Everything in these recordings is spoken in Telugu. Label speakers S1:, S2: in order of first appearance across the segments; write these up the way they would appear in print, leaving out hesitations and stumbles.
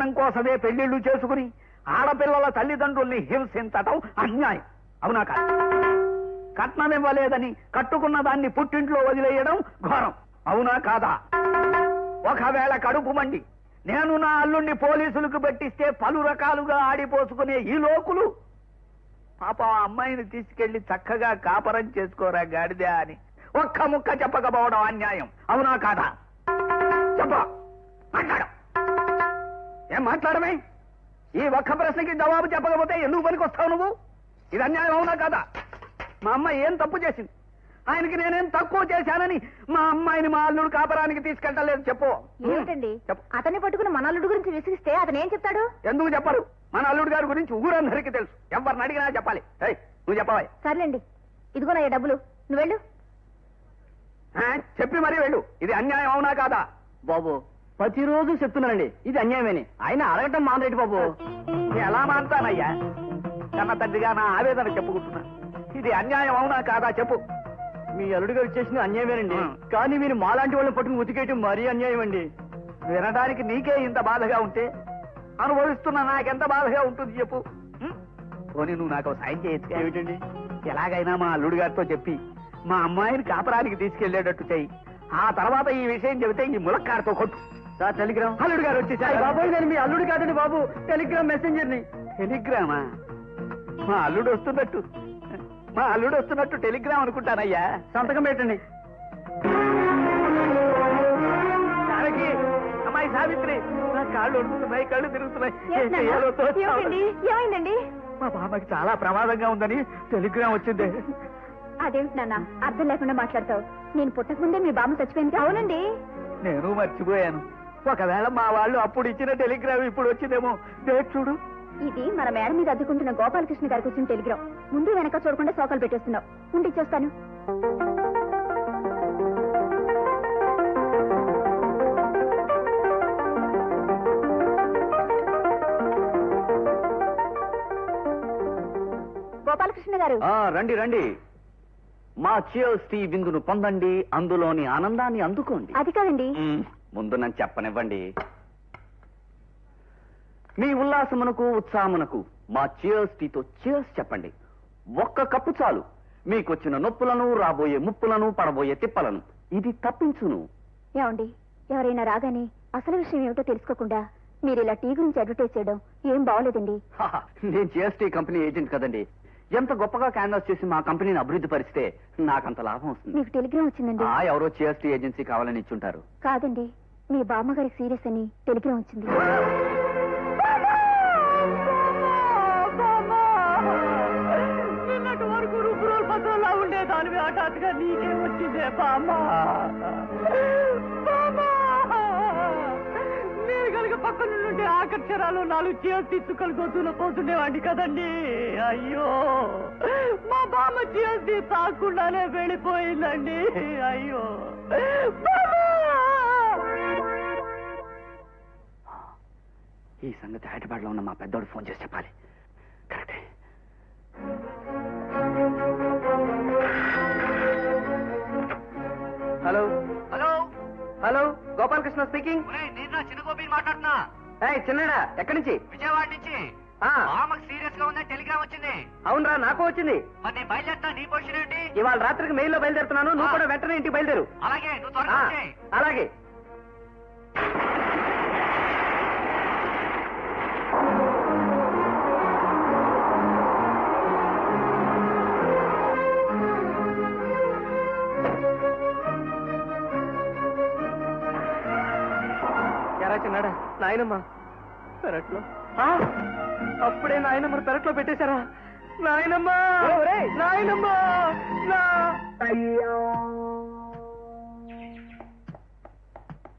S1: కట్నం కోసమే పెళ్లిళ్లు చేసుకుని ఆడపిల్లల తల్లిదండ్రుల్ని హింసించటం అన్యాయం. అవునా కాదు? కట్నం ఇవ్వలేదని కట్టుకున్న దాన్ని పుట్టింట్లో వదిలేయడం ఘోరం. అవునా కాదా? ఒకవేళ కడుపు మండి నేను నా అల్లుణ్ణి పోలీసులకు పెట్టిస్తే పలు రకాలుగా ఆడిపోసుకునే ఈ లోకులు పాప అమ్మాయిని తీసుకెళ్లి చక్కగా కాపరం చేసుకోరా గాడిదే అని ఒక్క ముక్క చెప్పకపోవడం అన్యాయం. అవునా కాదా? చెప్ప మాట్లాడ. ఏం మాట్లాడమే? ఈ ఒక్క ప్రశ్నకి జవాబు చెప్పకపోతే ఎందుకు పనికొస్తావు నువ్వు? ఇది అన్యాయం. అవునా కాదా? మా అమ్మాయి ఏం తప్పు చేసింది? ఆయనకి నేనేం తక్కువ చేశానని మా అమ్మాయిని మా అల్లుడు కాపరానికి తీసుకెళ్ళలేదు? చెప్పు.
S2: ఏమిటండి అతన్ని పట్టుకుని మన అల్లుడు గురించి విసిగిస్తే అతను ఏం చెప్తాడు?
S1: ఎందుకు చెప్పరు? మన అల్లుడు గారి గురించి ఊరందరికీ తెలుసు. ఎవరిని అడిగినా చెప్పాలి. నువ్వు చెప్పవా?
S2: సర్లేండి, ఇదిగోనయ్యా డబ్బులు, నువ్వు వెళ్ళు.
S1: చెప్పి మరీ వెళ్ళు. ఇది అన్యాయం. అవునా కాదా?
S3: బాబు ప్రతిరోజు చెప్తున్నానండి ఇది అన్యాయమని. ఆయన అడగటం మానేటి బాబు.
S1: ఎలా మానతానయ్యా? కన్న తండ్రిగా నా ఆవేదన చెప్పుకుంటున్నా. ఇది అన్యాయం. అవునా కాదా? చెప్పు.
S3: మీ అల్లుడు గారు చేసిన అన్యాయమేనండి, కానీ మీరు మాలాంటి వాళ్ళని పట్టుకుని ఉతికేయటం మరీ అన్యాయం అండి.
S1: వినడానికి నీకే ఇంత బాధగా ఉంటే అనుభవిస్తున్నా నాకెంత బాధగా ఉంటుంది చెప్పు. పోనీ నువ్వు నాకు సాయం చేయొచ్చు.
S3: ఏమిటండి?
S1: ఎలాగైనా మా అల్లుడు గారితో చెప్పి మా అమ్మాయిని కాపరానికి తీసుకెళ్లేటట్టు చెయ్యి. ఆ తర్వాత ఈ విషయం చెబితే ఈ ములక్కాడతో కొట్టు.
S3: Sir Telegram.
S1: అల్లుడు గారు వచ్చేసారు.
S3: బాబు నేను మీ అల్లుడు కాదండి బాబు, టెలిగ్రామ్ మెసెంజర్ ని.
S1: టెలిగ్రామా? మా అల్లుడు వస్తున్నట్టు టెలిగ్రామ్ అనుకుంటానయ్యా.
S3: సంతకం పెట్టండి.
S1: జానకి, అమ్మాయి సావిత్రి, నా కాళ్ళు వడుతున్నాయి, కళ్ళు తిరుగుతున్నాయి.
S2: ఏమైందండి?
S1: మా బామ్మకి చాలా ప్రమాదంగా ఉందని టెలిగ్రామ్ వచ్చింది.
S2: అదేమిటి నాన్న అర్థం లేకుండా మాట్లాడతావు? నేను పుట్టకముందే మీ బామ్మ చచ్చిపోయింది. అవునండి,
S1: నేను మర్చిపోయాను. ఒకవేళ మా వాళ్ళు అప్పుడు ఇచ్చిన టెలిగ్రామ్ ఇప్పుడు వచ్చిందేమో. డేట్ చూడు.
S2: ఇది మన మేడ మీద అద్దుకుంటున్న గోపాలకృష్ణ గారికి వచ్చిన టెలిగ్రామ్. ముందు వెనక చూడకుండా సోకాలు పెట్టేస్తున్నావు. ఉండి ఇచ్చేస్తాను. గోపాలకృష్ణ గారు.
S3: రండి రండి. మా చియర్స్ టీ విందును పొందండి, అందులోని ఆనందాన్ని అందుకోండి.
S2: అది కాదండి.
S3: ముందు నన్ను చెప్పనివ్వండి. మీ ఉల్లాసమునకు ఉత్సాహమునకు మా చియర్స్ టీతో చియర్స్ చెప్పండి. ఒక్క కప్పు చాలు. మీకొచ్చిన నొప్పులను, రాబోయే ముప్పులను, పడబోయే తిప్పలను ఇది తప్పించును.
S2: ఏమండి, ఎవరైనా రాగానే అసలు విషయం ఏమిటో తెలుసుకోకుండా మీరు ఇలా టీ గురించి అడ్వర్టైజ్ చేయడం ఏం బాగోలేదండి.
S3: నేను చియర్స్ టీ కంపెనీ ఏజెంట్ కదండి. ఎంత గొప్పగా క్యాన్వాస్ చేసి మా కంపెనీని అభివృద్ధి పరిస్తే నాకంత లాభం వస్తుంది.
S2: మీకు టెలిగ్రామ్ వచ్చిందండి.
S3: ఎవరో చియర్స్ టీ ఏజెన్సీ కావాలని ఇచ్చుంటారు.
S2: కాదండి, మీ బామ్మగారికి సీరియస్ అని టెలిగ్రామ్ వచ్చింది.
S1: నిన్నటి వరకు రుబ్బురోలు పత్రంలా ఉండేదానివి హఠాత్తుగా నీకే వచ్చిందే బామ్మ. నేను కనుక పక్కన నుండి ఆకర్షరాలు 4 చీరలు చుక్కలు గొంతులో పోతుండేవాడిని కదండి. అయ్యో, మా బామ్మ చీరలు తాకుండానే వెళ్ళిపోయిందండి. అయ్యో
S3: ఈ సంగతి హైదరాబాద్ లో ఉన్న మా పెద్దోడు ఫోన్ చేసి చెప్పాలి. కరెక్టే. Hello
S1: hello
S3: hello, Gopalakrishna speaking.
S1: నేను చిన్న గోపి మాట్లాడుతున్నా.
S3: చిన్నడా, ఎక్కడి నుంచి?
S1: విజయవాడ నుంచి. మామకు సీరియస్ గా ఉందని టెలిగ్రామ్ వచ్చింది.
S3: అవునరా, నాకు వచ్చింది.
S1: మరి నేను బయలుదేరుతా. నీ పొజిషన్ ఏంటి?
S3: ఇవాళ రాత్రికి మెయిల్ లో బయలుదేరుతున్నాను. నువ్వు కూడా వెంటనే ఇంటికి బయలుదేరు.
S1: అలాగే, నువ్వు త్వరగా వచ్చేయ్.
S3: అలాగే. చిన్నాడా, నాయనమ్మ పెరట్లో. అప్పుడే నాయనమ్మ పెరట్లో పెట్టేశారా? నాయనమ్మ, నాయనమ్మ.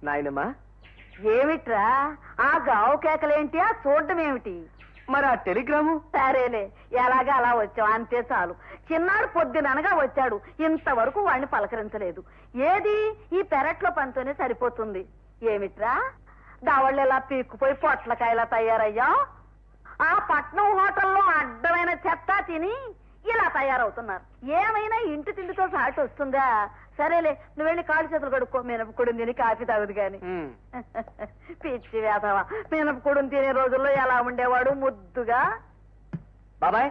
S3: నాయనమ్మ,
S2: ఏమిట్రా ఆ గావు కేకలేంటి? ఆ చూడటం ఏమిటి?
S3: మరి ఆ టెలిగ్రాము?
S2: సరేలే, ఎలాగా అలా వచ్చావు అంతే చాలు. చిన్నాడు పొద్దుననగా వచ్చాడు, ఇంతవరకు వాడిని పలకరించలేదు. ఏది ఈ పెరట్లో పనితోనే సరిపోతుంది. ఏమిట్రా దావాళ్ళు ఇలా పీక్కుపోయి పొట్లకాయలా తయారయ్యా? ఆ పట్నం హోటల్లో అడ్డమైన చెత్త తిని ఇలా తయారవుతున్నారు. ఏమైనా ఇంటి తిండితో సాటి వస్తుందా? సరేలే నువ్వు వెళ్ళి కాళ్ళు చేతులు కడుక్కో. మినపకుడిని తిని కాఫీ తాగుదు గాని. పిచ్చి వేధవా, మినపకుడిని తినే రోజుల్లో ఎలా ఉండేవాడు ముద్దుగా.
S4: బాబాయ్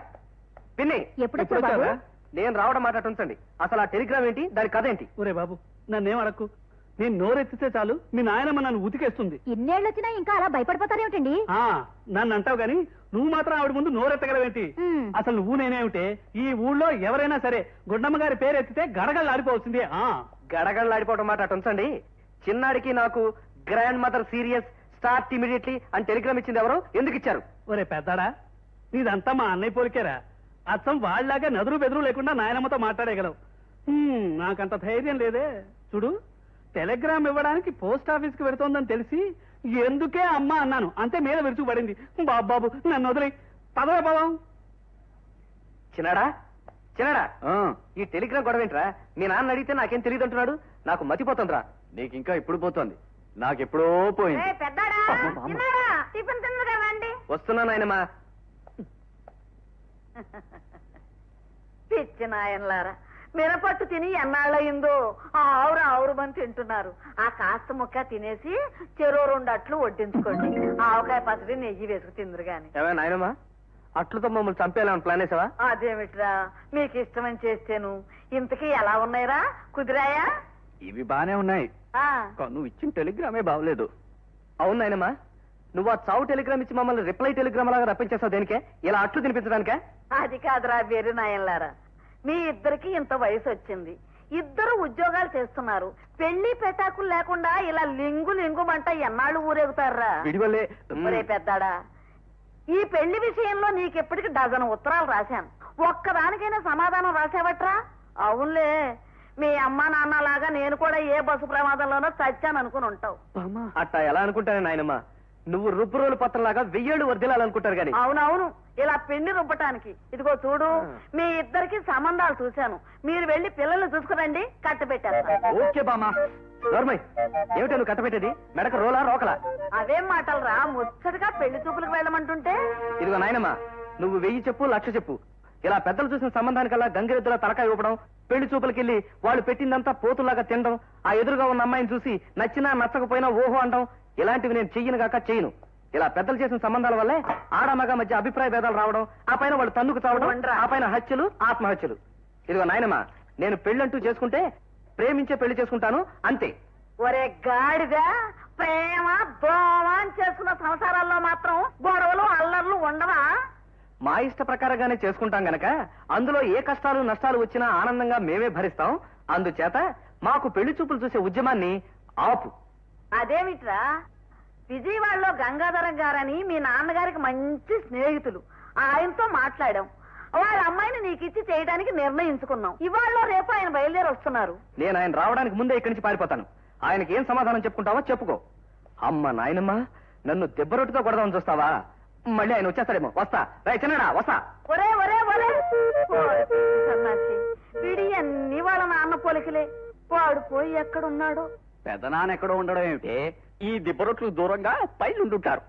S4: పిన్ని
S5: ఎప్పుడు వచ్చావు?
S4: నేను రావడం మాట ఉంచండి. అసలు ఆ టెలిగ్రామ్ ఏంటి, దాని కథ ఏంటి?
S1: ఒరే బాబు నన్నేం అడక్కు. నేను నోరెత్తితే చాలు మీ నాయనమ్మ నన్ను ఉతికేస్తుంది.
S5: ఇన్నేళ్ళు వచ్చినా ఇంకా అలా భయపడిపోతారేమిటండి?
S1: నన్ను అంటావు గాని నువ్వు మాత్రం ఆవిడ ముందు నోరెత్తగలవేంటి? అసలు నువ్వు నేనేమిటే ఈ ఊళ్ళో ఎవరైనా సరే గుండమ్మ గారి పేరు ఎత్తితే గడగడలాడిపోవచ్చింది.
S4: గడగడలాడిపోవడం మాట అటు ఉంచండి. చిన్నాడికి నాకు grand mother serious start immediately అని టెలిగ్రామ్ ఇచ్చింది ఎవరు, ఎందుకు ఇచ్చారు?
S1: ఒరే పెద్దాడా, నీదంతా మా అన్నయ్య పోలికేరా. అచ్చం వాళ్ళలాగా నదురు బెదురు లేకుండా నాయనమ్మతో మాట్లాడేయగలవు. నాకంత ధైర్యం లేదే. చూడు, టెలిగ్రామ్ ఇవ్వడానికి పోస్ట్ ఆఫీస్ కి వెళుతోందని తెలిసి ఎందుకే అమ్మా అన్నాను, అంతే మీద విరుచుకు పడింది. బాబు నన్ను వదిలే పదవే పదం.
S4: చిన్నాడా చిన్నాడా, ఈ టెలిగ్రామ్ గొడవ ఏంట్రా? మీ నాన్న అడిగితే నాకేం తెలియదు అంటున్నాడు. నాకు మతిపోతుందిరా.
S3: నీకు ఇంకా ఇప్పుడు పోతోంది, నాకెప్పుడో పోయింది.
S2: పెద్దాడా, చిన్నాడా, టిఫిన్ తిన్నగా రండి.
S4: వస్తున్నా నాయనమ్మా.
S2: పిచ్చి నాయనలారా, మినపట్టు తిని ఎన్నాళ్ళయిందో ఆవురు ఆవురు మంది తింటున్నారు. ఆ కాస్త ముక్క తినేసి చెరో 2 అట్లు వడ్డించుకోండి. ఆవకాయ పచ్చడి నెయ్యి వేసుకు తిందురు గాని.
S4: ఏమే నాయనమ్మా, అట్లతో మమ్మల్ని చంపేయాలని ప్లాన్ వేసావా?
S2: అదేమిట్రా, మీకు ఇష్టమని చేస్తేను. ఇంతకీ ఎలా ఉన్నాయిరా, కుదిరాయా?
S3: ఇవి బానే ఉన్నాయి,
S2: ఆ,
S3: నువ్వు ఇచ్చిన టెలిగ్రామే బాగలేదు.
S4: అవును నాయనమ్మా, నువ్వు ఆ చావు టెలిగ్రామ్ ఇచ్చి మమ్మల్ని రిప్లై టెలిగ్రామ్ లాగా రప్పించేస్తావు దేనికే? ఇలా అట్లు తినిపించడానికే?
S2: అది కాదురా వేరు నాయనలారా, మీ ఇద్దరికి ఇంత వయసు వచ్చింది, ఇద్దరు ఉద్యోగాలు చేస్తున్నారు. పెళ్లి పెటాకులు లేకుండా ఇలా లింగు లింగుమంట ఎన్నాళ్ళు ఊరేగుతారా?
S3: విడివల్లే
S2: ఒరే పెద్దాడా, ఈ పెళ్లి విషయంలో నీకెప్పటికి డజన్ ఉత్తరాలు రాశాను, ఒక్కదానికైనా సమాధానం రాసావట్రా? అవునులే, మీ అమ్మా నాన్న లాగా నేను కూడా ఏ బస్సు ప్రమాదంలోనో చచ్చాను అనుకుని ఉంటావు.
S4: అట్టా ఎలా అనుకుంటానే నాయనమ్మా, నువ్వు రుబ్బురోలు పత్రంలాగా 1000 ఏళ్ళు వర్దిలాలనుకుంటారు గాని.
S2: అవునవును, ఇలా పిండి రుబ్బటానికి. ఇదిగో చూడు, మీ ఇద్దరికి సంబంధాలు చూశాను, మీరు వెళ్లి పిల్లల్ని చూసుకురండి, కట్ట పెట్టేస్తాను.
S3: ఓకే బామా.
S4: నోర్మయ్, ఏమిటో నువ్వు కట్టపెట్టేది? మెడక రోలా రోకలా?
S2: అవేం మాటలు రా, ముచ్చటగా పెళ్లి చూపులకు వెళ్ళమంటుంటే.
S4: ఇదిగో నాయనమ్మా, నువ్వు 1000 చెప్పు 1,00,000 చెప్పు, ఇలా పెద్దలు చూసిన సంబంధానికల్లా గంగిరెద్దుల తలకాయ ఇవ్వడం, పెళ్లి చూపులకెళ్లి వాళ్ళు పెట్టిందంతా పోతులాగా తినడం, ఆ ఎదురుగా ఉన్న అమ్మాయిని చూసి నచ్చినా నచ్చకపోయినా ఓహో అంటాం, ఇలాంటివి నేను చెయ్యను గాక చేయను. ఇలా పెద్దలు చేసిన సంబంధాల వల్లే ఆడమగ మధ్య అభిప్రాయ భేదాలు రావడం, ఆ పైన వాళ్ళు తన్నుకు చావడం, ఆ పైన హత్యలు ఆత్మహత్యలు. ఇదిగో నాయనమ్మా, నేను పెళ్ళంటూ చేసుకుంటే ప్రేమించే పెళ్లి చేసుకుంటాను, అంతే.
S2: ఒరే గాడిదా, ప్రేమ దోమ అని చేసుకున్న సంసారాల్లో మాత్రం గొడవలు అల్లర్లు ఉండవా?
S4: మా ఇష్ట ప్రకారంగానే చేసుకుంటాం గనక అందులో ఏ కష్టాలు నష్టాలు వచ్చినా ఆనందంగా మేమే భరిస్తాం. అందుచేత మాకు పెళ్లి చూపులు చూసే ఉద్యమాన్ని ఆపు.
S2: అదేమిట్రా, విజయవాడలో గంగాధరం గారని మీ నాన్నగారికి మంచి స్నేహితులు, ఆయనతో మాట్లాడాం. వాళ్ళ అమ్మాయిని నీకిచ్చి చేయడానికి నిర్ణయించుకున్నాం. ఇవాళ రేపు ఆయన బయలుదేరి వస్తున్నారు.
S4: నేను ఆయన రావడానికి ముందే ఇక్కడి నుంచి పారిపోతాను. ఆయనకి ఏం సమాధానం చెప్పుకుంటావో చెప్పుకో. అమ్మ నాయనమ్మ, నన్ను దెబ్బరొట్టుతో కొడదామని చూస్తావా? మళ్ళీ ఆయన వచ్చేస్తాడేమో. వస్తా రా చిన్నడా, వస్తా.
S2: ఒరే ఒరే ఒరే, సన్నాసి, వీడి అన్ని వాళ్ళ నాన్న పోలికలే. వాడు పోయి ఎక్కడున్నాడో.
S3: పెద్దనాన్న ఎక్కడో ఉండడం ఏమిటి, ఈ దిబ్బరొట్లు దూరంగా పైనుంటుంటారు.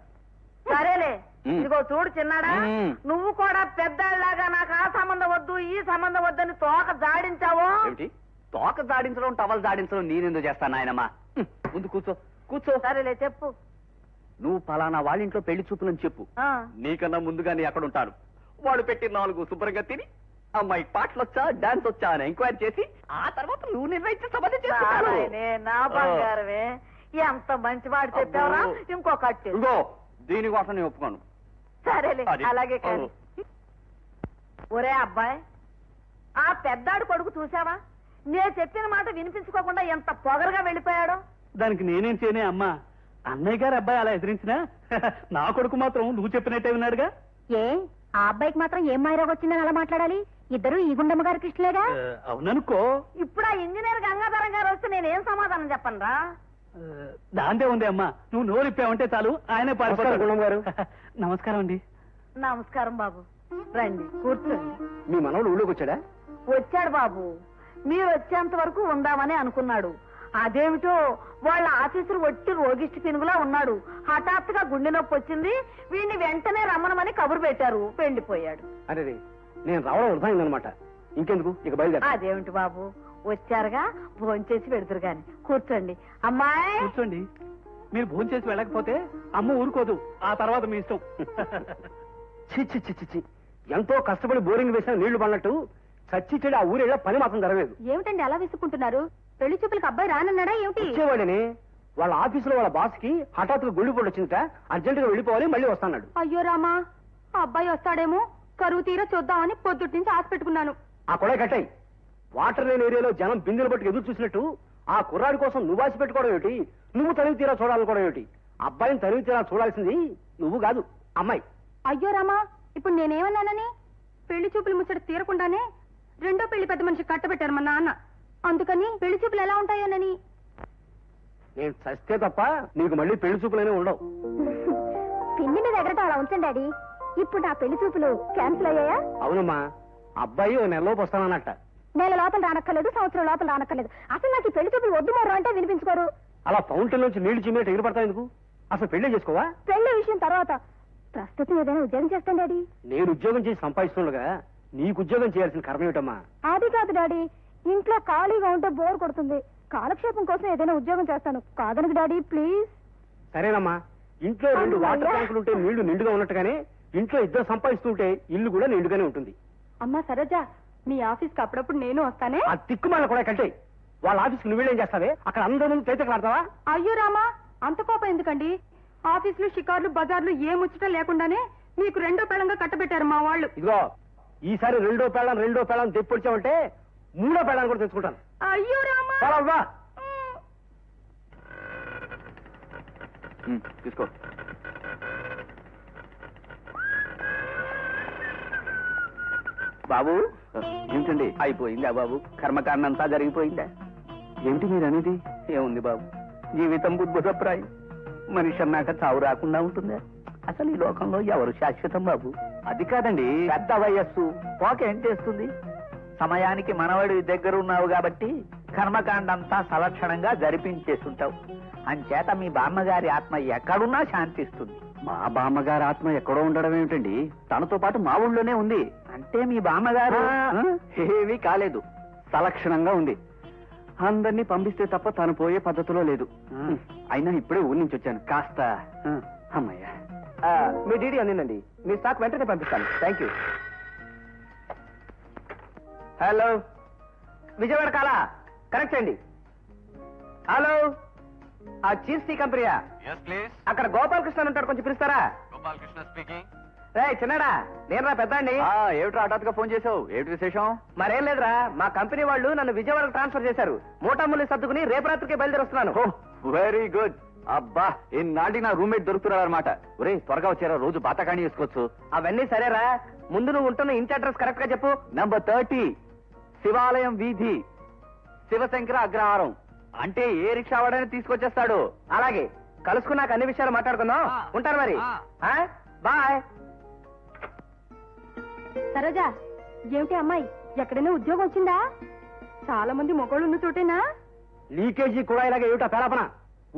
S2: సరేలే, ఇదిగో చూడు చిన్నాడా,
S3: మ్మ్.
S2: నువ్వు కూడా పెద్దాళ్ళలాగా నాకు ఆ సంబంధం వద్దు ఈ సంబంధం వద్దని తోక జాడించావో.
S3: ఏమిటి, తోక జాడించడం టవల్ జాడించడం నేనెందుకు చేస్తాను నాయనమ్మా? ముందు కూర్చో కూర్చో.
S2: సరేలే చెప్పు.
S3: నువ్వు పలానా వాళ్ళ ఇంట్లో పెళ్లి చూపులని చెప్పు.
S2: ఆ,
S3: నీకన్నా ముందుగా నీ అక్కడ ఉంటాను. వాడు పెట్టి 4 శుభ్రంగా తిని అమ్మాయి పాటలు వచ్చా డాన్స్ వచ్చా అని ఎంక్వైరీ చేసి ఆ తర్వాత నువ్వు నిర్ణయించే సంబంధం చేసుకుంటాను.
S2: నారాయణే, నా బంగారమే, ఎంత మంచి మాట చెప్పావరా. ఇంకొకటి
S3: ఇదిగో, దీనికోసం నేను ఒప్పుకోను.
S2: సరేలే,
S3: అది.
S2: అలాగే కానీ. ఒరే అబ్బాయి, ఆ పెద్దాడు కొడుకు చూసావా? నేను చెప్పిన మాట వినిపించుకోకుండా ఎంత పొగరుగా వెళ్ళిపోయాడో.
S1: దానికి నేనేం చేయనే అమ్మా, అన్నయ్య గారి అబ్బాయి అలా ఎదిరించినా నా కొడుకు మాత్రం నువ్వు చెప్పినట్టే ఉన్నాడుగా.
S5: ఏ ఆ అబ్బాయికి మాత్రం ఏం మాయరోగ వచ్చిందని అలా మాట్లాడాలి? ఇద్దరు ఈ గుండమ్మ గారికి ఇష్టలేగా.
S1: అవుననుకో,
S2: ఇప్పుడు ఆ ఇంజనీర్ గంగాధరం గారు వస్తే నేనేం సమాధానం చెప్పనురా?
S1: దాందే ఉంది అమ్మా, నువ్వు నోరిప్పావంటే చాలు ఆయనే పారిపోతాడు.
S4: నమస్కారం, గుండమ్మ గారు.
S1: నమస్కారం అండి.
S2: నమస్కారం బాబు, రండి కూర్చోండి.
S4: మీ మనవడు ఊళ్ళోకి వచ్చాడా?
S2: వచ్చాడు బాబు, మీరు వచ్చేంత వరకు ఉందామని అనుకున్నాడు. అదేమిటో వాళ్ళ ఆఫీసర్ ఒట్టి రోగిష్టి పినుగులా ఉన్నాడు. హఠాత్తుగా గుండె నొప్పి వచ్చింది, వీడిని వెంటనే రమ్మనమని కబురు పెట్టారు, వెళ్ళిపోయాడు.
S4: అరే నేను రావడం వృధా అయిందనమాట. ఇంకెందుకు, ఇక బయలుదేరా.
S2: అదేమిటి బాబు, వచ్చారుగా భోంచేసి పెడుతురు గాని కూర్చోండి. అమ్మాయి
S1: కూర్చోండి. మీరు భోంచేసి వెళ్ళకపోతే అమ్మ ఊరుకోదు. ఆ తర్వాత మీ ఇష్టం.
S4: చిచ్చి చిచ్చి చి ఎంతో కష్టపడి బోరింగ్ వేసిన నీళ్లు పడినట్టు చచ్చి చెడు ఆ ఊరేళ్ళ పని మాత్రం జరగలేదు.
S5: ఏమిటండి అలా విసుక్కుంటున్నారు? పెళ్లి చూపులకు అబ్బాయి రానన్నాడా ఏమిటి?
S4: వచ్చేవాడిని వాళ్ళ ఆఫీసులో వాళ్ళ బాస్ కి హఠాత్తుగా గుండె పోటు వచ్చిందట. అర్జెంట్ గా వెళ్ళిపోవాలి, మళ్ళీ వస్తాడు.
S5: అయ్యో రామా, ఆ అబ్బాయి వస్తాడేమో కరువు తీరా చూద్దామని పొద్దుటి నుంచి ఆశ పెట్టుకున్నాను.
S4: ఆ కొడ కట్టాయి. వాటర్ లేని ఏరియాలో జనం బిందెలు బట్టి ఎదురు చూసినట్టు ఆ కుర్రాడి కోసం నువ్వు ఆశ పెట్టుకోవడం ఏమిటి? నువ్వు తనివి తీరా చూడాలనుకోవడం ఏమిటి? అబ్బాయిని తనివి తీరా చూడాల్సింది నువ్వు కాదు, అమ్మాయి.
S5: అయ్యో రామా, ఇప్పుడు నేనేమన్నానని? పెళ్లి చూపులు ముచ్చట తీరకుండానే రెండో పెళ్లి పెద్ద మనిషి కట్టబెట్టారు మా నాన్న. అందుకని పెళ్లి చూపులు ఎలా ఉంటాయోనని.
S4: నేను చస్తే తప్ప నీకు మళ్ళీ పెళ్లి చూపులనే ఉండవు.
S5: పిన్ని మీద ఎగరటం అలా ఉంచండి డాడీ. ఇప్పుడు నా పెళ్లి చూపులు క్యాన్సిల్ అయ్యాయా?
S4: అవునమ్మా, అబ్బాయి ఓ నెలలోపు వస్తానన్నట్ట.
S5: నెల లోపల రానక్కర్లేదు, సంవత్సరం లోపల రానక్కర్లేదు. అసలు నాకు ఈ పెళ్లి చూపులు వద్దు మరో అంటే వినిపించుకోరు.
S4: అలా ఫౌంటైన్ నుంచి నీళ్లు చిమ్మినట్టు ఎగిరిపడతావు ఎందుకు? అసలు పెళ్లి చేసుకోవా?
S5: పెళ్లి విషయం తర్వాత. ప్రస్తుతం ఏదైనా ఉద్యోగం చేస్తాను డాడీ.
S4: నేను ఉద్యోగం చేసి సంపాదిస్తుండగా నీకు ఉద్యోగం చేయాల్సిన కర్మ ఏమిటమ్మా?
S5: అది కాదు డాడీ, ఇంట్లో ఖాళీగా ఉంటే బోర్ కొడుతుంది. కాలక్షేపం కోసం ఏదైనా ఉద్యోగం చేస్తాను. కాదనకు డాడీ ప్లీజ్.
S4: సరేనమ్మా, ఇంట్లో 2 వాటర్ ట్యాంకులు ఉంటే నీళ్లు నిండుగా ఉన్నట్టుగానే ఇంట్లో 2 సంపాదిస్తుంటే ఇల్లు కూడా నిండుగానే ఉంటుంది.
S5: అమ్మా సరోజా, మీ ఆఫీస్కి అప్పుడప్పుడు నేను వస్తానే.
S4: ఆ తిక్కుమాల కూడా కట్టే. వాళ్ళ ఆఫీస్కి నువ్వేం చేస్తావే? అక్కడ అందరి ముందు తైతకలాడతావా?
S5: అయ్యో రామా, అంత కోపం ఎందుకండి? ఆఫీసులు షికార్లు బజార్లు ఏ ముచ్చట లేకుండానే మీకు రెండో పెళ్ళంగా కట్టబెట్టారు మా వాళ్ళు.
S4: ఇదిగో, ఈసారి రెండో పెళ్ళం తెప్పొచ్చావంటే 3వ పెళ్ళాన్ని కూడా తెచ్చుకుంటాను.
S5: అయ్యో రామా.
S4: చాలవ్వా?
S3: తీసుకో. బాబు ఏంటండి? అయిపోయిందా బాబు? కర్మకాండ అంతా జరిగిపోయిందా? ఏమిటి మీరు అనేది? ఏముంది బాబు, జీవితం బుద్ధప్రాయం. మనిషి అన్నాక చావు రాకుండా ఉంటుందా? అసలు ఈ లోకంలో ఎవరు శాశ్వతం బాబు? అది కాదండి, పెద్ద వయస్సు పోకేం చేస్తుంది? సమయానికి మనవడి దగ్గర ఉన్నావు కాబట్టి కర్మకాండంతా సలక్షణంగా జరిపించేస్తుంటావు. అంచేత మీ బామ్మగారి ఆత్మ ఎక్కడున్నా శాంతిస్తుంది. మా బామ్మగారి ఆత్మ ఎక్కడో ఉండడం ఏమిటండి? తనతో పాటు మా ఊళ్ళోనే ఉంది. అంటే మీ బామ్మగారు ఏమీ కాలేదు, సలక్షణంగా ఉంది. అందరినీ పంపిస్తే తప్ప తను పోయే పద్ధతిలో లేదు. అయినా ఇప్పుడే ఊరి నుంచి వచ్చాను. కాస్త అమ్మయ్య.
S4: మీ డీడీ అందిందండి. మీ స్టాక్ వెంటనే పంపిస్తాను. Thank you. హలో, విజయవాడ కాలా కనెక్ట్ చేయండి. హలో, ఆ చీజ్ టీ కంపెనీయా? అక్కడ గోపాలకృష్ణ ఉంటాడు, కొంచెం పిలుస్తారా? రే చిన్నాడా, నేను రా పెద్దండి.
S3: ఏమిట్రా హఠాత్తుగా ఫోన్ చేసావు? ఏమిటి విశేషం?
S4: మరేం లేదురా, మా కంపెనీ వాళ్ళు నన్ను విజయవాడకు ట్రాన్స్ఫర్ చేశారు. మూటాముల్లి సర్దుకుని రేపు రాత్రికి బయలుదేరి వస్తున్నాను.
S3: Very good. అబ్బా, ఇన్నాటికి నా రూమ్మేట్ దొరుకుతున్నాడు అనమాట. ఒరే త్వరగా వచ్చారా, రోజు బాతకాణి చేసుకోవచ్చు.
S4: అవన్నీ సరేరా, ముందు నువ్వు ఉంటున్న ఇంటి అడ్రస్ కరెక్ట్ గా చెప్పు.
S3: నంబర్ 30 శివాలయం వీధి, శివశంకర అగ్రహారం. అంటే ఏ రిక్షా వాడని తీసుకొచ్చేస్తాడు.
S4: అలాగే, కలుసుకున్నాక అన్ని విషయాలు మాట్లాడుకుందాం. ఉంటాను మరి. బాయ్.
S5: సరోజా, ఏమిటి అమ్మాయి, ఎక్కడైనా ఉద్యోగం వచ్చిందా? చాలా మంది మొగోళ్ళు ఉన్న చోటేనా?
S4: లీకేజీ కూడా ఇలాగే ఏమిటా పేరాపన?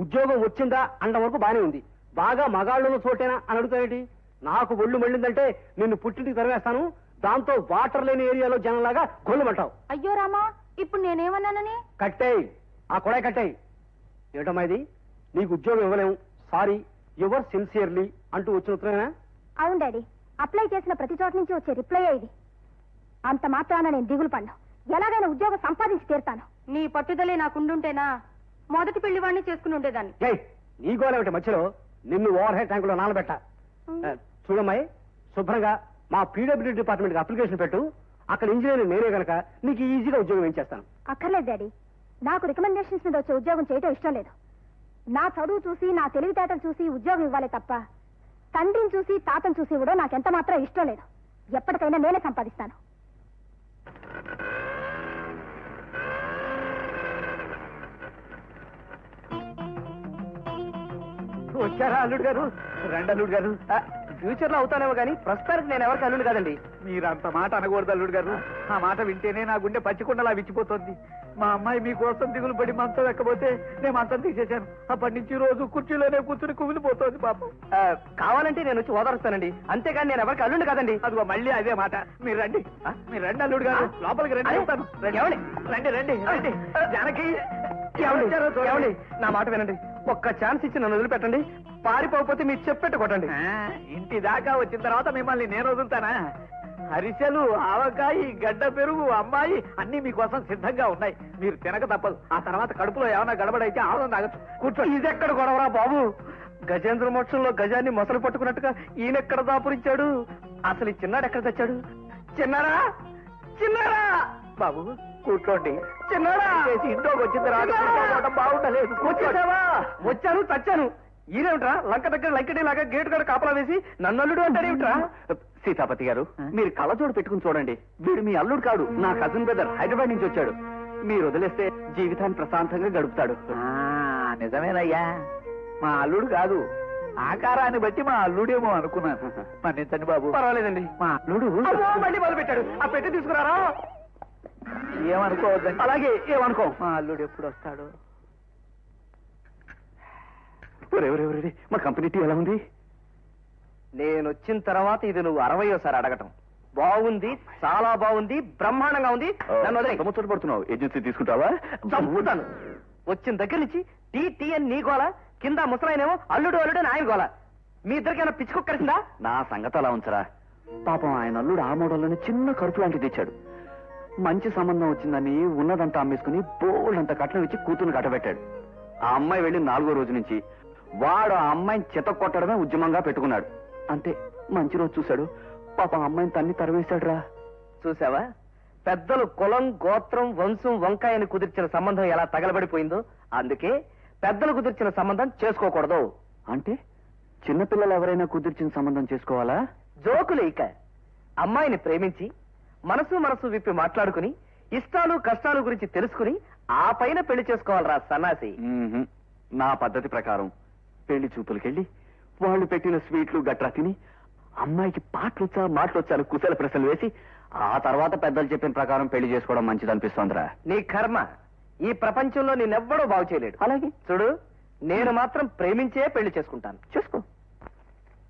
S4: ఉద్యోగం వచ్చిందా అంత వరకు బానే ఉంది. బాగా మగాళ్ళను చోటేనా అని అడుగుతాయేంటి? నాకు ఒళ్ళు మళ్ళిందంటే నిన్ను పుట్టింటికి తరివేస్తాను. దాంతో వాటర్ లేని ఏరియాలో జనంలాగా గొల్లుమంటావు.
S5: అయ్యో రామా, ఇప్పుడు నేనేమన్నానని?
S4: కట్టేయ్, ఆ కొడాయి కట్టేయ్. ఏమిటమ్మా ఇది? నీకు ఉద్యోగం ఇవ్వలేము, సారీ, యువర్ సిన్సియర్లీ అంటూ వచ్చిన ఉత్తరమేనా?
S5: అవును డాడీ, అప్లై చేసిన ప్రతి చోట నుంచి వచ్చే రిప్లై ఇది. అంత మాత్రాన నేను దిగులు పడ్డా. ఎలాగైనా ఉద్యోగం సంపాదించి తీరుతాను. నీ పట్టుదలే నాకుండుంటేనా మొదటి పెళ్లి వాడిని చేసుకుని ఉండేదాన్ని.
S4: నీ గోలేమిటి మధ్యలో? నిన్ను ఓవర్ హెడ్ ట్యాంకులో నానబెట్ట. చూడమ్మాయి, శుభ్రంగా మా పీడబ్ల్యూడీ డిపార్ట్మెంట్ అప్లికేషన్ పెట్టు. అక్కడ ఇంజనీరింగ్ నేనే గనక నీకు ఈజీగా ఉద్యోగం ఏం చేస్తాను.
S5: అక్కర్లేదు డాడీ, నాకు రికమెండేషన్స్ మీద వచ్చే ఉద్యోగం చేయటం ఇష్టం లేదు. నా చదువు చూసి, నా తెలివితేటలు చూసి ఉద్యోగం ఇవ్వాలి తప్ప తండ్రిని చూసి తాతను చూసి ఇవ్వడం నాకెంత మాత్రం ఇష్టం లేదు. ఎప్పటికైనా నేనే సంపాదిస్తాను.
S4: వచ్చారా అల్లుడు గారు? రండి అల్లుడు గారు. ఫ్యూచర్ లో అవుతానేమో కానీ ప్రస్తుతానికి నేను ఎవరికి అల్లుడు కాదండి.
S1: మీరంత మాట అనకూడదు అల్లుడు గారు. ఆ మాట వింటేనే నా గుండె పచ్చికొండలా విచ్చిపోతుంది. మా అమ్మాయి మీకోసం దిగులు పడి మంచం ఎక్కబోతే నేను మంచం తీసేశాను. అప్పటి నుంచి రోజు కుర్చీలోనే కూర్చుని కుమిలిపోతుంది పాపం.
S4: కావాలంటే నేను వచ్చి ఓదారుస్తానండి, అంతేగాని నేను ఎవరికి అల్లుడు కాదండి.
S1: అదిగో మళ్ళీ అదే మాట. మీరు రండి, మీరు రండి అల్లుడు గారు, లోపలికి రండి.
S4: ఏమండి?
S1: రండి రండి రండి జానకి
S4: ఏమండి నా మాట వినండి. ఒక్క ఛాన్స్ ఇచ్చి నన్ను వదిలిపెట్టండి. పారిపోకపోతే మీరు చెప్పెట్టు కొట్టండి.
S1: ఇంటి దాకా వచ్చిన తర్వాత మిమ్మల్ని నేను వదులుతానా? అరిసెలు, ఆవకాయ, గడ్డ పెరుగు, అమ్మాయి అన్ని మీకోసం సిద్ధంగా ఉన్నాయి. మీరు తినక తప్పదు. ఆ తర్వాత కడుపులో ఏమైనా గడబడైతే ఆవడం తాగచ్చు. కూర్చో.
S4: ఇదెక్కడ గొడవరా బాబు? గజేంద్ర మోక్షంలో గజాన్ని మొసలు పట్టుకున్నట్టుగా ఈయనెక్కడ దాపురించాడు? అసలు ఈ చిన్నాడు ఎక్కడ తెచ్చాడు? చిన్నారా, చిన్నారా
S1: బాబు కూర్చోండి.
S4: చిన్నాడా
S1: ఇంట్లోకి వచ్చిన తర్వాత కూర్చోవడం బాగుండలేదు.
S4: వచ్చేసావా? వచ్చాను, చచ్చాను. ఈరేమిట్రా లంక దగ్గర లంకటి లాగా గేటు కాడ కాపలా వేసి నన్ను అల్లుడు అంటారేమిట్రా?
S3: సీతాపతి గారు, మీరు కళ్ళజోడు పెట్టుకుని చూడండి. వీడు మీ అల్లుడు కాదు, నా కజిన్ బ్రదర్. హైదరాబాద్ నుంచి వచ్చాడు. మీరు వదిలేస్తే జీవితాన్ని ప్రశాంతంగా గడుపుతాడు.
S1: నిజమేనయ్యా, మా అల్లుడు కాదు. ఆకారాన్ని బట్టి మా అల్లుడేమో అనుకున్నాను. మన్నించండి బాబు.
S4: పర్వాలేదండి.
S1: మా అల్లుడు
S4: మళ్ళీ మొదలు పెట్టాడు. ఆ పెట్టి తీసుకురారా?
S1: ఏమనుకోవద్దండి.
S4: అలాగే ఏమనుకో.
S1: మా అల్లుడు ఎప్పుడు వస్తాడు?
S3: ఎవరెవరెవరి మా కంపెనీ టీ ఎలా ఉంది?
S4: నేను వచ్చిన తర్వాత ఇది నువ్వు 60వ అడగటం. బాగుంది, చాలా బాగుంది, బ్రహ్మాండంగా ఉంది. నన్ను వదిలేయ్.
S3: ముచ్చట పడుతున్నావు. ఏజెన్సీ తీసుకుంటావా?
S4: చంపుతాను. వచ్చిన దగ్గర నుంచి టీ టీ అని నీ గోల, కింద ముసలాయనేమో అల్లుడు అల్లుడు అని ఆయన గోల. మీ ఇద్దరికైనా పిచ్చుకొక్కరిసిందా?
S3: నా సంగతి అలా ఉంచరా. పాపం ఆయన అల్లుడు ఆ మోడల్లోనే చిన్న కరుపు లాంటిది తెచ్చాడు. మంచి సంబంధం వచ్చిందని ఉన్నదంతా అమ్మేసుకుని బోల్డంత కట్నం ఇచ్చి కూతురు కట్టబెట్టాడు. ఆ అమ్మాయి వెళ్ళి 4వ రోజు నుంచి వాడు ఆ అమ్మాయిని చెత్త కొట్టడమే ఉద్యమంగా పెట్టుకున్నాడు. అంతే, మంచి రోజు చూశాడు. పాపం అమ్మాయిని తన్ని తరివేశాడు రా.
S4: చూసావా, పెద్దలు కులం, గోత్రం, వంశం, వంకాయని కుదిర్చిన సంబంధం ఎలా తగలబడిపోయిందో. అందుకే పెద్దలు కుదిర్చిన సంబంధం చేసుకోకూడదు.
S3: అంటే చిన్నపిల్లలు ఎవరైనా కుదిర్చిన సంబంధం చేసుకోవాలా?
S4: జోకులు ఇక. అమ్మాయిని ప్రేమించి మనసు మనసు విప్పి మాట్లాడుకుని ఇష్టాలు కష్టాలు గురించి తెలుసుకుని ఆ పైన పెళ్లి చేసుకోవాలరా సన్నాసి.
S3: నా పద్ధతి ప్రకారం పెళ్లి చూపులకెళ్ళి వాళ్ళు పెట్టిన స్వీట్లు గట్రా తిని అమ్మాయికి పాటలొచ్చా మాటలొచ్చా కుశల ప్రశ్నలు వేసి ఆ తర్వాత పెద్దలు చెప్పిన ప్రకారం పెళ్లి చేసుకోవడం మంచిది అనిపిస్తోందిరా.
S4: నీ కర్మ. ఈ ప్రపంచంలో నేనెవ్వడూ బాగు చేయలేడు.
S3: అలాగే
S4: చూడు, నేను మాత్రం ప్రేమించే పెళ్లి చేసుకుంటాను.
S3: చేసుకో.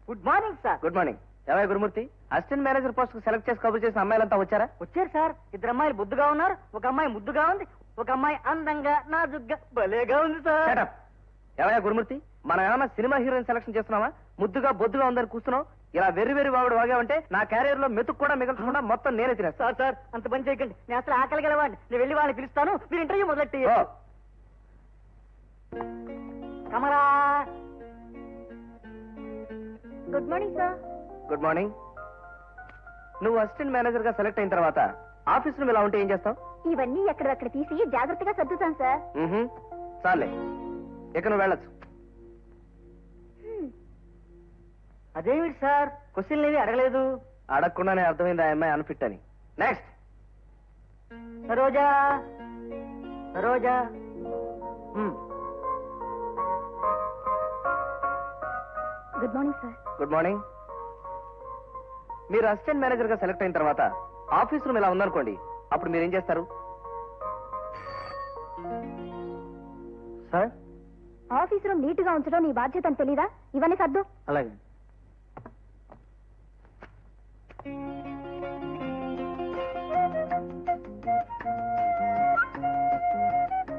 S2: Good morning sir.
S4: Good morning. ఏవయ్య గురుమూర్తి, అసిస్టెంట్ మేనేజర్ పోస్ట్ కు సెలెక్ట్ చేసి కబుర్ చేసిన అమ్మాయిలంతా వచ్చారా?
S2: వచ్చారు సార్. 2 అమ్మాయిలు బుద్దుగా ఉన్నారు. ఒక అమ్మాయి ముద్దుగా ఉంది. ఒక అమ్మాయి అందంగా నాజుగ్గా భలేగా ఉంది సార్.
S4: Shut up. ఏవయ్య గురుమూర్తి, మనం ఏమన్నా సినిమా హీరోయిన్ సెలక్షన్ చేస్తున్నావా? ముద్దుగా బొద్దుగా ఉందని కూర్చున్నావు. ఇలా వెర్రి వాడు వాగావంటే నా క్యారియర్ లో మెతుకు కూడా మిగల్చకుండా మొత్తం నేనే తినేస్తా.
S2: సార్ సార్ అంత పని చేయకండి. నేను అసలు ఆకలి గలవాడిని. నేను వెళ్ళి వాళ్ళని పిలుస్తాను. మీరు ఇంటర్వ్యూ మొదలెట్టి. Kamala.
S5: Good morning sir.
S4: Good morning. నువ్వు అసిస్టెంట్ మేనేజర్ గా సెలెక్ట్ అయిన తర్వాత ఆఫీస్ రూమ్ ఇలా ఉంటే ఏం చేస్తావు?
S5: ఇవన్నీ ఎక్కడక్కడ తీసి జాగ్రత్తగా సర్దుతాను సార్.
S4: చాలే, ఇక నువ్వు వెళ్ళొచ్చు.
S2: అదేమిటి సార్, క్వశ్చన్లు ఏవి అడగలేదు?
S4: అడగకుండానే అర్థమైంది ఆ అమ్మాయి అన్ఫిట్ అని. Next.
S2: Saroja, Saroja.
S5: Good morning sir.
S4: Good morning. మీరు అసిస్టెంట్ మేనేజర్ గా సెలెక్ట్ అయిన తర్వాత ఆఫీస్ రూమ్ ఇలా ఉందనుకోండి, అప్పుడు మీరు ఏం చేస్తారు?
S3: సార్,
S5: ఆఫీస్ రూమ్ నీట్ గా ఉంచడం నీ బాధ్యత అని తెలీదా? ఇవన్నీ సర్దు.
S3: అలాగే.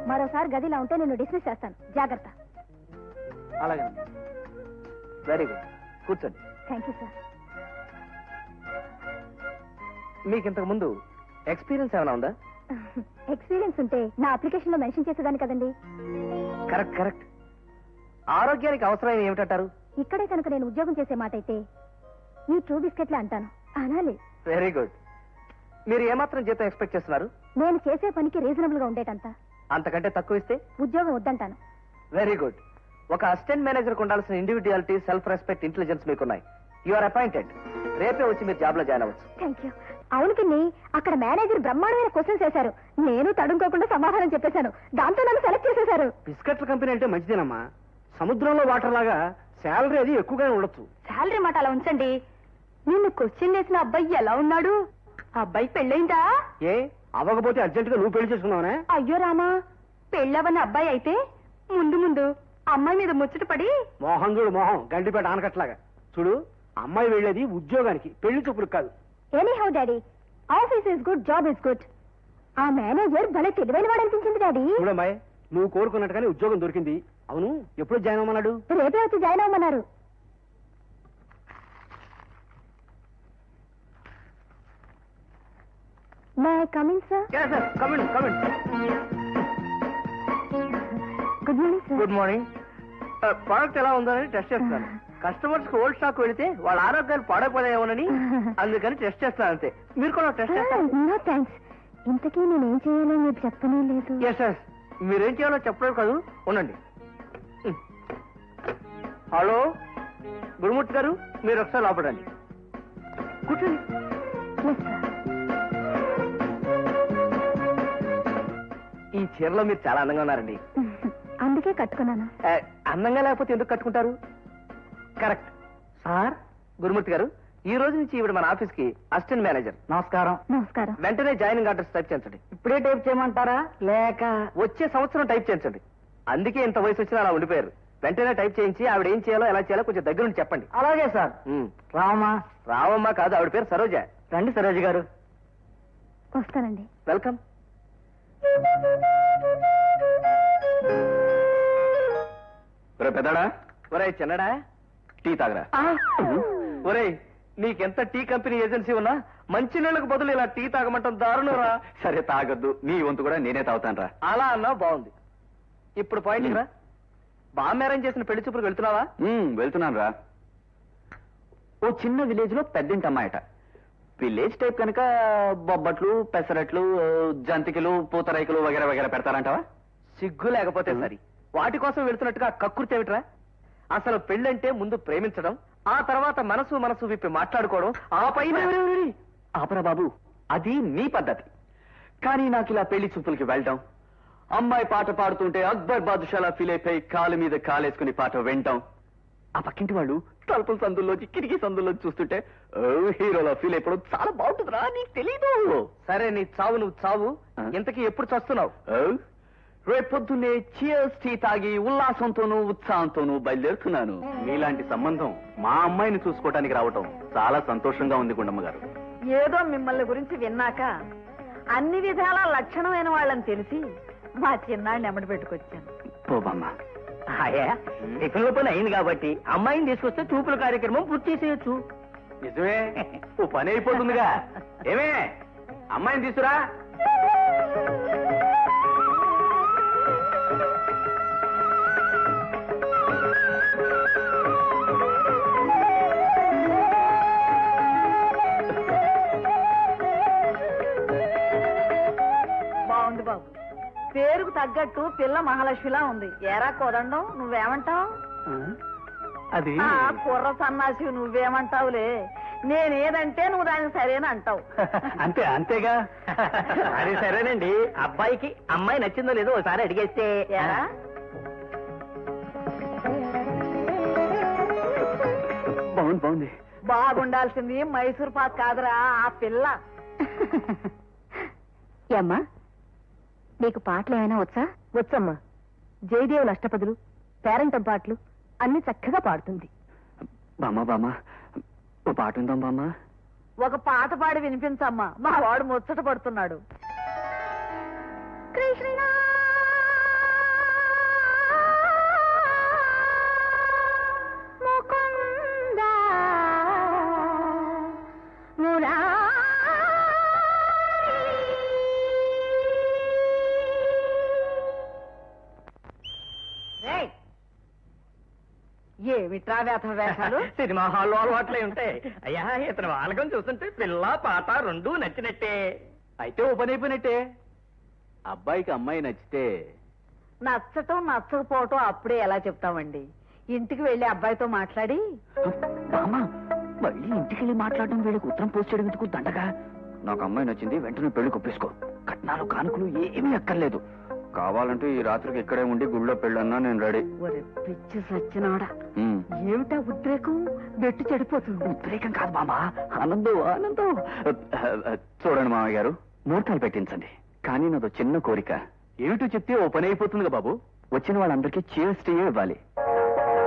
S5: మరోసారి గదిలా ఉంటే నేను డిస్మిస్ చేస్తాను. జాగ్రత్త.
S4: అలాగే. Very good. కూర్చోండి.
S5: Thank you sir.
S4: మీకు ఇంతకు ముందు ఎక్స్పీరియన్స్ ఏమైనా ఉందా?
S5: ఎక్స్పీరియన్స్ ఉంటే నా అప్లికేషన్ లో మెన్షన్ చేసేదాన్ని కదండి.
S4: Correct correct. ఆరోగ్యానికి అవసరమైన ఏమిటంటారు?
S5: ఇక్కడే కనుక నేను ఉద్యోగం చేసే మాట అయితే ఈ ట్రూ బిస్కెట్లే అంటాను. అనాలి.
S4: Very good. మీరు ఏమాత్రం జీతం ఎక్స్పెక్ట్ చేస్తున్నారు?
S5: నేను చేసే పనికి రీజనబుల్ గా ఉండేటంత.
S4: అంతకంటే తక్కువ ఇస్తే?
S5: ఉద్యోగం వద్దంటాను.
S4: Very good. ఒక అసిస్టెంట్ మేనేజర్ ఉండాల్సిన ఇండివిడ్యువాలిటీ, సెల్ఫ్ రెస్పెక్ట్, ఇంటెలిజెన్స్ మీకున్నాయి. You are appointed. రేపే వచ్చి మీరు జాబ్ లో జాయిన్ అవ్వచ్చు.
S5: Thank you. అవును పిన్ని, అక్కడ మేనేజర్ బ్రహ్మాండమైన క్వశ్చన్స్ వేశారు. నేను తడుముకోకుండా సమాధానం చెప్పేశాను. దాంతో నన్ను సెలెక్ట్ చేసేశారు.
S6: బిస్కెట్ల కంపెనీ అంటే మంచిదేనమ్మా. సముద్రంలో వాటర్ లాగా శాలరీ అది ఎక్కువగానే ఉండొచ్చు.
S5: శాలరీ మాట అలా ఉంచండి. నిన్ను క్వశ్చన్ వేసిన అబ్బాయి ఎలా ఉన్నాడు? ఆ అబ్బాయి పెళ్ళైందా?
S6: ఏ అవ్వకపోతే అర్జెంట్ గా నువ్వు పెళ్లి చేసుకున్నావునే?
S5: అయ్యో రామా, పెళ్ళవన్న అబ్బాయి అయితే ముందు ముందు అమ్మాయి మీద ముచ్చట పడి
S6: మోహం చూడు, మోహం గండిపేట ఆనకట్లాగా. చూడు, అమ్మాయి వెళ్ళేది ఉద్యోగానికి, పెళ్లి చూపులకు కాదు.
S5: Any how daddy, office is good, job is good. ఆ మేనేజర్ భలే తెలివైన వాడు అనిపించింది డాడీ.
S6: చూడమ్మాయి, నువ్వు కోరుకున్నట్టుగానే ఉద్యోగం దొరికింది. అవును, ఎప్పుడు జాయిన్ అవ్వమన్నాడు?
S5: రేపే వచ్చి జాయిన్ అవ్వమన్నారు. May coming sir?
S4: Coming coming.
S5: Good morning sir.
S4: Good morning. Product ఎలా ఉందని టెస్ట్ చేస్తాను. కస్టమర్స్ కి ఓల్డ్ స్టాక్ వెళితే వాళ్ళ ఆరోగ్యాలు పాడైపోయామోనని అందుకని టెస్ట్ చేస్తాను అంతే. మీరు కూడా టెస్ట్ చేస్తారు?
S5: No thanks. ఇంతకీ నేనేం చేయాలో మీరు చెప్పనే లేదు.
S4: ఎస్ ఎస్, మీరేం చేయాలో చెప్పలేదు కాదు. ఉండండి. హలో గురుమూర్తి గారు, మీరు ఒకసారి లోపడండి. కూర్చోండి.
S5: Yes sir.
S4: ఈ చీరలో మీరు చాలా అందంగా ఉన్నారండి.
S5: అందుకే కట్టుకున్నాను.
S4: అందంగా లేకపోతే ఎందుకు కట్టుకుంటారు? కరెక్ట్. సార్, గురుమూర్తి గారు, ఈ రోజు నుంచి ఈవిడ మన ఆఫీస్ కి అసిస్టెంట్ మేనేజర్.
S1: నమస్కారం.
S5: నమస్కారం.
S4: వెంటనే జాయినింగ్ ఆర్డర్స్ టైప్ చేయించండి.
S1: ఇప్పుడే టైప్ చేయమంటారా లేక?
S4: వచ్చే సంవత్సరం టైప్ చేయించండి. అందుకే ఇంత వయసు వచ్చినా అలా ఉండిపోయారు. వెంటనే టైప్ చేయించి ఆవిడ ఏం చేయాలో ఎలా చేయాలో కొంచెం దగ్గర నుండి చెప్పండి.
S1: అలాగే సార్. రామా?
S4: రావమ్మ కాదు, ఆవిడ పేరు సరోజ.
S1: రండి సరోజ గారు.
S5: వస్తానండి.
S4: వెల్కమ్.
S3: పెద్దడా,
S4: ఒరే చిన్నడా,
S3: టీ తాగరా.
S4: ఒరే నీకెంత టీ కంపెనీ ఏజెన్సీ ఉన్నా మంచి నీళ్లకు బదులు ఇలా టీ తాగమంటాం దారుణరా.
S3: సరే తాగొద్దు, నీ వంతు కూడా నేనే తాగుతాను రా.
S4: అలా అన్నా బాగుంది. ఇప్పుడు పాయింట్ రా. బాగా అరేంజ్ చేసిన పెళ్లి చూపులకు వెళ్తున్నావా?
S3: వెళ్తున్నాను రా. ఓ చిన్న విలేజ్ లో పెద్దింటి అమ్మాయట. విలేజ్ టైప్ కనుక బొబ్బట్లు, పెసరట్లు, జంతికలు, పూతరైకలు వగేరా వగేరా పెడతారంటావా?
S4: సిగ్గు లేకపోతే సరి. వాటి కోసం వెళ్తున్నట్టుగా కక్కుర్తి ఏమిట్రా? అసలు పెళ్ళంటే ముందు ప్రేమించడం, ఆ తర్వాత మనసు మనసు విప్పి మాట్లాడుకోవడం, ఆ పైన
S3: ఆపరా బాబు, అది నీ పద్ధతి. కానీ నాకు ఇలా పెళ్లి చూపులకి వెళ్ళడం, అమ్మాయి పాట పాడుతుంటే అక్బర్ బాదుషాలా ఫీల్ అయిపోయి కాలు మీద కాలేసుకుని పాట వింటాం, ఆ పక్కింటి వాళ్ళు తలుపుల సందుల్లోంచి కిటికీ సందుల్లోంచి చూస్తుంటే హీరోలా ఫీల్ అయిపోవడం చాలా బాగుంటుందిరా. నీకు తెలీదు.
S4: సరే నీ చావు నువ్వు చావు. ఇంతకీ ఎప్పుడు చస్తున్నావు?
S3: రేపొద్దున్నే చియర్స్ టీ తాగి ఉల్లాసంతోనూ ఉత్సాహంతోనూ బయలుదేరుతున్నాను. మీలాంటి సంబంధం మా అమ్మాయిని చూసుకోవడానికి రావటం చాలా సంతోషంగా ఉంది గుండమ్మ గారు.
S2: ఏదో మిమ్మల్ని గురించి విన్నాక అన్ని విధాల లక్షణమైన వాళ్ళని తెలిసి మా చిన్నాడిని ఎమ్మడి పెట్టుకొచ్చాను.
S3: పోబమ్మ.
S4: టిఫిన్ పని అయింది కాబట్టి అమ్మాయిని తీసుకొస్తే చూపుల కార్యక్రమం పూర్తి చేసేయచ్చు.
S3: నిజమే, ఓ పని అయిపోతుందిగా. ఏమే, అమ్మాయిని తీసురా.
S2: బాగుంది బాబు. పేరుకు తగ్గట్టు పిల్ల మహాలక్ష్మిలా ఉంది. ఏరా కోదండం, నువ్వేమంటావు?
S3: అది
S2: కుర్ర సన్నాసి నువ్వేమంటావులే. నేనేదంటే నువ్వు దానికి సరేనా అంటావు.
S3: అంతే అంతేగా.
S4: అది సరేనండి. అబ్బాయికి అమ్మాయి నచ్చిందో లేదో ఒకసారి అడిగేస్తే.
S2: ఏరా
S3: బాగుంది బాగుంది.
S2: బాగుండాల్సింది మైసూర్ పాక్ కాదురా, ఆ పిల్ల.
S5: ఏమ్మా, నీకు పాటలు ఏమైనా వచ్చా? వచ్చమ్మా. జయదేవుల అష్టపదులు, పేరంటం పాటలు అన్ని చక్కగా పాడుతుంది.
S3: బామ్మ బామ్మ, ఓ పాట ఉందాం బామ్మ.
S2: ఒక పాట పాడి వినిపించమ్మా, మా వాడు ముచ్చట పడుతున్నాడు. కృష్ణ ముకుంద మురా ఏమిట్రా వేధ వేషాలు?
S4: సినిమా హాల్లో అలవాట్లే ఉంటాయి. అయ్యా, ఇతను వాళ్ళకం చూస్తుంటే పిల్ల పాట రెండూ నచ్చినట్టే.
S3: అయితే ఓ పని అయిపోయినట్టే. అబ్బాయికి అమ్మాయి నచ్చితే
S2: నచ్చటం నచ్చకపోవటం అప్పుడే ఎలా చెప్తామండి? ఇంటికి వెళ్ళి అబ్బాయితో మాట్లాడి.
S3: బామ్మ, మళ్ళీ ఇంటికి వెళ్ళి మాట్లాడడం, వీళ్ళకి ఉత్తరం పోస్ట్ చేయడం ఎందుకు దండగా? నాకు అమ్మాయి నచ్చింది, వెంటనే పెళ్లి కొప్పేసుకో. కట్నాలు కానుకలు ఏమీ అక్కర్లేదు. కావాలంటే ఈ రాత్రికి ఇక్కడే ఉండి గుళ్ళో పెళ్ళన్నా నేను రెడీ.
S2: ఒరే పిచ్చి సచ్చినాడా, ఏమిటా ఉద్రేకం? బెట్టు చెడిపోతుంది.
S3: ఉద్రేకం కాదు బామా, ఆనందం ఆనందం. చూడండి మామయ్య గారు, ముహూర్తాలు పెట్టించండి. కానీ నాదో చిన్న కోరిక. ఏమిటో చెప్తే ఓ పని అయిపోతుందిగా బాబు. వచ్చిన వాళ్ళందరికీ చీర్స్ టీయే ఇవ్వాలి.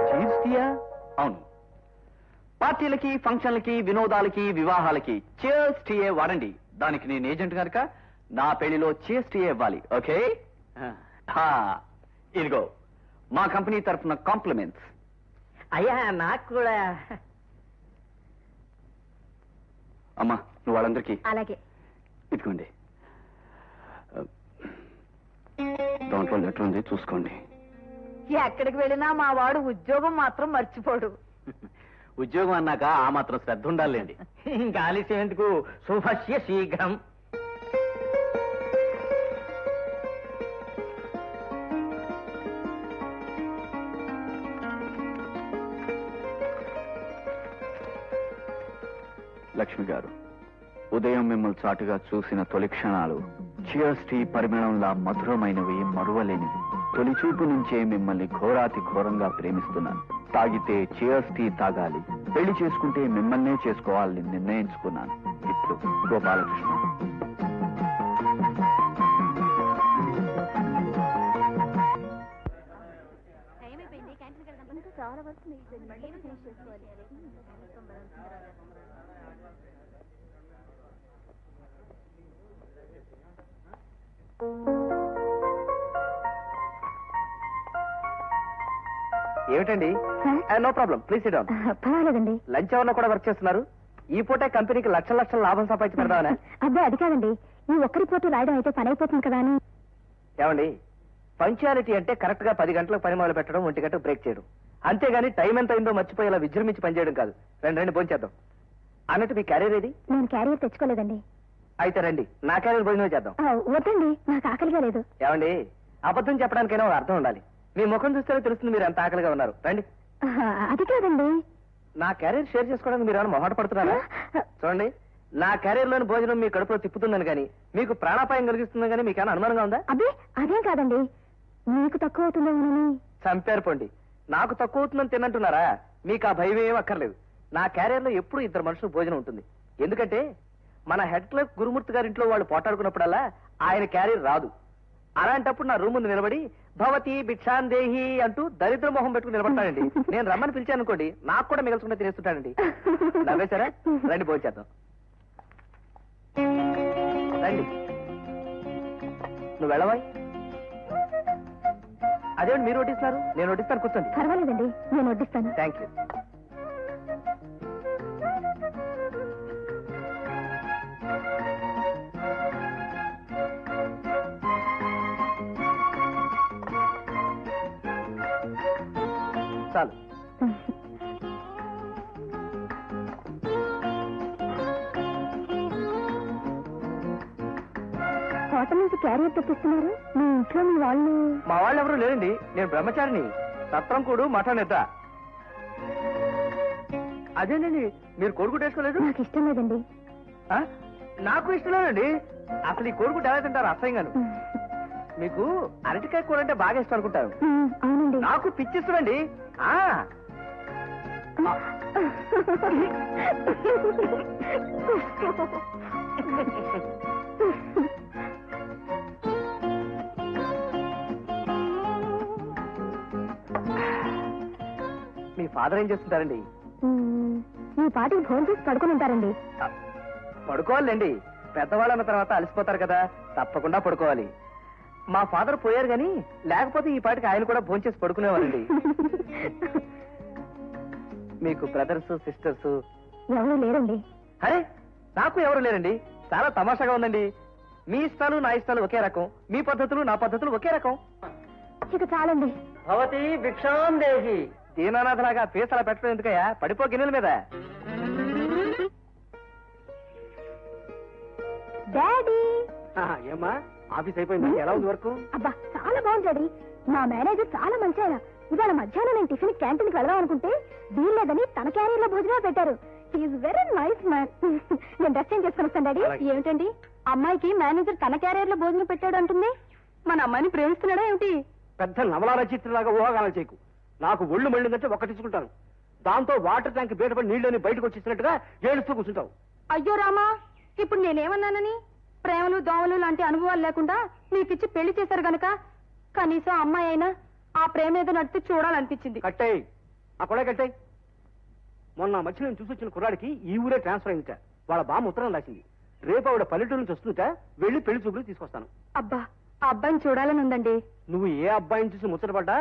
S3: చీర్స్ టీయా? అవును. పార్టీలకి, ఫంక్షన్లకి, వినోదాలకి, వివాహాలకి చీర్స్ టీయే వాడండి. దానికి నేను ఏజెంట్ కనుక నా పెళ్లిలో చేస్టీ ఇవ్వాలి. ఓకే? ఇదిగో మా కంపెనీ తరఫున కాంప్లిమెంట్స్.
S4: అయ్యా నాకు కూడా.
S3: అమ్మా నువ్వు వాళ్ళందరికీ
S5: అలాగే.
S3: ఇదిగోండి, దాంట్లో లెటర్ ఉంది, చూసుకోండి.
S2: ఎక్కడికి వెళ్ళినా మా వాడు ఉద్యోగం మాత్రం మర్చిపోడు.
S3: ఉద్యోగం అన్నాక ఆ మాత్రం శ్రద్ధ ఉండాలండి.
S4: ఇంకా ఆలస్యం ఎందుకు? శుభస్య శీఘ్రం.
S3: లక్ష్మి గారు, ఉదయం మిమ్మల్ని చాటుగా చూసిన తొలి క్షణాలు చియర్స్ టీ పరిమళంలా మధురమైనవి, మరువలేనివి. తొలి చూపు నుంచే మిమ్మల్ని ఘోరాతి ఘోరంగా ప్రేమిస్తున్నాను. తాగితే చియర్స్ టీ తాగాలి, పెళ్లి చేసుకుంటే మిమ్మల్నే చేసుకోవాలని నిర్ణయించుకున్నాను. ఇప్పుడు గోపాలకృష్ణ.
S5: చాలా వరకు మళ్ళీ ఫినిష్ చేసుకోవాలి.
S4: ఏమిటండి? No problem, please sit down.
S5: పర్వాలేదండి.
S4: లంచ్ అవర్లో కూడా వర్క్ చేస్తున్నారు. ఈ పూటే కంపెనీకి లక్షల లక్షల లాభం సంపాదించి పెడదామనే.
S5: అబ్బే అది కాదండి, ఈ ఒక్క రిపోర్టు రాయడం అయితే పని అయిపోతుంది కదా అని.
S4: ఏమండి, పంచాలిటీ అంటే కరెక్ట్ గా 10 గంటలకు పని మొదలు పెట్టడం, 1 గంటకు బ్రేక్ చేయడం. అంతేగాని టైం ఎంత అయిందో మర్చిపోయేలా విజృంభించి పనిచేయడం కాదు. రండి భోంచేద్దాం. అన్నట్టు మీ క్యారియర్ ఏది?
S5: నేను క్యారియర్ తెచ్చుకోలేదండి.
S4: అయితే రండి, నా క్యారియర్ భోజనం చేద్దాం.
S5: వద్దండి, నాకు ఆకలిగా లేదు.
S4: ఏమండి, అబద్ధం చెప్పడానికైనా ఒక అర్థం ఉండాలి. మీ ముఖం చూస్తేనే తెలుస్తుంది మీరు ఎంత ఆకలిగా ఉన్నారు. రండి.
S5: అది కాదండి,
S4: నా క్యారియర్ షేర్ చేసుకోవడానికి మీరు ఏమైనా మొహాట పడుతున్నారా? చూడండి, నా క్యారియర్ లోని భోజనం మీ కడుపులో తిప్పుతుందని కానీ, మీకు ప్రాణాపాయం కలిగిస్తుందని కానీ మీకు ఏమైనా అనుమానంగా ఉందా?
S5: అబ్బే అదేం కాదండి, మీకు తక్కువ అవుతుందేమోనని.
S4: చంపారు పోండి. నాకు తక్కువ అవుతుందని తినంటున్నారా? మీకు ఆ భయం ఏం అక్కర్లేదు. నా క్యారియర్ లో ఎప్పుడు 2 మనుషులు భోజనం ఉంటుంది. ఎందుకంటే మన హెడ్ క్లర్క్ గురుమూర్తి గారింట్లో వాళ్ళు పోటాడుకున్నప్పుడల్లా ఆయన క్యారియర్ రాదు. అలాంటప్పుడు నా రూమ్ ముందు నిలబడి భవతి భిక్షాందేహి అంటూ దరిద్ర మొహం పెట్టుకుని నిలబడతానండి. నేను రమ్మని పిలిచాను అనుకోండి, నాకు కూడా మిగల్చుకుంటే తినేస్తుంటానండి. నవ్వేశారా? రండి భోంచేద్దాం. రండి. నువ్వు వెళ్ళవా? అదేంటి మీరు వడ్డిస్తున్నారు? నేను వడ్డిస్తాను, కూర్చోండి.
S5: పర్వాలేదండి, నేను వడ్డిస్తాను.
S4: Thank you. చాలు.
S5: హోటల్ నుంచి క్యారియర్ తెప్పిస్తున్నారు. మీ ఇంట్లో మీ వాళ్ళు?
S4: మా వాళ్ళు ఎవరు లేరండి, నేను బ్రహ్మచారిని. సత్రం కూడు మఠం ఎద్దా. అదేనండి, మీరు కోడిగుడ్డు వేసుకోలేదు?
S5: నాకు ఇష్టం లేదండి.
S4: నాకు ఇష్టం లేదండి. అసలు ఈ కోడిగుడ్డు ఎలా తింటారు? అసహ్యంగాను. మీకు అరటికాయ కూర అంటే బాగా ఇష్టం అనుకుంటారు.
S5: అవునండి.
S4: నాకు పిచ్చిస్తుందండి. మీ ఫాదర్ ఏం చేస్తుంటారండి?
S5: ఈ పాటికి ఫోన్ చేసి పడుకుని ఉంటారండి.
S4: పడుకోవాలండి, పెద్దవాళ్ళన్న తర్వాత అలసిపోతారు కదా, తప్పకుండా పడుకోవాలి. మా ఫాదర్ పోయారు గాని లేకపోతే ఈ పాటికి ఆయన కూడా భోంచేసి పడుకునేవారండి. మీకు బ్రదర్స్ సిస్టర్స్
S5: ఎవరు లేరండి?
S4: అరే, నాకు ఎవరు లేరండి. చాలా తమాషాగా ఉందండి. మీ ఇష్టాలు నా ఇష్టాలు ఒకే రకం, మీ పద్ధతులు నా పద్ధతులు ఒకే రకం.
S5: ఇక చాలండి.
S4: భవతి భిక్షాందేహి. దీనానాథలాగా పీసలా పెట్టడం ఎందుకయ్యా? పడిపో గిన్నెల మీద.
S5: డాడీ.
S6: ఏమ్మా, ఆఫీస్ అయిపోయింది, ఎలా ఉంది వర్క్?
S5: అబ్బా చాలా బాగుంది డాడీ. మా మేనేజర్ చాలా మంచి ఆయన. ఇవాళ మధ్యాహ్నం నేను టిఫిన్ క్యాంటీన్కి వెళ్దాం అనుకుంటే వీల్లేదని తన క్యారియర్ లో భోజనం పెట్టారు. He's very nice man. నేను డ్రెస్ చేంజ్ చేసుకుని వస్తాను డాడీ. ఏమిటండి, అమ్మాయికి మేనేజర్ తన క్యారియర్ లో భోజనం పెట్టాడు అంటుంది? మన అమ్మాయిని ప్రేమిస్తున్నాడా ఏమిటి?
S6: పెద్ద నవలా రచయితలాగా ఊహాగానం చేయకు. నాకు ఒళ్ళు మళ్ళిందంటే ఒక్క తీసుకుంటాను. దాంతో వాటర్ ట్యాంక్ బయటపడి నీళ్ళని బయటకు వచ్చేసినట్టుగా ఏడుస్తూ కూర్చుంటావు.
S5: అయ్యో రామా, ఇప్పుడు నేనేమన్నానని? ప్రేమలు దోమలు లాంటి అనుభవాలు లేకుండా నీకిచ్చి పెళ్లి చేశారు గనక కనీసం అమ్మాయి అయినా ఆ ప్రేమ ఏదో నడిపి చూడాలనిపించింది.
S6: కట్టాయి, ఆ కూడా కట్టాయి. మొన్న మధ్య నేను చూసి వచ్చిన కుర్రాడికి ఈ ఊరే ట్రాన్స్ఫర్ అయిందిట. వాళ్ళ బామ్మ ఉత్తరం రాసింది. రేపు ఆవిడ పల్లెటూరు నుంచి వస్తుంట వెళ్ళి పెళ్లి చూపులు తీసుకొస్తాను.
S5: అబ్బా ఆ అబ్బాయిని చూడాలని ఉందండి.
S6: నువ్వు ఏ అబ్బాయిని చూసి ముచ్చటపడ్డా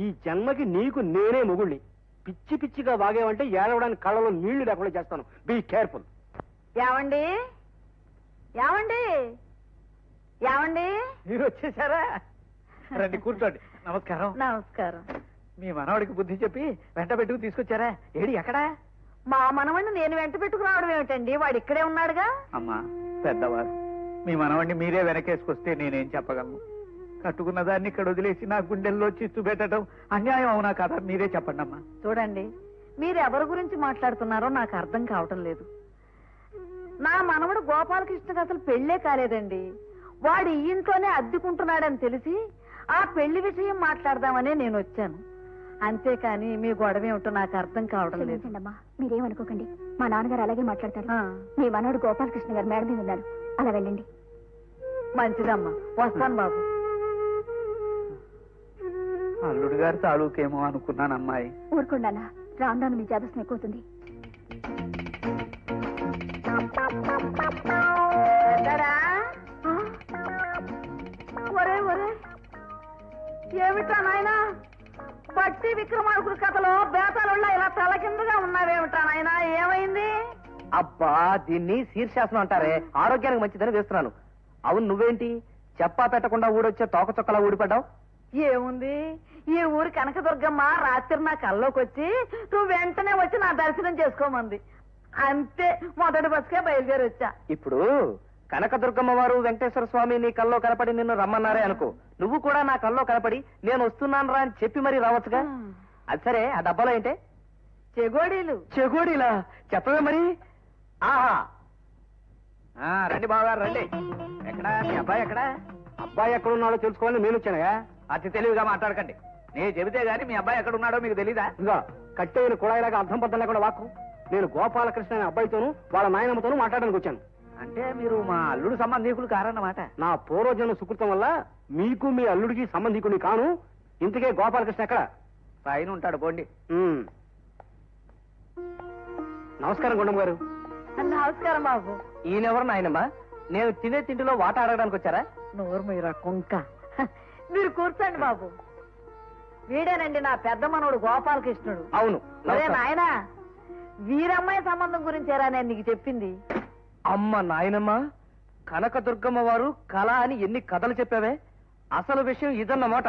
S6: ఈ జన్మకి నీకు నేనే మొగుళ్ళి. పిచ్చి పిచ్చిగా వాగేవంటే ఏడవడానికి కళ్ళలో నీళ్లు లేకుండా చేస్తాను. Be careful.
S2: ఏమండి ఏమండి ఏమండి
S1: మీరు వచ్చేసారా? రండి కూర్చోండి. నమస్కారం.
S2: నమస్కారం.
S1: మీ మనవడికి బుద్ధి చెప్పి వెంట పెట్టుకు తీసుకొచ్చారా? ఏడి ఎక్కడా?
S2: మా మనవణ్ణి నేను వెంట పెట్టుకురావడం ఏమిటండి, వాడు ఇక్కడే ఉన్నాడుగా.
S1: అమ్మా పెద్దవారు, మీ మనవడిని మీరే వెనకేసుకొస్తే నేనేం చెప్పగలను? కట్టుకున్న దాన్ని ఇక్కడ వదిలేసి నా గుండెల్లో చిచ్చు పెట్టడం అన్యాయం అవునా కదా? మీరే చెప్పండి అమ్మా.
S2: చూడండి, మీరు ఎవరి గురించి మాట్లాడుతున్నారో నాకు అర్థం కావటం లేదు. నా మనవడు గోపాలకృష్ణకి అసలు పెళ్లే కాలేదండి. వాడు ఈ ఇంట్లోనే అద్దెకుంటున్నాడని తెలిసి ఆ పెళ్లి విషయం మాట్లాడదామనే నేను వచ్చాను. అంతేకాని మీ గొడవ ఏమిటో నాకు అర్థం కావడం లేదు.
S5: క్షమించండమ్మా, మీరేమనుకోకండి. మా నాన్నగారు అలాగే మాట్లాడతారు.
S2: ఆ,
S5: మీ మనవడు గోపాలకృష్ణ గారు మేడ మీద ఉన్నారు, అలా వెళ్ళండి.
S2: మంచిదమ్మా, వస్తాను బాబు.
S1: అల్లుడు గారి తాలూకేమో అనుకున్నాను అమ్మాయి.
S5: ఊరుకోండి, రాను రాను మీ జాదస్యం ఎక్కువవుతుంది.
S2: పెద్దడా? ఒరే ఒరే, ఏమిటా నాయనా పట్టి విక్రమార్కుడి కథలో బేతాళుళ్ళ ఇలా తల కిందగా ఉన్నావేమిటా నాయనా? ఏమైంది?
S4: అబ్బా, దీన్ని శీర్షాసనం అంటారే, ఆరోగ్యానికి మంచిదని వేస్తున్నాను. అవును, నువ్వేంటి చెప్పా పెట్టకుండా ఊడొచ్చే తోక చొక్కలా ఊడిపడ్డావు?
S2: ఏముంది, ఈ ఊరి కనకదుర్గమ్మ రాత్రి నా కల్లోకి వచ్చి నువ్వు వెంటనే వచ్చి నా దర్శనం చేసుకోమంది. అంతే, మొదటి బస్కే బయలుదేరి వచ్చా.
S4: ఇప్పుడు కనకదుర్గమ్మ వారు వెంకటేశ్వర స్వామి నీ కల్లో కనపడి నిన్ను రమ్మన్నారే అనుకో, నువ్వు కూడా నా కల్లో కనపడి నేను వస్తున్నాను రా అని చెప్పి మరీ రావచ్చుగా. అది సరే, ఆ డబ్బాలో ఏంటే?
S2: చెగోడీలు.
S4: చెగోడీలా? చెప్పవే మరి. ఆహా,
S1: రండి బావగారు రండి. ఎక్కడా మీ అబ్బాయి? ఎక్కడా?
S6: అబ్బాయి ఎక్కడున్నాడో తెలుసుకోవాలని నేను వచ్చానుగా.
S1: అతి తెలివిగా మాట్లాడకండి. నేను చెబితే గానీ మీ అబ్బాయి ఎక్కడ ఉన్నాడో మీకు తెలీదా?
S6: ఇంకా కట్టెయిన కుళాయిలాగా అర్థం పద్ధం లేకుండా వాక్కు. నేను గోపాలకృష్ణ అనే అబ్బాయితోనూ వాళ్ళ నాయనమ్మతోనూ మాట్లాడడానికి వచ్చాను.
S1: అంటే మీరు మా అల్లుడు సంబంధీకులు కారన్నమాట.
S6: నా పూర్వజన్మ సుకృతం వల్ల మీకు మీ అల్లుడికి సంబంధికుని కాను. ఇంతకే గోపాలకృష్ణ ఎక్కడ?
S1: పైన ఉంటాడు, పోండి.
S6: నమస్కారం గుండమ్మ గారు.
S2: నమస్కారం బాబు.
S4: ఈయనెవరు నాయనమ్మా? నేను తినే తిండిలో వాట అడగడానికి వచ్చారా?
S2: నోరు మీరా కుంక. మీరు కూర్చోండి బాబు. వీడేనండి నా పెద్ద మనవడు గోపాలకృష్ణుడు.
S4: అవును.
S2: అదే నాయనా, వీరమ్మాయి సంబంధం గురించేరా నేను నీకు చెప్పింది.
S4: అమ్మ నాయనమ్మ, కనకదుర్గమ్మ వారు కళ అని ఎన్ని కథలు చెప్పావే, అసలు విషయం ఇదన్నమాట.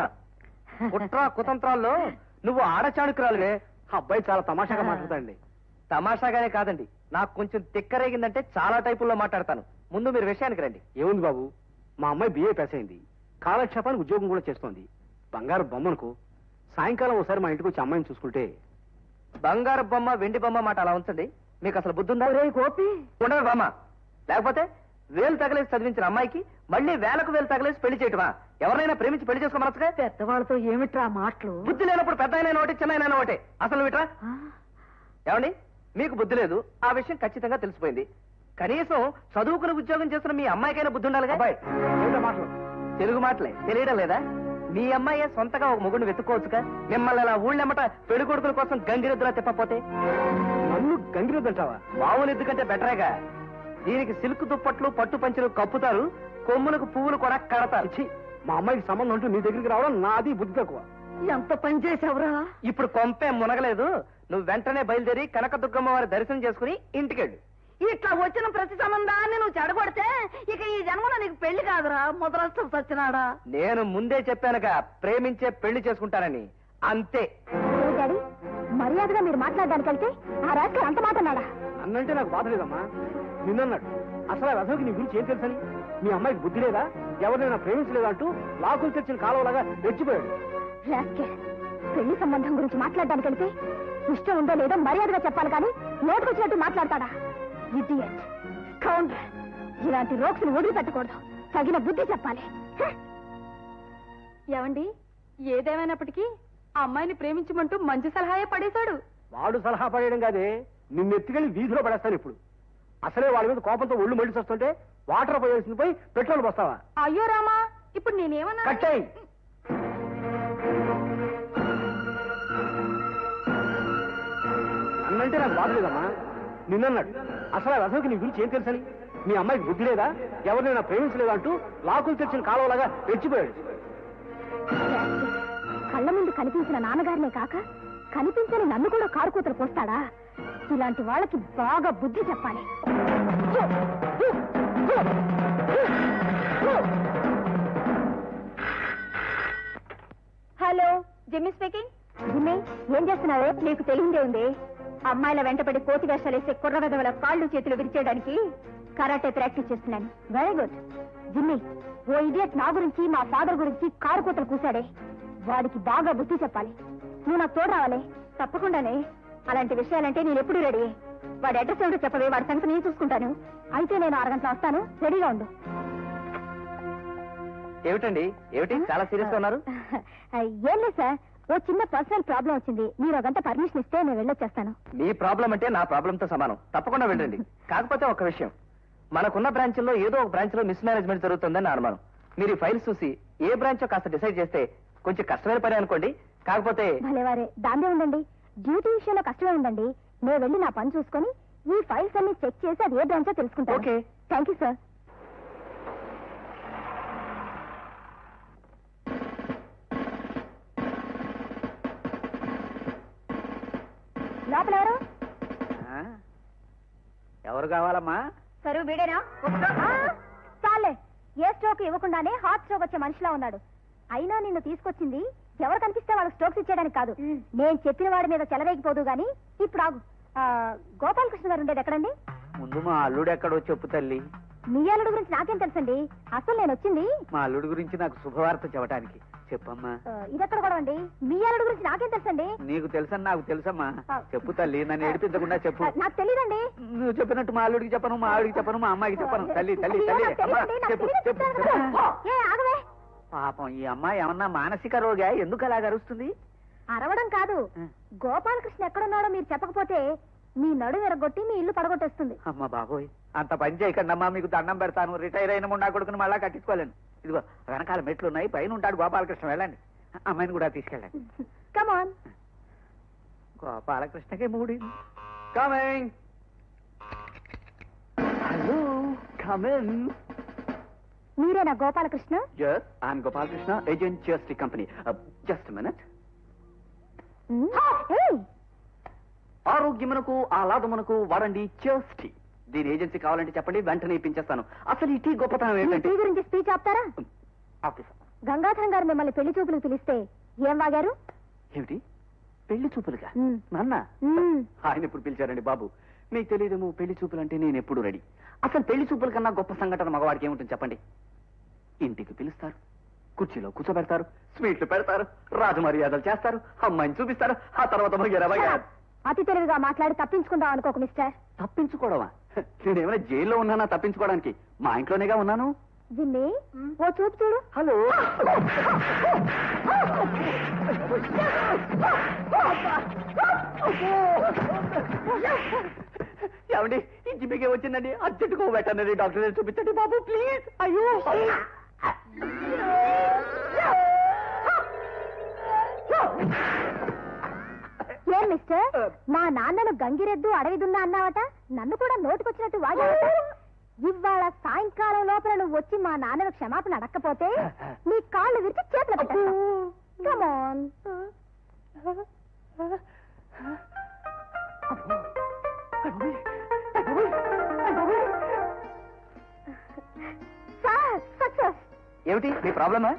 S4: కుట్ర కుతంత్రాల్లో నువ్వు ఆడచాణుకురాలువే.
S6: అబ్బాయి చాలా తమాషాగా మాట్లాడతాడండి.
S4: తమాషాగానే కాదండి, నాకు కొంచెం తిక్కరేగిందంటే చాలా టైపుల్లో మాట్లాడతాను. ముందు మీరు విషయానికి రండి.
S6: ఏముంది బాబు, మా అమ్మాయి బిఏ పాస్ అయింది. కాలక్షేపానికి ఉద్యోగం కూడా చేస్తోంది. బంగారు బొమ్మనుకో. సాయంకాలం ఒకసారి మా ఇంటికి వచ్చి అమ్మాయిని చూసుకుంటే.
S4: బంగారు బొమ్మ వెండి బొమ్మ మాట అలా ఉంచండి. మీకు అసలు బుద్ధి ఉందా?
S2: గోపి,
S4: ఉండదు బొమ్మ. లేకపోతే వేలు తగలేసి చదివించిన అమ్మాయికి మళ్ళీ వేలకు వేలు తగలేసి పెళ్లి చేయటమా? ఎవరైనా ప్రేమించి పెళ్లి చేసుకోమనొచ్చుగా.
S2: పెద్దవాళ్ళతో ఏమిట్రా మాటలు?
S4: బుద్ధి లేనప్పుడు పెద్ద అయినా ఒకటి, చిన్న అయినా ఒకటే. అసలు విట్రా. ఏమండి, మీకు బుద్ధి లేదు, ఆ విషయం ఖచ్చితంగా తెలిసిపోయింది. కనీసం చదువుకుని ఉద్యోగం చేస్తున్న మీ అమ్మాయికైనా బుద్ధి ఉండాలిగా.
S6: అబ్బాయి ఏమిటో మాటలు?
S4: తెలుగు మాటలే తెలియడం లేదా? మీ అమ్మాయి సొంతగా ఒక మొగుడిని వెతుక్కోవచ్చుగా. మిమ్మల్ని అలా ఊళ్ళెమ్మట పెళ్లి కొడుకుల కోసం గంగిరెద్దులా తిప్పపోతే.
S6: నన్ను గంగిరెద్దంటావా?
S4: మామూలు ఎద్దుకంటే బెటరేగా. దీనికి సిల్క్ దుప్పట్లు పట్టు పంచులు కప్పుతారు, కొమ్ములకు పువ్వులు కూడా కడతారు.
S6: ఛీ, మా అమ్మాయికి సంబంధం అంటూ నీ దగ్గరికి రావడం నాది బుద్ధి తక్కువ.
S2: ఎంత పని చేసావురా?
S4: ఇప్పుడు కొంపే మునగలేదు. నువ్వు వెంటనే బయలుదేరి కనకదుర్గమ్మ వారి దర్శనం చేసుకుని ఇంటికెళ్ళు.
S2: ఇట్లా వచ్చిన ప్రతి సంబంధాన్ని నువ్వు చెడగొడితే ఇక ఈ జన్మలో నీకు పెళ్లి కాదురా, ముదరస్తం సచ్చినాడా.
S4: నేను ముందే చెప్పానుగా, ప్రేమించే పెళ్లి చేసుకుంటానని. అంతే.
S5: డాడీ, మర్యాదగా మీరు మాట్లాడడానికి వెళ్తే ఆ రాజకీయ అంత మాట అన్నాడా?
S6: అన్నంటే నాకు బాధ లేదమ్మా. నిన్నన్నాడు అసలు ఆ రథంకి నీ గురించి ఏం తెలుసని. మీ అమ్మాయికి బుద్ధి లేదా, ఎవరినైనా ప్రేమించలేదా అంటూ లాకులు తెచ్చిన కాలువలాగా రెచ్చిపోయాడు.
S5: రాజకీయ పెళ్లి సంబంధం గురించి మాట్లాడడానికి వెళ్తే ఇష్టం ఉందో లేదో మర్యాదగా చెప్పాలి కానీ నోటుకొచ్చినట్టు మాట్లాడతాడా? Idiot, scoundrel. ఇలాంటి రోక్స్ని వదిలిపెట్టకూడదు, తగిన బుద్ధి చెప్పాలి. ఏమండి, ఏదేమైనప్పటికీ ఆ అమ్మాయిని ప్రేమించమంటూ మంచి సలహాయే పడేశాడు.
S6: వాడు సలహా పడేయడం కాదే, నిన్నెత్తుకెళ్ళి వీధిలో పడేస్తాను ఇప్పుడు. అసలే వాళ్ళ మీద కోపంతో ఒళ్ళు మళ్ళీ వస్తుంటే వాటర్ పోయాల్సింది పోయి పెట్రోల్ పోస్తావా?
S5: అయ్యో రామా, ఇప్పుడు నేనేమన్నా?
S6: కట్టాయి. అన్నంటే నాకు బాధ లేదమ్మా. నిన్నన్నాడు. అసలు ఆ రథంకి నీ గురించి ఏం తెలుసని? మీ అమ్మాయికి బుద్ధి లేదా, ఎవరినైనా ప్రేమించలేదా అంటూ లాకులు తెచ్చిన కాలువలాగా రెచ్చిపోయాడు.
S5: కళ్ళ ముందు కనిపించిన నాన్నగారినే కాక కనిపించని నన్ను కూడా కారు కూతలు పోస్తాడా? ఇలాంటి వాళ్ళకి బాగా బుద్ధి చెప్పాలి. Hello, Jimmy speaking. జిమ్మీ, ఏం చేస్తున్నావే? నీకు తెలియదే ఉంది. అమ్మాయిల వెంటపడి కోతి వేషాలు వేసే కుర్ర విధవల కాళ్ళు చేతులు విరిచేయడానికి కరాటే ప్రాక్టీస్ చేస్తున్నాను. Very good. Jimmy, oh idiot నా గురించి మా ఫాదర్ గురించి కారు కూతలు కూశాడే, వాడికి బాగా బుద్ధి చెప్పాలి. నువ్వు నాకు తోడు రావాలి. తప్పకుండానే. అలాంటి విషయాలంటే నేను ఎప్పుడు రెడీ. వాడి అడ్రస్ ఏమిటో చెప్పవే, వాడి సంగతి నేను చూసుకుంటాను. అయితే నేను 6 గంటలు వస్తాను, రెడీగా ఉండు.
S4: ఏమిటండి, ఏమిటి చాలా సీరియస్ గా ఉన్నారు?
S5: ఏం లేదు సార్, ఓ చిన్న పర్సనల్ ప్రాబ్లం వచ్చింది. మీరు 1 గంట పర్మిషన్ ఇస్తే నేను వెళ్ళొచ్చేస్తాను.
S4: మీ ప్రాబ్లం అంటే నా ప్రాబ్లంతో సమానం. తప్పకుండా వెళ్ళండి. కాకపోతే ఒక విషయం, మనకున్న బ్రాంచ్ల్లో ఏదో ఒక బ్రాంచ్ లో మిస్ మేనేజ్మెంట్ జరుగుతుందని నా అనుమానం. మీరు ఈ ఫైల్స్ చూసి ఏ బ్రాంచ్ కాస్త డిసైడ్ చేస్తే కొంచెం కష్టమైన పని అనుకోండి. కాకపోతే
S5: భలేవారే, దాందే ఉండండి. డ్యూటీ విషయంలో కష్టమే ఉందండి. నేను వెళ్ళి నా పని చూసుకొని ఈ ఫైల్స్ అన్ని చెక్ చేసి అది ఏ బ్రాంచో తెలుసుకుంటాను.
S4: ఓకే.
S5: Thank you sir. లోపల ఎవరు?
S1: ఎవరు కావాలమ్మా?
S5: సరే, వీడేనా? చాలే, ఏ స్ట్రోక్ ఇవ్వకుండానే హార్ట్ స్ట్రోక్ వచ్చే మనిషిలా ఉన్నాడు. అయినా నిన్ను తీసుకొచ్చింది ఎవరు కనిపిస్తే వాళ్ళకి స్ట్రోక్స్ ఇచ్చేయడానికి కాదు. నేను చెప్పిన వాడి మీద చెలరేగిపోదు గాని ఇప్పుడు ఆగు. గోపాలకృష్ణ గారు ఉండేది ఎక్కడండి?
S1: ముందు మా అల్లుడు ఎక్కడో చెప్పు తల్లి.
S5: మీ అల్లుడు గురించి నాకేం తెలుసండి. అసలు నేను వచ్చింది
S1: మా అల్లుడు గురించి నాకు శుభవార్త చెప్పడానికి. చెప్పమ్మా.
S5: ఇదెక్కడ కూడా అండి. మీ అల్లుడు గురించి నాకేం తెలుసండి.
S1: నీకు తెలుసని నాకు తెలుసమ్మా. చెప్పు తల్లి, నన్ను ఏడిపించకుండా చెప్పు.
S5: నాకు తెలియదండి.
S1: నువ్వు చెప్పినట్టు మా అల్లుడికి చెప్పను, మా ఆవిడికి చెప్పను, మా అమ్మాయికి చెప్పను. తల్లి తల్లి తల్లి అమ్మా, చెప్పు చెప్పు.
S5: ఆగవే.
S1: పాపం ఈ అమ్మాయి ఏమన్నా మానసిక రోగా? ఎందుకు అలా గరుస్తుంది?
S5: అరవడం కాదు, గోపాలకృష్ణ ఎక్కడున్నాడో మీరు చెప్పకపోతే మీ నడు విరగొట్టి మీ ఇల్లు పడగొట్టేస్తుంది.
S1: అమ్మ బాబోయ్, అంత పని చేయకండి అమ్మా, మీకు దండం పెడతాను. రిటైర్ అయిన ముండా కొడుకుని మళ్ళా కట్టించుకోలేను. ఇదిగో వెనకాల మెట్లు ఉన్నాయి, పైన ఉంటాడు గోపాలకృష్ణ. వెళ్ళండి, అమ్మాయిని కూడా తీసుకెళ్ళండి.
S5: కమాన్.
S1: గోపాలకృష్ణకి మూడి కమింగ్. Hello, come in.
S5: మీరేనా Gopalakrishna?
S3: Yes, I'm Gopal Krishna, agent GST company. Just a minute. ఆరోగ్యమునకు ఆహ్లాదమునకు వాడండి GST. దీని ఏజెన్సీ కావాలంటే చెప్పండి, వెంటనే ఇప్పించేస్తాను. అసలు ఈ టీ గొప్పతనం ఏంటంటే
S5: టీ గురించి స్పీచ్ ఆపుతారా?
S3: ఆఫీసర్
S5: గంగాధరం గారు మిమ్మల్ని పెళ్లి చూపులకు పిలిస్తే ఏం వాగారు?
S3: ఏమిటి పెళ్లి చూపులుగా?
S5: మ్.
S3: నాన్న
S5: మ్.
S3: ఆయన ఎప్పుడు పిలిచారండి బాబు? మీకు తెలియదేమో, పెళ్లి చూపులు అంటే నేను ఎప్పుడు రెడీ. అసలు పెళ్లి చూపుల కన్నా గొప్ప సంఘటన మగవాడికి ఏముంటుంది చెప్పండి? ఇంటికి పిలుస్తారు, కుర్చీలో కూర్చోబెడతారు, స్వీట్లు పెడతారు, రాజమర్యాదలు చేస్తారు, అమ్మాయిని చూపిస్తారు, ఆ తర్వాత
S5: అతి తెలివిగా మాట్లాడి తప్పించుకుందాం అనుకోకు మిస్టర్.
S3: తప్పించుకోవడమా? నేనేమైనా జైల్లో ఉన్నానా తప్పించుకోవడానికి? మా ఇంట్లోనేగా ఉన్నాను.
S5: జిమ్మి, ఓ చూపు చూడు.
S3: హలో, ఏమండి ఈ జిమ్మికే వచ్చిందండి, అర్జెంటుగా వెటర్నరీ డాక్టర్ చూపించండి బాబు ప్లీజ్. అయ్యో
S5: ఏం మిస్టర్, మా నాన్నను గంగిరెద్దు అడవిదున్నా అన్నావట, నన్ను కూడా నోటుకొచ్చినట్టు వాగావట. ఇవాళ సాయంకాలం లోపల నువ్వు వచ్చి మా నాన్నను క్షమాపణ అడక్కపోతే నీ కాళ్ళు విరిచి చేతులు పెట్టేస్తా. Come on. Sir, success.
S4: ఏమిటి మీ ప్రాబ్లమా?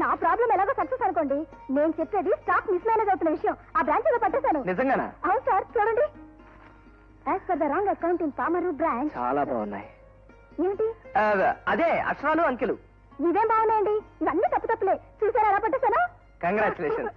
S5: నా ప్రాబ్లం ఎలాగో సక్సెస్ అనుకోండి. నేను చెప్పేది స్టాక్ మిస్ మేనేజ్ అవుతున్న విషయం. ఆ బ్రాంచ్ లో పట్టేశాను.
S4: నిజంగానా?
S5: అవును సార్, చూడండి. As per the wrong account in Pamarru branch.
S4: చాలా బాగున్నాయి.
S5: ఏంటి?
S4: అదే అక్షరాలు అంకెలు.
S5: ఇవేం బాగున్నాయండి, ఇవన్నీ తప్పులే. చూసారా ఎలా పట్టేశాను?
S4: కంగ్రాచులేషన్.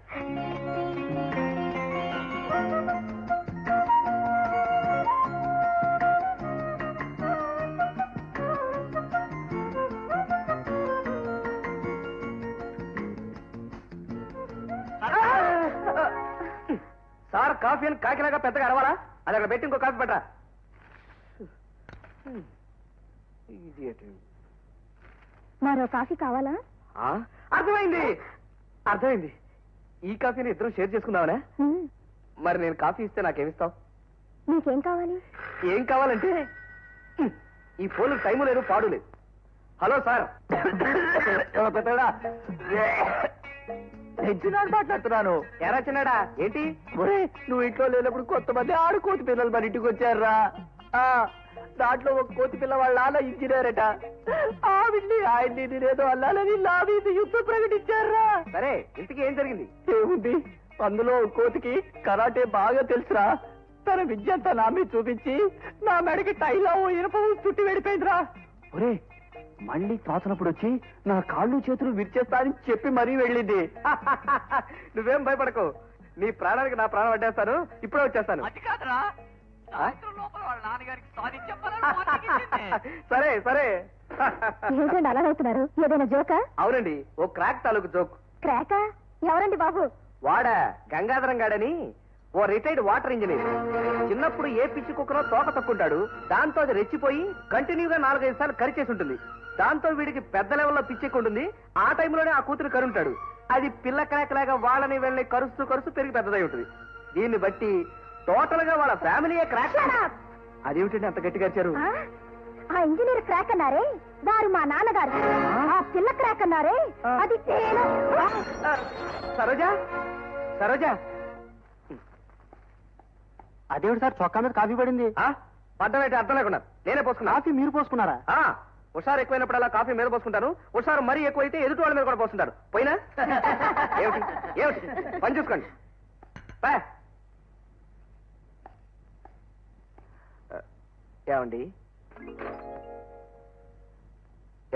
S4: సార్, కాఫీ అని కాకిలాగా పెద్దగా అరవాలా? అది అక్కడ పెట్టి ఇంకో కాఫీ పెట్టరా.
S5: మరో కాఫీ కావాలా?
S4: అర్థమైంది అర్థమైంది. ఈ కాఫీని ఇద్దరం షేర్ చేసుకుందామనే. మరి నేను కాఫీ ఇస్తే నాకేమిస్తావు?
S5: నీకేం కావాలి?
S4: ఏం కావాలంటే ఈ ఫోన్ టైము లేదు, పాడు లేదు. హలో సార్,
S3: మాట్లాడుతున్నాను.
S4: ఎరా చిన్నాడా, ఏంటి?
S3: నువ్వు ఇంట్లో లేనప్పుడు కొంతమంది ఆడు కోతి పిల్లలు మన ఇంటికి వచ్చారా? దాంట్లో ఒక కోతి పిల్ల వాళ్ళ నాన్న ఇంజనీర్ అట. ఆవిడ్ని ఆయన్ని నేనేదో అల్లాలని నా మీద యుద్ధం ప్రకటించారా?
S4: సరే, ఇంతకీ ఏం జరిగింది?
S3: ఏముంది, అందులో కోతికి కరాటే బాగా తెలుసురా. తన విద్యంతా నా మీద చూపించి నా మెడకి టైలో ఇనుప చుట్టి వెళ్ళిపోయిందిరా. ఒరే, మళ్ళీ తాతనప్పుడు వచ్చి నా కాళ్ళు చేతులు విరిచేస్తా అని చెప్పి మరీ వెళ్ళింది.
S4: నువ్వేం భయపడకు, నీ ప్రాణానికి నా ప్రాణం అడ్డేస్తాను. ఇప్పుడే వచ్చేస్తాను.
S3: అది కాదురా,
S4: సరే సరే.
S5: ఏంటండి అలా అవుతున్నారు? ఏదైనా జోకా?
S4: అవునండి, ఓ క్రాక్ తాలూకు జోక్.
S5: క్రాకా? ఎవరండి బాబు?
S4: వాడా గంగాధరం గాడని ఓ రిటైర్డ్ వాటర్ ఇంజనీర్. చిన్నప్పుడు ఏ పిచ్చి కుక్కనో తోక తక్కుంటాడు. దాంతో అది రెచ్చిపోయి కంటిన్యూగా 4-5 సార్లు కరిచేసి ఉంటుంది. దాంతో వీడికి పెద్ద లెవెల్లో పిచ్చెక్కుంటుంది. ఆ టైంలోనే ఆ కూతురు కరుంటాడు. అది పిల్ల క్రాక్ వాళ్ళని వెళ్ళి కరుస్తూ పెరిగి పెద్దదై ఉంటుంది. దీన్ని బట్టి టోటల్ గా వాళ్ళ ఫ్యామిలీయే క్రాక్. అదేమిటండి అంత గట్టిగా అరిచారు?
S5: ఆ ఇంజనీర్ క్రాక్ అన్నారే, వారు మా నాన్నగారు. ఆ పిల్ల క్రాక్ అన్నారే, అది నేను.
S4: సరోజా, సరోజా.
S6: అదేమిటి సార్, చొక్కా మీద కాఫీ పడింది?
S4: పడ్డమైతే అర్థం లేకుండా నేనే పోసుకున్నా.
S6: కాఫీ మీరు పోసుకున్నారా?
S4: హుషారు ఎక్కువైనప్పుడు అలా కాఫీ మీద పోసుకుంటాను. హుషారు మరీ ఎక్కువైతే ఎదుటి వాళ్ళ మీద కూడా పోస్తుంటారు. పోయినా ఏమిటి ఏమిటి పని చూసుకోండి. ఏమండి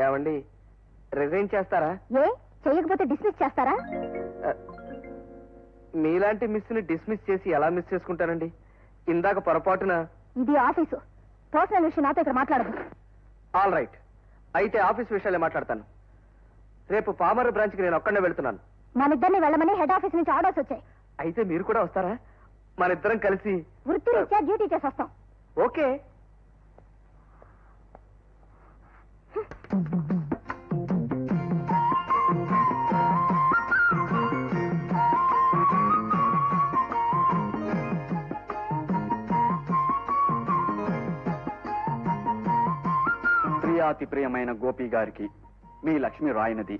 S4: ఏమండి రిజైన్ చేస్తారా?
S5: ఏ చేయకపోతే డిస్మిస్ చేస్తారా?
S4: మీలాంటి మిస్ ని డిస్మిస్ చేసి ఎలా మిస్ చేసుకుంటానండి? ఇందాక పొరపాటున.
S5: ఇది ఆఫీసు, పర్సనల్ విషయం నాతో ఇక్కడ మాట్లాడదు.
S4: ఆల్ రైట్, అయితే ఆఫీస్ విషయాలే మాట్లాడతాను. రేపు పామర్ బ్రాంచ్ కి నేను ఒక్కడే వెళ్తున్నాను.
S5: మనిద్దరిని వెళ్ళమని హెడ్ ఆఫీస్ నుంచి ఆర్డర్స్ వచ్చాయి.
S4: అయితే మీరు కూడా వస్తారా? మనిద్దరం కలిసి
S5: వృత్తిరీత్యా డ్యూటీ చేసి వస్తాం.
S4: ఓకే.
S3: ప్రియాతి ప్రియమైన గోపి గారికి మీ లక్ష్మి రాయినది.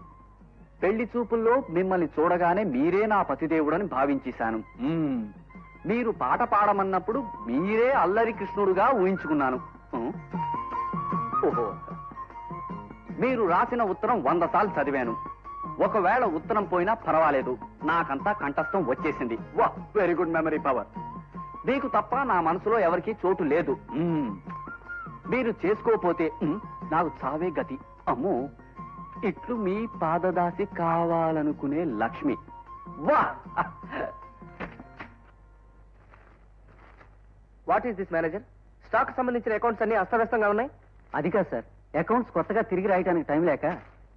S3: పెళ్లి చూపుల్లో మిమ్మల్ని చూడగానే మీరే నా పతిదేవుడని భావించేశాను. మీరు పాట పాడమన్నప్పుడు మీరే అల్లరి కృష్ణుడుగా ఊహించుకున్నాను. ఓహో, మీరు రాసిన ఉత్తరం 100 సార్లు చదివాను. ఒకవేళ ఉత్తరం పోయినా పర్వాలేదు, నాకంతా కంఠస్థం వచ్చేసింది. వా, వెరీ గుడ్ మెమరీ పవర్. మీకు తప్ప నా మనసులో ఎవరికీ చోటు లేదు. మీరు చేసుకోపోతే నాకు చావే గతి. అమ్మో, ఇట్లు మీ పాదదాసి కావాలనుకునే లక్ష్మి. వా!
S4: What is this manager? Stock సంబంధించిన అకౌంట్స్ అన్ని అస్తవ్యస్తంగా ఉన్నాయి.
S3: అది కాదు సార్, అకౌంట్స్ కొత్తగా తిరిగి రాయడానికి టైం లేక.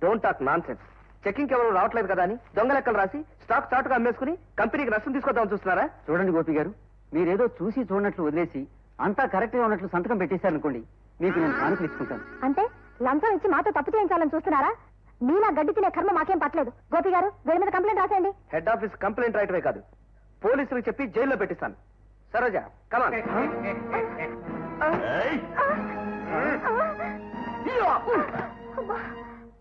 S4: Don't talk non sense. Checking ఎవరు రావట్లేదు కదా అని దొంగ లెక్కలు రాసి స్టాక్ చాటుగా అమ్మేసుకుని కంపెనీకి నష్టం తీసుకొద్దామని చూస్తున్నారా?
S3: చూడండి గోపి గారు, మీరేదో చూసి చూడనట్లు వదిలేసి అంతా కరెక్ట్ గా ఉన్నట్లు సంతకం పెట్టేశారనుకోండి, మీకు నేను కానుకలు ఇచ్చుకుంటాను.
S5: అంటే లంచం ఇచ్చి మాతో తప్పు చేయించాలని చూస్తున్నారా? మీలా గడ్డి తినే కర్మ మాకేం పట్టలేదు. గోపి గారు, వీరి మీద కంప్లైంట్ రాసేయండి.
S4: హెడ్ ఆఫీస్ కంప్లైంట్ రాయటమే కాదు, పోలీసులకు చెప్పి జైల్లో పెట్టిస్తాను. సరోజా, కమాన్.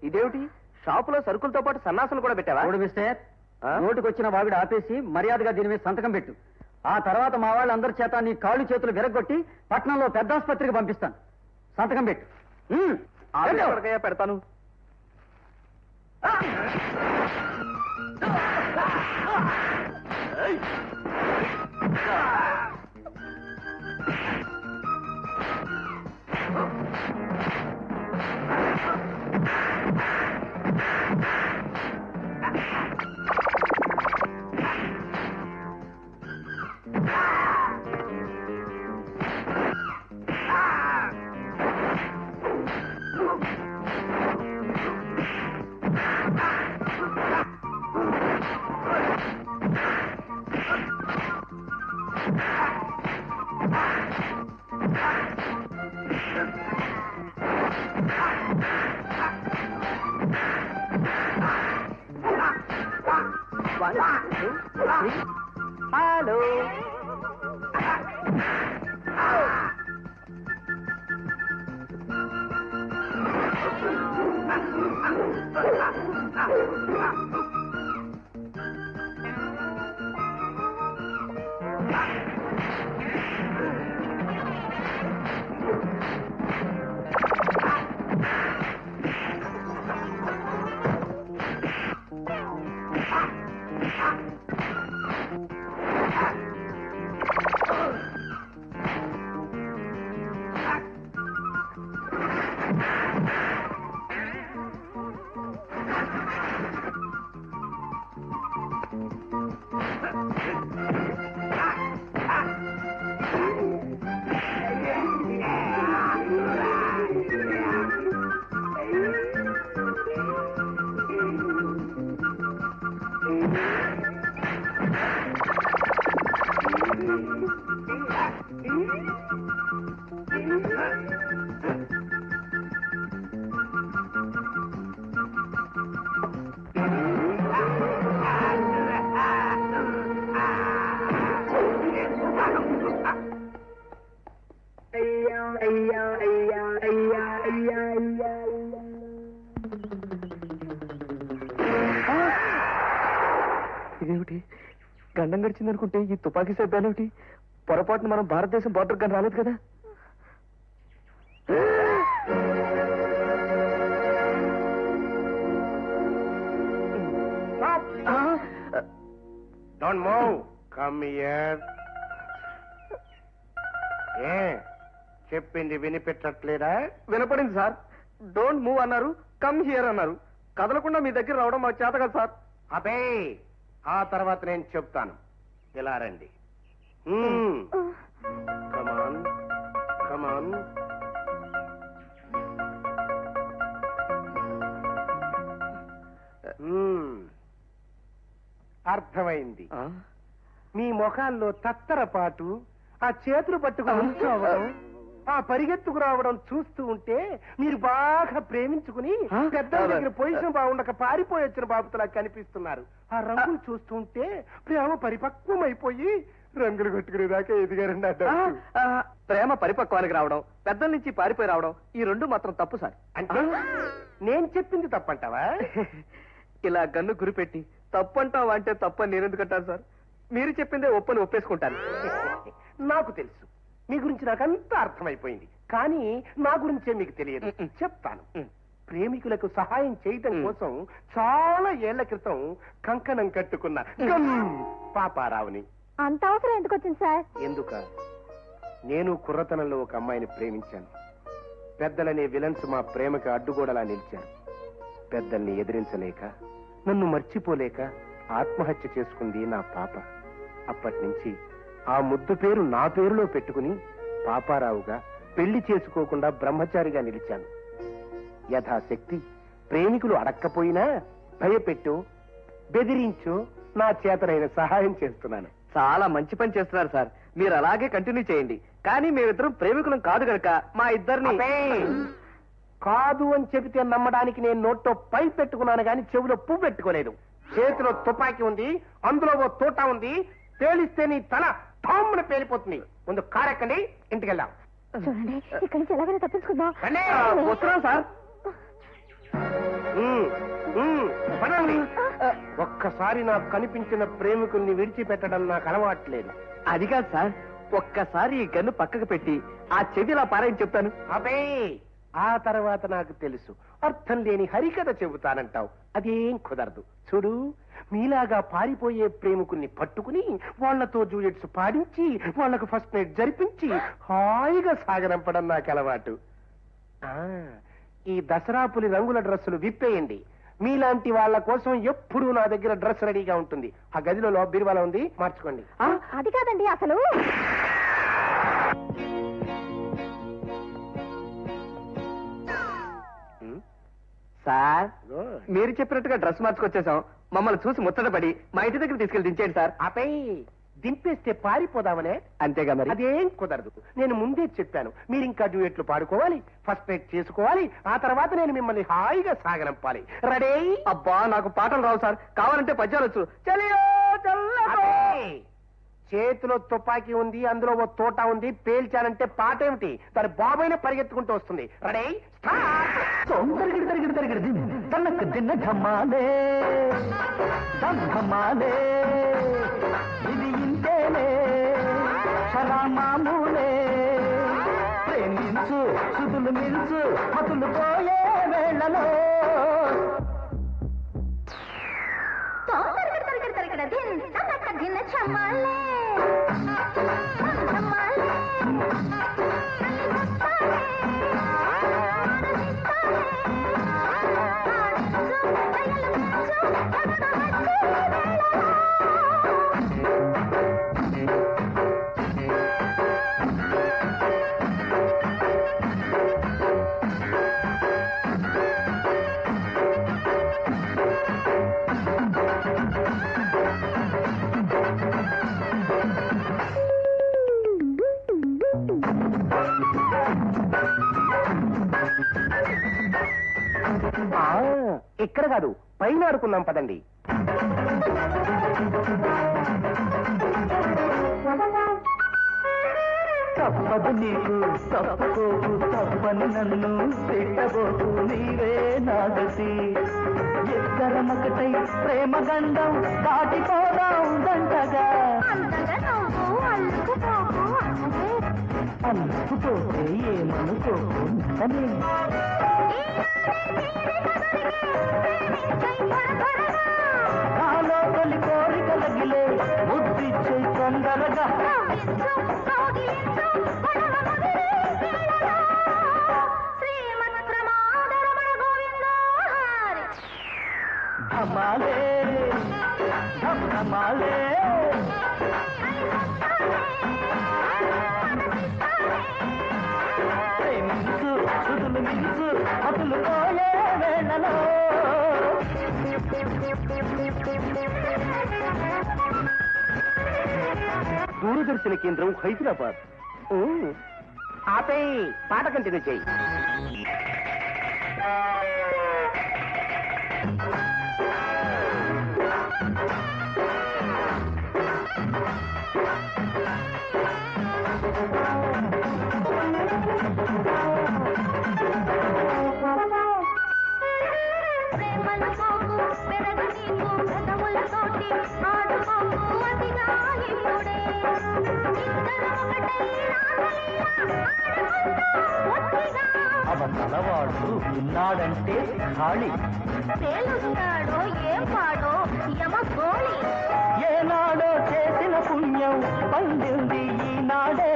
S4: ఇదేమిటి, షాపులో సరుకులతో పాటు సన్నాసులు కూడా పెట్టావా?
S3: చూడు మిస్టర్, నోటికొచ్చిన వావిడ ఆపేసి మర్యాదగా దీని మీద సంతకం పెట్టు. ఆ తర్వాత మా వాళ్ళందరి చేత నీ కాళ్ళు చేతులు విరగొట్టి పట్నంలో పెద్ద ఆసుపత్రికి పంపిస్తాను. సంతకం పెట్టు.
S4: ఎక్కడికయ్యా పెడతాను? ఇదేమిటి గండం గడిచిందనుకుంటే ఈ తుపాకీ శబ్దాలేమిటి? పొరపాటున మనం భారతదేశం బోర్డర్ కానీ రాలేదు కదా?
S6: Don't move, come here. ఏ చెప్పింది వినిపెట్టట్లేదా?
S4: వినపడింది సార్. డోంట్ మూవ్ అన్నారు, కమ్ హియర్ అన్నారు. కదలకుండా మీ దగ్గర రావడం మాకు చేత కదా సార్.
S6: అబే, ఆ తర్వాత నేను చెప్తాను. ఇలా రండి. కమాన్ కమాన్. అర్థమైంది. మీ ముఖాల్లో తత్తరపాటు, ఆ చేతులు పట్టుకుని ఉంచవడం, ఆ పరిగెత్తుకు రావడం చూస్తూ ఉంటే మీరు బాగా ప్రేమించుకుని పెద్దల దగ్గర పొజిషన్ బాగుండక పారిపోయి వచ్చిన బాబుతలా కనిపిస్తున్నారు. ఆ రంగులు చూస్తూ ఉంటే ప్రేమ పరిపక్వం అయిపోయి రంగులు కొట్టుకునేదాకా ఎదిగారండి.
S4: ప్రేమ పరిపక్వానికి రావడం, పెద్దల నుంచి పారిపోయి రావడం, ఈ రెండు మాత్రం తప్పు సార్.
S6: అంటే నేను చెప్పింది తప్పంటావా?
S4: ఇలా గన్ను గురిపెట్టి తప్పంటావా అంటే తప్పని నేనెందుకంటాను సార్? మీరు చెప్పిందే ఒప్పని ఒప్పేసుకుంటాను.
S6: నాకు తెలుసు, మీ గురించి నాకంతా అర్థమైపోయింది. కానీ నా గురించే మీకు తెలియదు. చెప్తాను. ప్రేమికులకు సహాయం చేయటం కోసం చాలా ఏళ్ల క్రితం కంకణం కట్టుకున్న పాపారావుని.
S5: అంత అవసరం ఎందుకు వచ్చింది సార్?
S6: ఎందుక? నేను కుర్రతనంలో ఒక అమ్మాయిని ప్రేమించాను. పెద్దలనే విలన్స్ మా ప్రేమకి అడ్డుగోడలా నిలిచారు. పెద్దల్ని ఎదిరించలేక, నన్ను మర్చిపోలేక ఆత్మహత్య చేసుకుంది నా పాప. అప్పటి నుంచి ఆ ముద్దు పేరు నా పేరులో పెట్టుకుని పాపారావుగా పెళ్లి చేసుకోకుండా బ్రహ్మచారిగా నిలిచాను. యథాశక్తి ప్రేమికులు అడక్కపోయినా భయపెట్టో బెదిరించో నా చేతనైన సహాయం చేస్తున్నాను.
S4: చాలా మంచి పని చేస్తున్నారు సార్. మీరు అలాగే కంటిన్యూ చేయండి. కానీ మేమిద్దరం ప్రేమికులం కాదు గనక మా ఇద్దరిని
S6: కాదు అని చెబితే నమ్మడానికి నేను నోట్లో పై పెట్టుకున్నాను కానీ చెవిలో పువ్వు పెట్టుకోలేదు. చేతిలో తుపాకీ ఉంది, అందులో ఓ తోట ఉంది. తేలిస్తే నీ తల ఠామ్మున పేలిపోతుంది. ముందు కారెక్కండి, ఇంటికి వెళ్దాం.
S5: చూడండి, ఇక్కడి నుంచి ఎలాగైనా తప్పించుకుందాం.
S4: వస్తున్నాం సార్.
S6: పదండి. ఒక్కసారి నాకు కనిపించిన ప్రేమికుల్ని విడిచిపెట్టడం నాకు అలవాట్లేదు.
S4: అది కాదు సార్, ఒక్కసారి ఈ గన్ను పక్కకు పెట్టి ఆ చెవిలా పారాయని చెప్తాను.
S6: అబే, ఆ తర్వాత నాకు తెలుసు అర్థం లేని హరికథ చెబుతానంటావు. అదేం కుదరదు. చూడు, మీలాగా పారిపోయే ప్రేమికుల్ని పట్టుకుని వాళ్లతో జూయెట్స్ పాడించి వాళ్లకు ఫస్ట్ నైట్ జరిపించి హాయిగా సాగనంపడం నాకు అలవాటు. ఈ దసరా పులి రంగుల డ్రెస్సులు విప్పేయండి. మీలాంటి వాళ్ళ కోసం ఎప్పుడూ నా దగ్గర డ్రెస్ రెడీగా ఉంటుంది. ఆ గదిలో బీరువాల ఉంది, మార్చుకోండి.
S5: అది కాదండి అసలు.
S4: సార్, మీరు చెప్పినట్టుగా డ్రెస్ మార్చుకొచ్చేసాం. మమ్మల్ని చూసి ముచ్చటపడి మా ఇంటి దగ్గర తీసుకెళ్లి దించేయండి సార్.
S6: ఆపై దింపేస్తే పారిపోదామనే?
S4: అంతేగా మరి.
S6: అదేం కుదరదు. నేను ముందే చెప్పాను, మీరు ఇంకా డ్యూయెట్లు పాడుకోవాలి, ఫస్ట్ నైట్ చేసుకోవాలి. ఆ తర్వాత నేను మిమ్మల్ని హాయిగా సాగనంపాలి. రెడీ?
S4: అబ్బా, నాకు పాటలు రావు సార్. కావాలంటే పద్యాలు వచ్చు. చలియో చల్లతో.
S6: చేతిలో తుపాకీ ఉంది, అందులో ఓ తోట ఉంది, పేల్చానంటే పాట ఏమిటి? దాని బాబైన పరిగెత్తుకుంటూ వస్తుంది. Ready start.
S3: తనకు దిన్న ఢమాలే ఢమాలే ఇది ఇంతేలే చలా మామూలే ప్రేమించు సుతులు మిల్చు మతులు పోయే వేళలో
S6: ఇక్కడ కాదు, పైన ఆడుకుందాం పదండి.
S3: తప్పదు నీకు తప్పుకోకు తప్పని నన్ను పెట్టబోకు నీవే నాగసి ఎక్కరమొకటై ప్రేమ గండం దాటిపోదాం దంటగా అనుకుపోతే ఏమనుకోకు అని నాలో తొలి కోరికలగిలే బుద్ధిచ్చే తొందరగా ధమాలే ధమాలే ప్రేమించు సుతులు మించు అతులు పోయే వేళలో
S6: దూరదర్శన కేంద్రం హైదరాబాద్. ఆపే పాట కంటిన్యూ చేయి.
S3: అవతలవాడు ఉన్నాడంటే ఖాళీ
S5: తేలుస్తాడో ఏం పాడో యమగోళి
S3: ఏనాడో చేసిన పుణ్యం పండింది ఈనాడే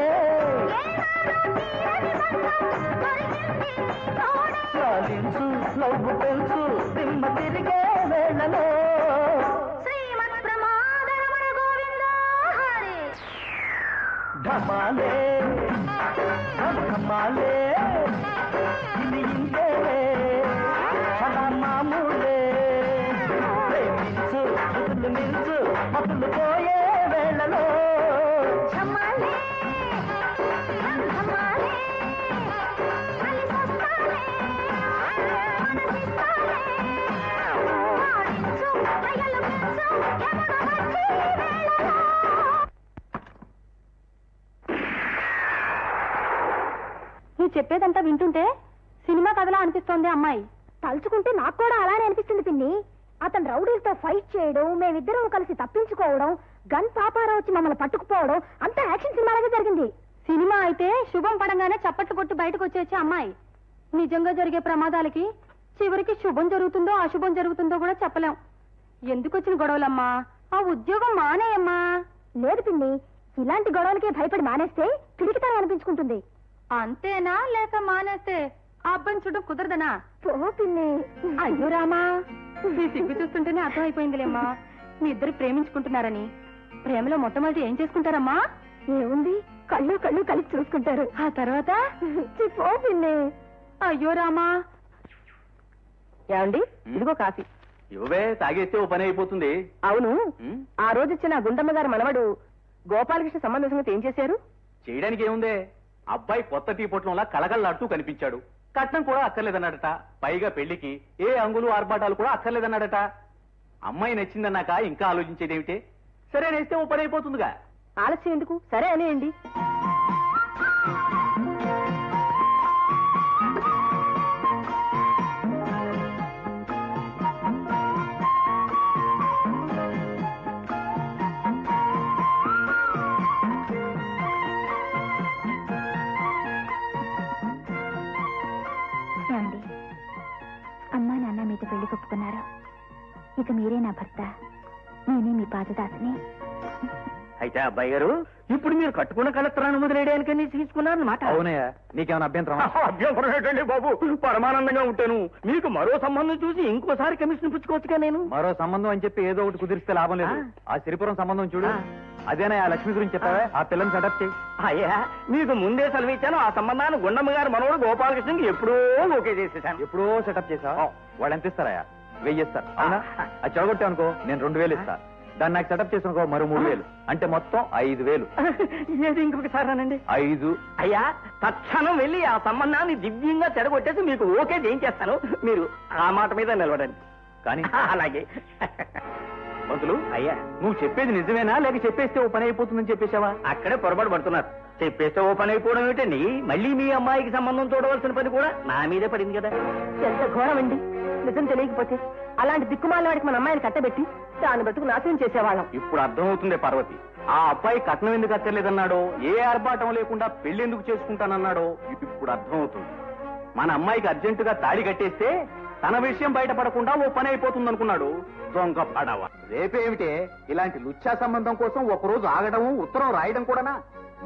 S3: చాలించు నవ్వు పెంచు దిమ్మ తిరిగే వేళలో
S5: శ్రీమత్ ప్రమాదరమణ గోవింద హరి
S3: ఢమాలే ఢమాలే ఇది ఇంతేలే చలా మామూలే ప్రేమించు సుతులు మించు మతులు పోయే వేళలో
S5: ఝమాలే ఝమాలే అలిసొస్తాలే మనసిస్తాలే ఆడించు అయ్యలు పెంచు ఎమగ వచ్చి వేళలో నువ్వు చెప్పేదంతా వింటుంటే సినిమా కథలా అనిపిస్తోంది అమ్మాయి. తలుచుకుంటే నాకు కూడా అలానే అనిపిస్తుంది పిన్ని. అతను రౌడీలతో ఫైట్ చేయడం, మేమిద్దరం కలిసి తప్పించుకోవడం, గన్ పాపారా వచ్చి మమ్మల్ని పట్టుకుపోవడం అంతా యాక్షన్ సినిమాలాగే జరిగింది. సినిమా అయితే శుభం పడంగానే చప్పట్లు కొట్టి బయటకు వచ్చేసి అమ్మాయి. నిజంగా జరిగే ప్రమాదాలకి చివరికి శుభం జరుగుతుందో అశుభం జరుగుతుందో కూడా చెప్పలేం. ఎందుకు వచ్చిన గొడవలమ్మా? ఆ ఉద్యోగం మానేయమ్మా. లేదు పిన్ని, ఇలాంటి గొడవలకే భయపడి మానేస్తే పిడికితనం అనిపించుకుంటుంది. అంతేనా లేక మానేస్తే ఆ అబ్బాయిని చూడడం కుదరదనా? పో పిన్ని. అయ్యో రామా, నీ సిగ్గు చూస్తుంటేనే అర్థం అయిపోయిందిలేమ్మా మీ ఇద్దరు ప్రేమించుకుంటున్నారని. ప్రేమలో మొట్టమొదటి ఏం చేసుకుంటారమ్మా? ఏముంది, కళ్ళు కళ్ళు కలిసి చూసుకుంటారు. ఆ తర్వాత పో పిన్ని. అయ్యో రామా. ఏమండి, ఇదిగో కాఫీ.
S3: ఇవే తాగేస్తే ఓ పని అయిపోతుంది.
S2: అవును, ఆ రోజు ఇచ్చిన గుండమ్మ గారి మనవడు గోపాలకృష్ణ సంబంధ సంగతి ఏం చేశారు?
S3: చేయడానికి ఏముందే, అబ్బాయి కొత్త టీ పొట్లంలా కలగల్లాడుతూ కనిపించాడు. కట్నం కూడా అక్కర్లేదన్నాడట. పైగా పెళ్లికి ఏ అంగులు ఆర్భాటాలు కూడా అక్కర్లేదన్నాడట. అమ్మాయి నచ్చిందన్నాక ఇంకా ఆలోచించేదేమిటే? సరే నేస్తే ఓ పని అయిపోతుందిగా.
S2: ఆలస్యం ఎందుకు, సరే అనేయండి.
S5: అమ్మా నాన్న మీతో పెళ్లి కొప్పుకున్నారు. ఇక మీరే నా భర్త, నేనే మీ పాదదాసిని.
S4: అయితే అబ్బాయి గారు, ఇప్పుడు మీరు కట్టుకున్న కలెక్టరాన్ని వదిలేయడానికని తీసుకున్నారన్నమాట.
S3: అవునయ్యా, నీకేమైనా అభ్యంతరం?
S4: అభ్యంతరం ఏంటండి బాబు, పరమానందంగా ఉంటాను. మీకు మరో సంబంధం చూసి ఇంకోసారి కమిషన్ పుచ్చుకోవచ్చుగా నేను.
S3: మరో సంబంధం అని చెప్పి ఏదో ఒకటి కుదిరిస్తే లాభం లేదు. ఆ సిరిపురం సంబంధం చూడు, అదేనా ఆ లక్ష్మి గురించి చెప్పావే, ఆ పిల్లని సెటప్ చేయి.
S4: అయ్యా, మీకు ముందే సెలవిచ్చాను. ఆ సంబంధాన్ని గుండమ్మ గారు మనోడు గోపాలకృష్ణకి ఎప్పుడో ఓకే చేసేసాను.
S3: ఎప్పుడో సెటప్ చేసావా? వాళ్ళు ఎంత ఇస్తారయ్యా? 1000 ఇస్తారు. అవునా? అది చెడగొట్టే అనుకో, నేను 2000 ఇస్తా. దాన్ని నాకు సెటప్ చేసుకునుకో, మరో 3000. అంటే మొత్తం 5000.
S4: ఏది ఇంకొకసారి రానండి.
S3: 5.
S4: అయ్యా, తక్షణం వెళ్ళి ఆ సంబంధాన్ని దివ్యంగా చెడగొట్టేసి మీకు ఓకే చేయించేస్తాను. మీరు ఆ మాట మీద నిలబడండి.
S3: కానీ
S4: అలాగే.
S3: మంతులు,
S4: అయ్యా,
S3: నువ్వు చెప్పేది నిజమేనా, లేక చెప్పేస్తే ఓ పని అయిపోతుందని చెప్పేశావా?
S4: అక్కడే పొరపాటు పడుతున్నారు. చెప్పేస్తే ఓ పని అయిపోవడం ఏమిటండి? మళ్ళీ మీ అమ్మాయికి సంబంధం చూడవలసిన పని కూడా నా మీదే పడింది కదా.
S2: ఎంత ఘోరం అండి, నిజం తెలియకపోతే. అలాంటి దిక్కుమాల వాడికి మన అమ్మాయిని కట్టబెట్టి దాన్ని బతుకు నాశనం చేసేవాళ్ళం.
S3: ఇప్పుడు అర్థమవుతుందే పార్వతి, ఆ అబ్బాయి కట్నం ఎందుకు అక్కర్లేదన్నాడో, ఏ ఆర్భాటం లేకుండా పెళ్లి ఎందుకు చేసుకుంటానన్నాడో ఇప్పుడు అర్థమవుతుంది. మన అమ్మాయికి అర్జెంటుగా తాళి కట్టేస్తే తన విషయం బయటపడకుండా ఓ పని అయిపోతుంది అనుకున్నాడు. దొంగ పడవ. రేపేమిటే ఇలాంటి లుచ్చా సంబంధం కోసం ఒకరోజు ఆగడం, ఉత్తరం రాయడం కూడానా?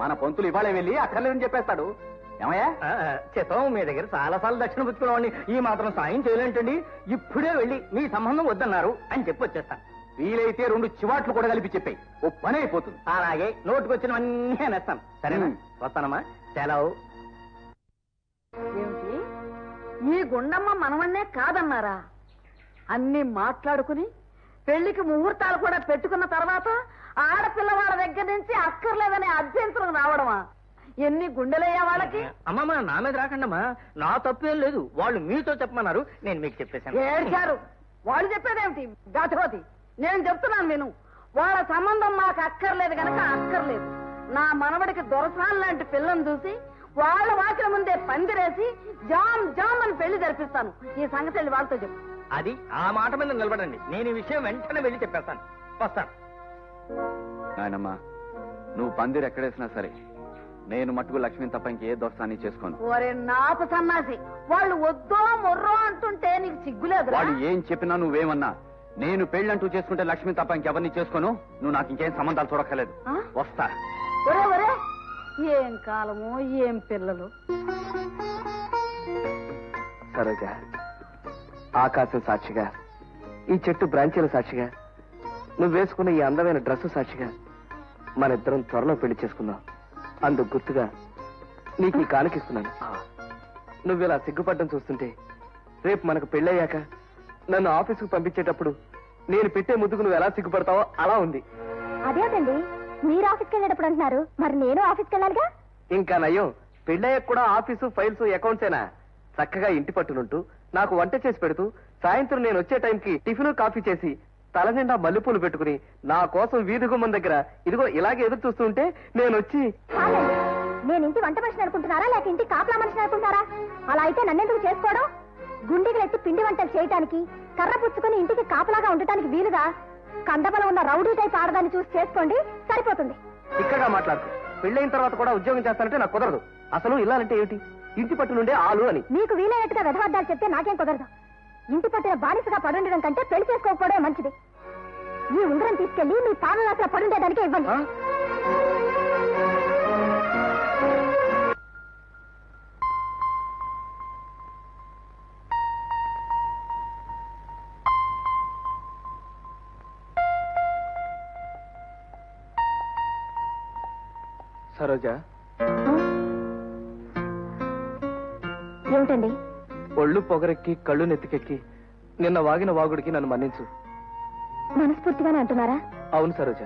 S3: మన పంతులు ఇవాళ వెళ్ళి అక్కర్లేదని చెప్పేస్తాడు. ఏమయ్యా?
S4: చేతం, మీ దగ్గర చాలా సార్లు దక్షిణ పుచ్చుకున్నామండి. ఈ మాత్రం సాయం చేయలేంటండి. ఇప్పుడే వెళ్ళి మీ సంబంధం వద్దన్నారు అని చెప్పి వచ్చేస్తాను.
S3: వీలైతే 2 చివాట్లు కూడా కలిపి చెప్పాయి, ఓ పని అయిపోతుంది.
S4: అలాగే, నోటుకొచ్చినవన్నీ అనేస్తాను. సరేనా? వస్తానమ్మా, సెలవు.
S2: ఏమిటి, ఈ గుండమ్మ మనవన్నే కాదన్నారా? అన్ని మాట్లాడుకుని పెళ్లికి ముహూర్తాలు కూడా పెట్టుకున్న తర్వాత ఆడపిల్ల వాళ్ళ దగ్గర నుంచి అక్కర్లేదనే అభ్యంతరం రావడమా? ఎన్ని గుండెలయ్యా వాళ్ళకి?
S4: అమ్మమ్మ, నా మీద రాకండమ్మా, నా తప్పేం లేదు. వాళ్ళు మీతో చెప్పమన్నారు, నేను మీకు చెప్పేశాను.
S2: ఏడ్చారు. వాళ్ళు చెప్పేదేమిటి గతవతి? నేను చెప్తున్నాను విను. వాళ్ళ సంబంధం మాకు అక్కర్లేదు గనక అక్కర్లేదు. నా మనవడికి దొరసాన్ లాంటి పిల్లని చూసి వాళ్ళ వాకిల ముందే పందిరేసి జామ్ జామ్ అని పెళ్లి జరిపిస్తాను. ఈ సంగతి వెళ్ళి వాళ్ళతో చెప్పు.
S4: అది ఆ మాట మీద నిలబడండి. నేను ఈ విషయం వెంటనే వెళ్ళి చెప్పేస్తాను. వస్తాను.
S3: నాయనమ్మా, నువ్వు పందిరు ఎక్కడేసినా సరే, నేను మట్టుకు లక్ష్మిని తప్ప ఇంకే దోస్తాన్ని చేసుకోను.
S2: ఓరే నాపు సన్నాసి, వాళ్ళు వద్దో మొర్రో అంటుంటే నీకు సిగ్గులేదు?
S3: వాళ్ళు ఏం చెప్పినా నువ్వేమన్నా, నేను పెళ్ళంటూ చేసుకుంటే లక్ష్మిని తప్ప ఇంకెవరిని చేసుకోను. నువ్వు నాకు ఇంకేం సంబంధాలు చూడక్కర్లేదు. వస్తా.
S2: ఒరే ఒరే, ఏం కాలము, ఏం పిల్లలు.
S6: సరోజ, ఆకాశం సాక్షిగా, ఈ చెట్టు బ్రాంచీల సాక్షిగా, నువ్వు వేసుకున్న ఈ అందమైన డ్రెస్సు సాక్షిగా మన ఇద్దరం త్వరలో పెళ్లి చేసుకుందాం. అందుకు గుర్తుగా నీకు ఈ కానుకిస్తున్నాను. నువ్వు ఇలా సిగ్గుపడ్డం చూస్తుంటే రేపు మనకు పెళ్ళయ్యాక నన్ను ఆఫీసుకు పంపించేటప్పుడు నేను పెట్టే ముద్దుకు నువ్వు ఎలా సిగ్గుపడతావో అలా ఉంది.
S5: అదేంటండి, మీరు ఆఫీస్కి వెళ్ళేటప్పుడు అంటున్నారు, మరి నేను ఆఫీస్కి వెళ్ళాలిగా?
S6: ఇంకా నయ్యం, పెళ్ళయ్యాక కూడా ఆఫీసు, ఫైల్స్, అకౌంట్సేనా? చక్కగా ఇంటి పట్టునుంటూ నాకు వంట చేసి పెడుతూ సాయంత్రం నేను వచ్చే టైంకి టిఫిన్, కాఫీ చేసి తల నిండా మల్లెపూలు పెట్టుకుని నా కోసం వీధి గుమ్మం దగ్గర ఇదిగో ఇలాగే ఎదురు చూస్తూ ఉంటే నేను వచ్చి...
S5: నేను ఇంటి వంట మనిషిని అనుకుంటున్నారా, లేక ఇంటి కాపలా మనిషిని అనుకుంటారా? అలా అయితే నన్నెందుకు చేసుకోవడం? గుండెగలెత్తి పిండి వంటలు చేయటానికి, కర్ర పుచ్చుకుని ఇంటికి కాపలాగా ఉండటానికి వీలుగా కండబలం ఉన్న రౌడీ టైప్ ఆడదాన్ని చూసి చేసుకోండి, సరిపోతుంది.
S6: ఇక్కడగా మాట్లాడుతూ పెళ్ళైన తర్వాత కూడా ఉద్యోగం చేస్తానంటే నాకు కుదరదు. అసలు ఇల్లాలంటే ఏమిటి? ఇంటి పట్టు నుండే ఆలు అని.
S5: మీకు వీలైనట్టుగా వెధవద్దాలు చెప్తే నాకేం కుదరదు. ఇంటి పట్టిన బానిసగా పడుండడం కంటే పెళ్లి చేసుకోకపోవడం మంచిది. ఈ ఉంగరం తీసుకెళ్లి మీ పాలనాశలో పడుండేదానికే ఇవ్వండి.
S6: సరోజ,
S5: ఏమిటండి?
S6: ఒళ్ళు పొగరెక్కి కళ్ళు నెత్తికెక్కి నిన్న వాగిన వాగుడికి నన్ను మన్నించు.
S5: మనస్ఫూర్తిగానే అంటున్నారా?
S6: అవును సరోజ,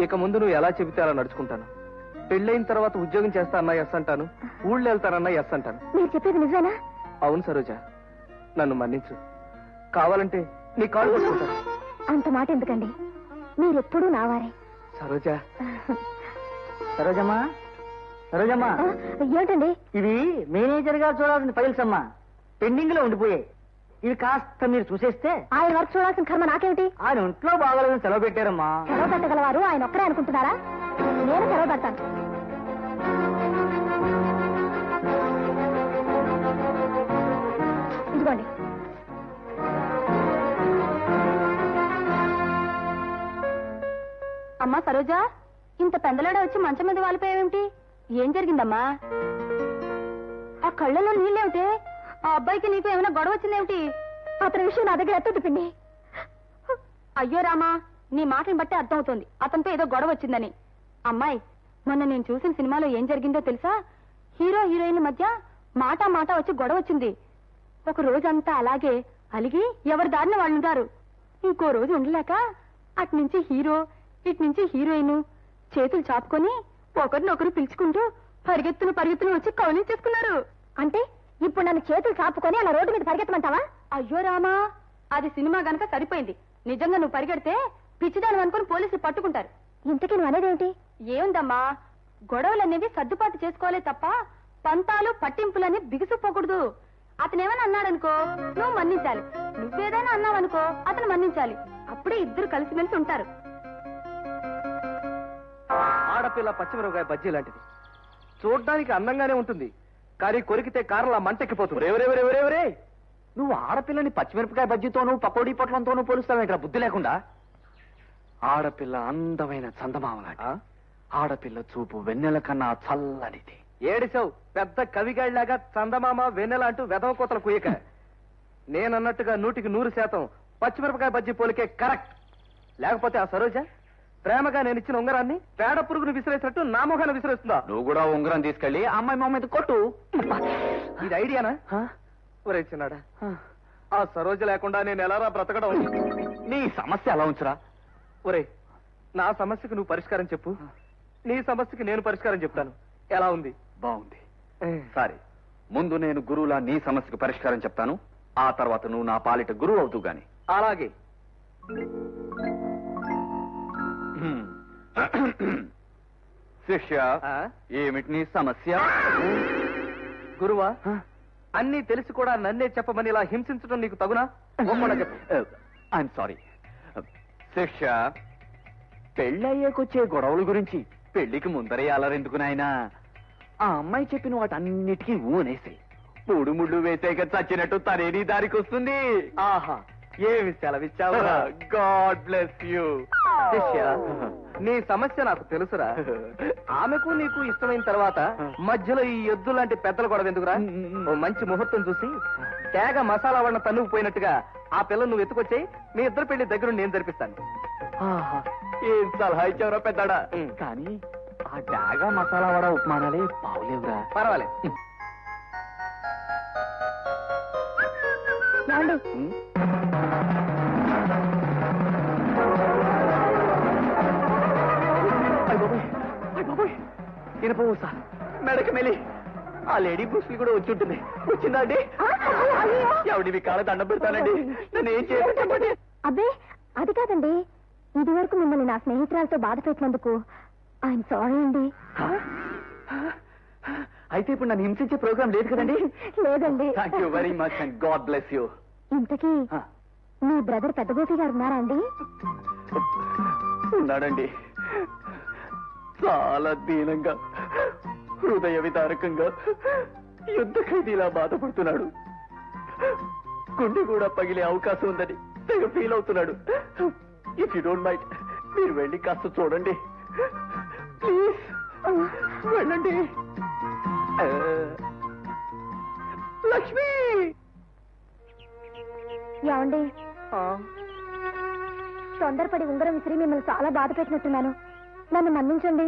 S6: ఇక ముందు నువ్వు ఎలా చెబితే అలా నడుచుకుంటాను. పెళ్ళైన తర్వాత ఉద్యోగం చేస్తా అన్నా ఎస్ అంటాను, ఊళ్ళో వెళ్తానన్నా ఎస్ అంటాను.
S5: మీరు చెప్పేది నిజమేనా?
S6: అవును సరోజ, నన్ను మన్నించు. కావాలంటే నీ కాళ్ళు పట్టుకుంటాను.
S5: అంత మాట ఎందుకండి? మీరెప్పుడూ నావారే.
S4: సరోజా, సరోజమ్మా, సరోజమ్మా,
S5: ఏమిటండి?
S4: ఇవి మేనేజర్ గారు చూడాల్సిన ఫైల్స్ అమ్మా, పెండింగ్ లో ఉండిపోయాయి. ఇవి కాస్త మీరు చూసేస్తే.
S5: ఆయన వర్క్ చూడాల్సిన కర్మ నాకేమిటి?
S4: ఆయన ఒంట్లో బాగోలేదని సెలవు పెట్టారమ్మా.
S5: సెలవు పెట్టగలవారు ఆయన ఒక్కరే అనుకుంటున్నారా? నేను సెలవు పెడతాను. ఇదిగోండి. అమ్మా సరోజా, ఇంత పెందలాడ వచ్చి మంచం మీద వాలిపోయావేమిటి? ఏం జరిగిందమ్మా? ఆ కళ్ళలో నీళ్ళేమిటి? ఆ అబ్బాయికి నీకు ఏమైనా గొడవ వచ్చిందేమిటి? అతని విషయం నా దగ్గర ఎత్తు పిండి. అయ్యో రామా, నీ మాటని బట్టి అర్థమవుతోంది అతనితో ఏదో గొడవ వచ్చిందని. అమ్మాయి, మొన్న నేను చూసిన సినిమాలో ఏం జరిగిందో తెలుసా? హీరో హీరోయిన్ మధ్య మాట మాట వచ్చి గొడవ వచ్చింది. ఒక రోజంతా అలాగే అలిగి ఎవరి దారిన వాళ్ళు ఉంటారు. ఇంకో రోజు ఉండలేక అట్నుంచి హీరో ఇట్నుంచి హీరోయిన్ చేతులు చాపుకొని ఒకరినొకరు పిలుచుకుంటూ పరిగెత్తును వచ్చి కౌలించేసుకున్నారు. అంటే ఇప్పుడు నన్ను చేతులు చాపుకొని అలా రోడ్డు మీద పరిగెత్తమంటావా? అయ్యో రామా, అది సినిమా గనక సరిపోయింది. నిజంగా నువ్వు పరిగెడితే పిచ్చిదాన్ని అనుకుని పోలీసులు పట్టుకుంటారు. ఇంతకీ నువ్వు అనేదేమిటి? ఏముందమ్మా, గొడవలనేవి సర్దుబాటు చేసుకోవాలే తప్ప పంతాలు పట్టింపులని బిగుసుపోకూడదు. అతనేమైనా అన్నాడనుకో నువ్వు మన్నించాలి, నువ్వేదైనా అన్నావనుకో అతను మన్నించాలి. అప్పుడే ఇద్దరు కలిసిమెలిసి ఉంటారు.
S4: ఆడపిల్ల పచ్చిమిరపకాయ బజ్జీ లాంటిది. చూడ్డానికి అందంగానే ఉంటుంది, కానీ కొరికితే కారంలా మంటెక్కిపోతుంది. ఎవరెవరెవరెవరే, నువ్వు ఆడపిల్లని పచ్చిమిరపకాయ బజ్జీతోనూ పకోడీ పొట్లంతోనూ పోలుస్తావేంట్రా బుద్ధి లేకుండా? ఆడపిల్ల అందమైన చందమామలాంటి, ఆడపిల్ల చూపు వెన్నెల కన్నా చల్లనిది. ఏడిసావు పెద్ద కవిగాడిలాగా చందమామ వెన్నెల అంటూ వెధవ కోతలు కుయ్యక. నేనన్నట్టుగా 100% పచ్చిమిరపకాయ బజ్జీ పోలికే కరెక్ట్. లేకపోతే ఆ సరోజ ప్రేమగా నేను ఇచ్చిన ఉంగరాన్ని పేడ పురుగును విసిరేసినట్టు నా మొహాన్ని విసిరేస్తుందా?
S3: నువ్వు కూడా ఉంగరం తీసుకెళ్లి అమ్మాయి మొహం మీద కొట్టు.
S4: ఇది ఐడియానా? ఒరే చిన్నాడా, ఆ సరోజ లేకుండా నేను ఎలారా బ్రతకడం?
S3: నీ సమస్య ఎలా ఉంచురా?
S4: ఒరే, నా సమస్యకు నువ్వు పరిష్కారం చెప్పు, నీ సమస్యకి నేను పరిష్కారం చెప్తాను. ఎలా ఉంది?
S3: బాగుంది. సరే, ముందు నేను గురువులా నీ సమస్యకు పరిష్కారం చెప్తాను. ఆ తర్వాత నువ్వు నా పాలిట గురువు అవుతూ గాని.
S4: అలాగే.
S3: శిష్య, ఏమిటి నీ సమస్య?
S4: గురువా, అన్నీ తెలిసి కూడా నన్నే చెప్పమని ఇలా హింసించడం నీకు తగునా?
S3: I'm sorry. శిష్య, పెళ్ళయ్యాకొచ్చే గొడవల గురించి పెళ్లికి ముందరే అలరెందుకు నాయనా? ఆ అమ్మాయి చెప్పిన వాటన్నిటికీ ఊనేసి మూడు ముళ్ళు వేసేక చచ్చినట్టు తనేది దారికి వస్తుంది.
S4: ఆహా, ఏమి సెలవిచ్చావు.
S3: God bless you.
S4: శిష్య, నీ సమస్య నాకు తెలుసురా. ఆమెకు నీకు ఇష్టమైన తర్వాత మధ్యలో ఈ ఎద్దు లాంటి పెద్దలు గొడవ ఎందుకురా? ఓ మంచి ముహూర్తం చూసి తేగ మసాలా వాళ్ళ తన్నుకుపోయినట్టుగా ఆ పిల్లలు నువ్వు ఎత్తుకొచ్చాయి, మీ ఇద్దరు పెళ్లి దగ్గర నేను జరిపిస్తాను.
S3: ఏం సలహా ఇచ్చావురా పెద్దాడా? కానీ ఆ డాగా మసాలా వడ ఉపమానాలే బావులేవురా.
S4: పర్వాలేదు.
S3: ఇనపూసా మెడకి మెలి ఆ లేడీ పుష్పి కూడా వచ్చి ఉంటుంది. వచ్చిందా అండి? ఎవడి మీ కాళ్ళ దండం పెడతానండి, నన్ను ఏం చేయాలి చెప్పండి.
S5: అబ్బే, అది కాదండి, ఇది వరకు మిమ్మల్ని నా స్నేహితురాలతో బాధ పెట్టినందుకు ఐఎమ్ సారీ అండి.
S3: అయితే ఇప్పుడు నన్ను హింసించే ప్రోగ్రాం లేదు కదండి?
S5: లేదండి.
S3: Thank you very much and God bless you.
S5: ఇంతకీ మీ బ్రదర్ పెద్ద గోపి గారు ఉన్నారా అండి?
S3: ఉన్నాడండి. చాలా దీనంగా, హృదయ విదారకంగా, యుద్ధ ఖైదీలా బాధపడుతున్నాడు. గుండె కూడా పగిలే అవకాశం ఉందని తెగ ఫీల్ అవుతున్నాడు. ఇఫ్ యూ డోంట్ మైండ్, మీరు వెళ్ళి కాస్త చూడండి ప్లీజ్. వెళ్ళండి. లక్ష్మి.
S5: ఏమండి, తొందరపడి ఉంగరం విసిరి మిమ్మల్ని చాలా బాధ పెట్టినట్టున్నాను, నన్ను మన్నించండి.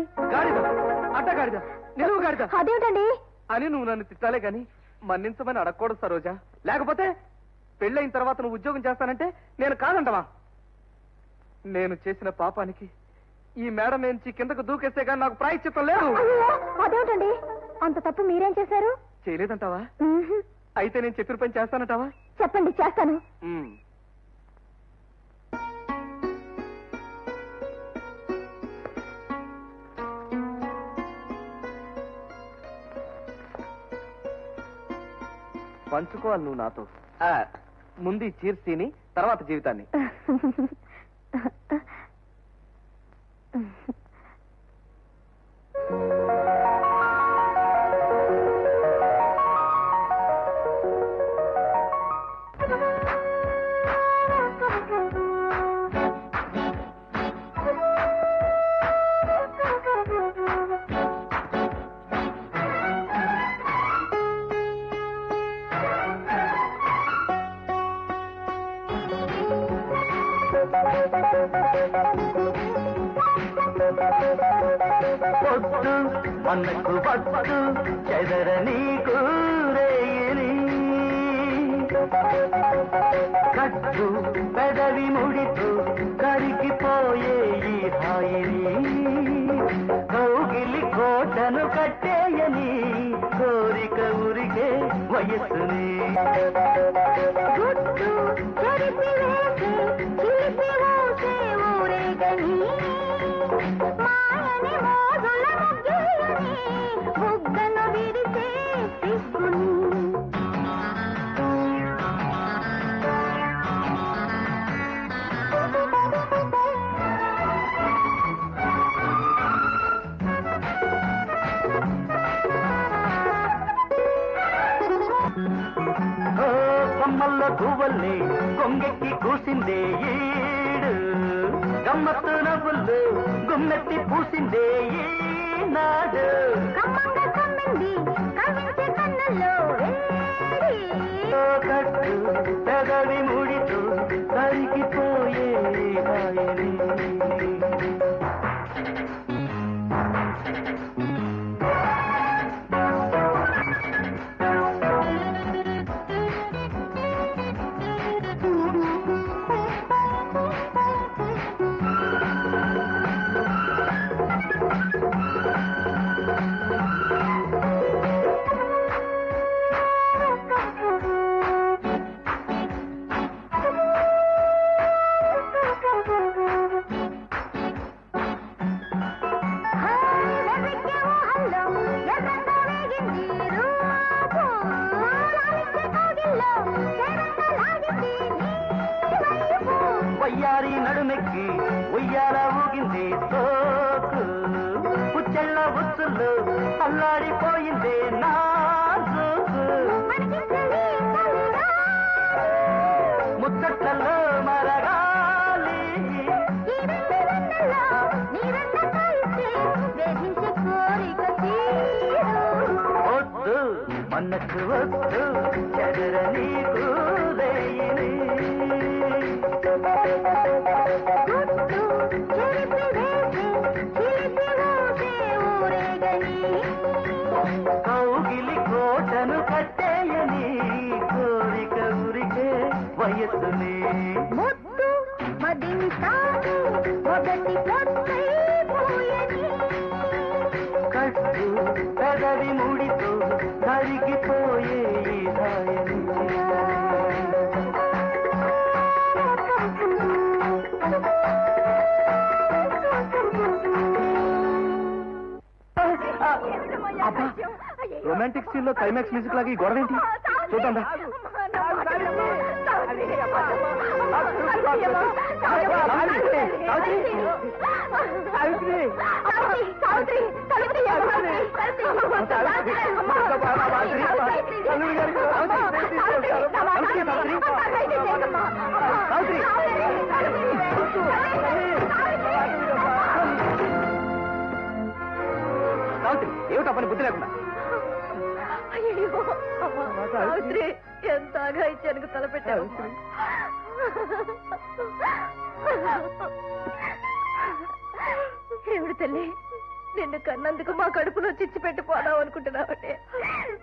S4: అడ్డగాడిదా, నిలువు గాడిదా
S5: అదేమిటండి
S4: అని నువ్వు నన్ను తిట్టాలే గాని మన్నించమని అడగకూడదు సరోజా. లేకపోతే పెళ్ళైన తర్వాత నువ్వు ఉద్యోగం చేస్తానంటే నేను కాదంటవా? నేను చేసిన పాపానికి ఈ మేడ నుంచి కిందకు దూకేస్తే కానీ నాకు ప్రాయశ్చిత్తం లేదు.
S5: అదేమిటండి, అంత తప్పు మీరేం చేశారు?
S4: చేయలేదంటావా? అయితే నేను చెప్పిన పని చేస్తానంటావా?
S5: చెప్పండి, చేస్తాను.
S4: పంచుకోవాలి నువ్వు నాతో ముందు ఈ చీర్స్ తిని తర్వాత జీవితాన్ని.
S3: పొద్దు మనకు పట్టు చెదరని కూరేయని కట్టు పెదవి ముడితో కరిగిపోయే ఈ హాయిని కౌగిలి కోటను కట్టేయని కోరిక ఉరికే వయస్సుని కొమ్మల్లో పువ్వుల్ని కొంగెక్కి కూసిందే ఈడు గమ్మత్తు నవ్వుల్లో గుమ్మెత్తి పూసిందే ఈనాడు కట్టు పెదవి ముడితో కరిగిపోయే హాయిని వయ్యారి నడుమెక్కి ఉయ్యాల ఊగింది సోకు పుచ్చెళ్ళ ఉచ్చుల్లో అల్లాడిపోయిందే నా జోకు ముచ్చట్లలో మరగాలి వద్దు మనకు వద్దు చెదరని కూరేయని కౌగిలి కోటను కట్టేయని కోరిక ఉరికే వయస్సుని కట్టు పెదవి ముడితో కరిగిపోయే హాయిని
S4: రొమాంటిక్ సీన్ లో క్లైమాక్స్ మ్యూజిక్ లాగా ఈ గొడవ ఏంటి చూద్దాం. ఏమిటా పని బుద్ధి లేకుండా
S2: ఎంత ఇచ్చాను తలపెట్టావు. ఏమిటి తల్లి నిన్ను కన్నందుకు మా కడుపులో చిచ్చి పెట్టిపోదాం అనుకుంటున్నావంటే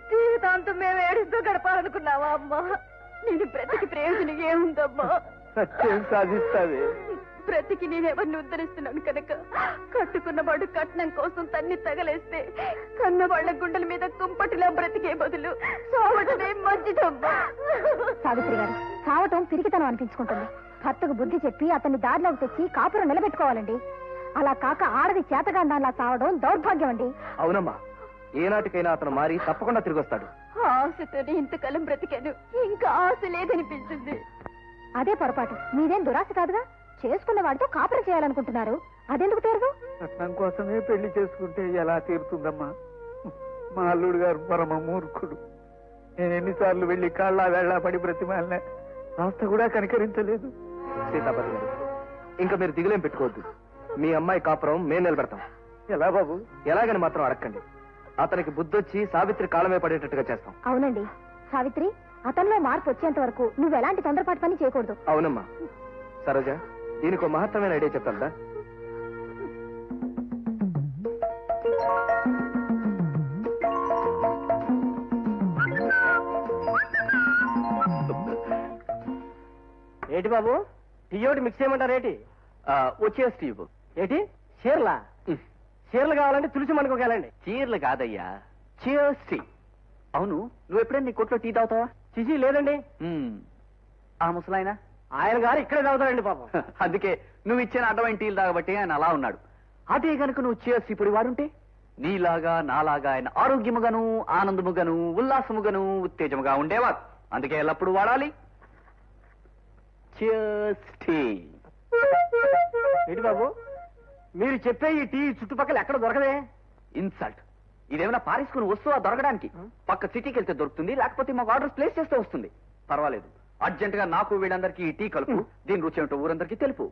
S2: జీవితాంతం మేము ఏడుస్తూ గడపాలనుకున్నావా అమ్మా? నేను బ్రతికి ప్రయోజనం ఏముందమ్మా?
S4: సత్యం సాధిస్తావే.
S2: బ్రతికి నేనెవరిని ఉద్ధరిస్తున్నాను కనుక కట్టుకున్నవాడు కట్నం కోసం తన్ని తగలేస్తే కన్నవాళ్ల గుండెల మీద కుంపటిలా బ్రతికే బదులు సావటమే మంచిదమ్మా.
S5: సావిత్రి గారు, సావటం పిరికితనం అనిపించుకుంటుంది. భర్తకు బుద్ధి చెప్పి అతన్ని దారిలోకి తెచ్చి కాపురం నిలబెట్టుకోవాలండి. అలా కాక ఆడది చేతగాండాలా సావడం దౌర్భాగ్యం అండి.
S4: అవునమ్మా, ఏనాటికైనా అతను మారి తప్పకుండా తిరిగి వస్తాడు.
S5: ఆశతోనే ఇంతకాలం బ్రతికాను, ఇంకా ఆశ లేదనిపించింది. అదే పొరపాటు. మీదేం దురాశ కాదుగా. చేసుకున్న వాడితో కాపురం చేయాలనుకుంటున్నారు, అదెందుకు తీరదు?
S1: కట్నం కోసమే పెళ్లి చేసుకుంటే ఎలా తీరుతుందమ్మా? మా అల్లుడు గారు పరమ మూర్ఖుడు. నేను ఎన్నిసార్లు వెళ్ళి కాళ్ళ వేళ్ళ పడి బ్రతిమాలినా కాస్త కూడా కనికరించలేదు.
S4: సీతాపతి గారు, ఇంకా మీరు దిగులేం పెట్టుకోవద్దు. మీ అమ్మాయి కాపురం మేము నిలబెడతాం.
S1: ఎలా బాబు?
S4: ఎలాగని మాత్రం అడగండి. అతనికి బుద్ధొచ్చి సావిత్రి కాలమే పడేటట్టుగా చేస్తాం.
S5: అవునండి సావిత్రి, అతనిలో మార్పు వచ్చేంత వరకు నువ్వు ఎలాంటి తొందరపాటు పని చేయకూడదు.
S4: అవునమ్మా. సరోజ, దీనికి ఒక మహత్తరమైన ఐడియా చెప్తాందా?
S6: ఏంటి బాబు, టీ ఒకటి మిక్స్ చేయమంటారేటి?
S3: వచ్చే స్టీవ్.
S6: ఏంటి చీరలా? చీరలు కావాలంటే తులసి మనకు వెళ్ళండి.
S3: చీరలు కాదయ్యా, చీర్స్ టీ. అవును, నువ్వు ఎప్పుడైనా నీ కొట్లో టీ తాగుతావా?
S6: చిచి లేదండి.
S3: ఆ ముసలాయన
S6: ఆయన గారు ఇక్కడే తాగుతారండి పాపం.
S3: అందుకే నువ్వు ఇచ్చిన అడ్డమైన టీలు తాగబట్టి ఆయన అలా ఉన్నాడు. అదే గనుక నువ్వు చీర్స్ ఇప్పుడు వాడుంటే నీలాగా నాలాగా ఆయన ఆరోగ్యముగాను ఆనందముగాను ఉల్లాసముగాను ఉత్తేజముగా ఉండేవారు. అందుకే ఎల్లప్పుడూ వాడాలి చీర్స్ టీ.
S6: ఏంటి బాబు, మీరు చెప్పే ఈ టీ చుట్టుపక్కల ఎక్కడ దొరకదే?
S3: ఇన్సల్ట్. ఇదేమైనా పారేసుకుని వస్తువా దొరకడానికి? పక్క సిటీకి వెళ్తే దొరుకుతుంది, లేకపోతే మాకు ఆర్డర్ ప్లేస్ చేస్తే వస్తుంది. పర్వాలేదు, అర్జెంట్ గా నాకు వీళ్ళందరికీ ఈ టీ కలుపు. దీని రుచి ఏమిటో ఊరందరికీ తెలుపు.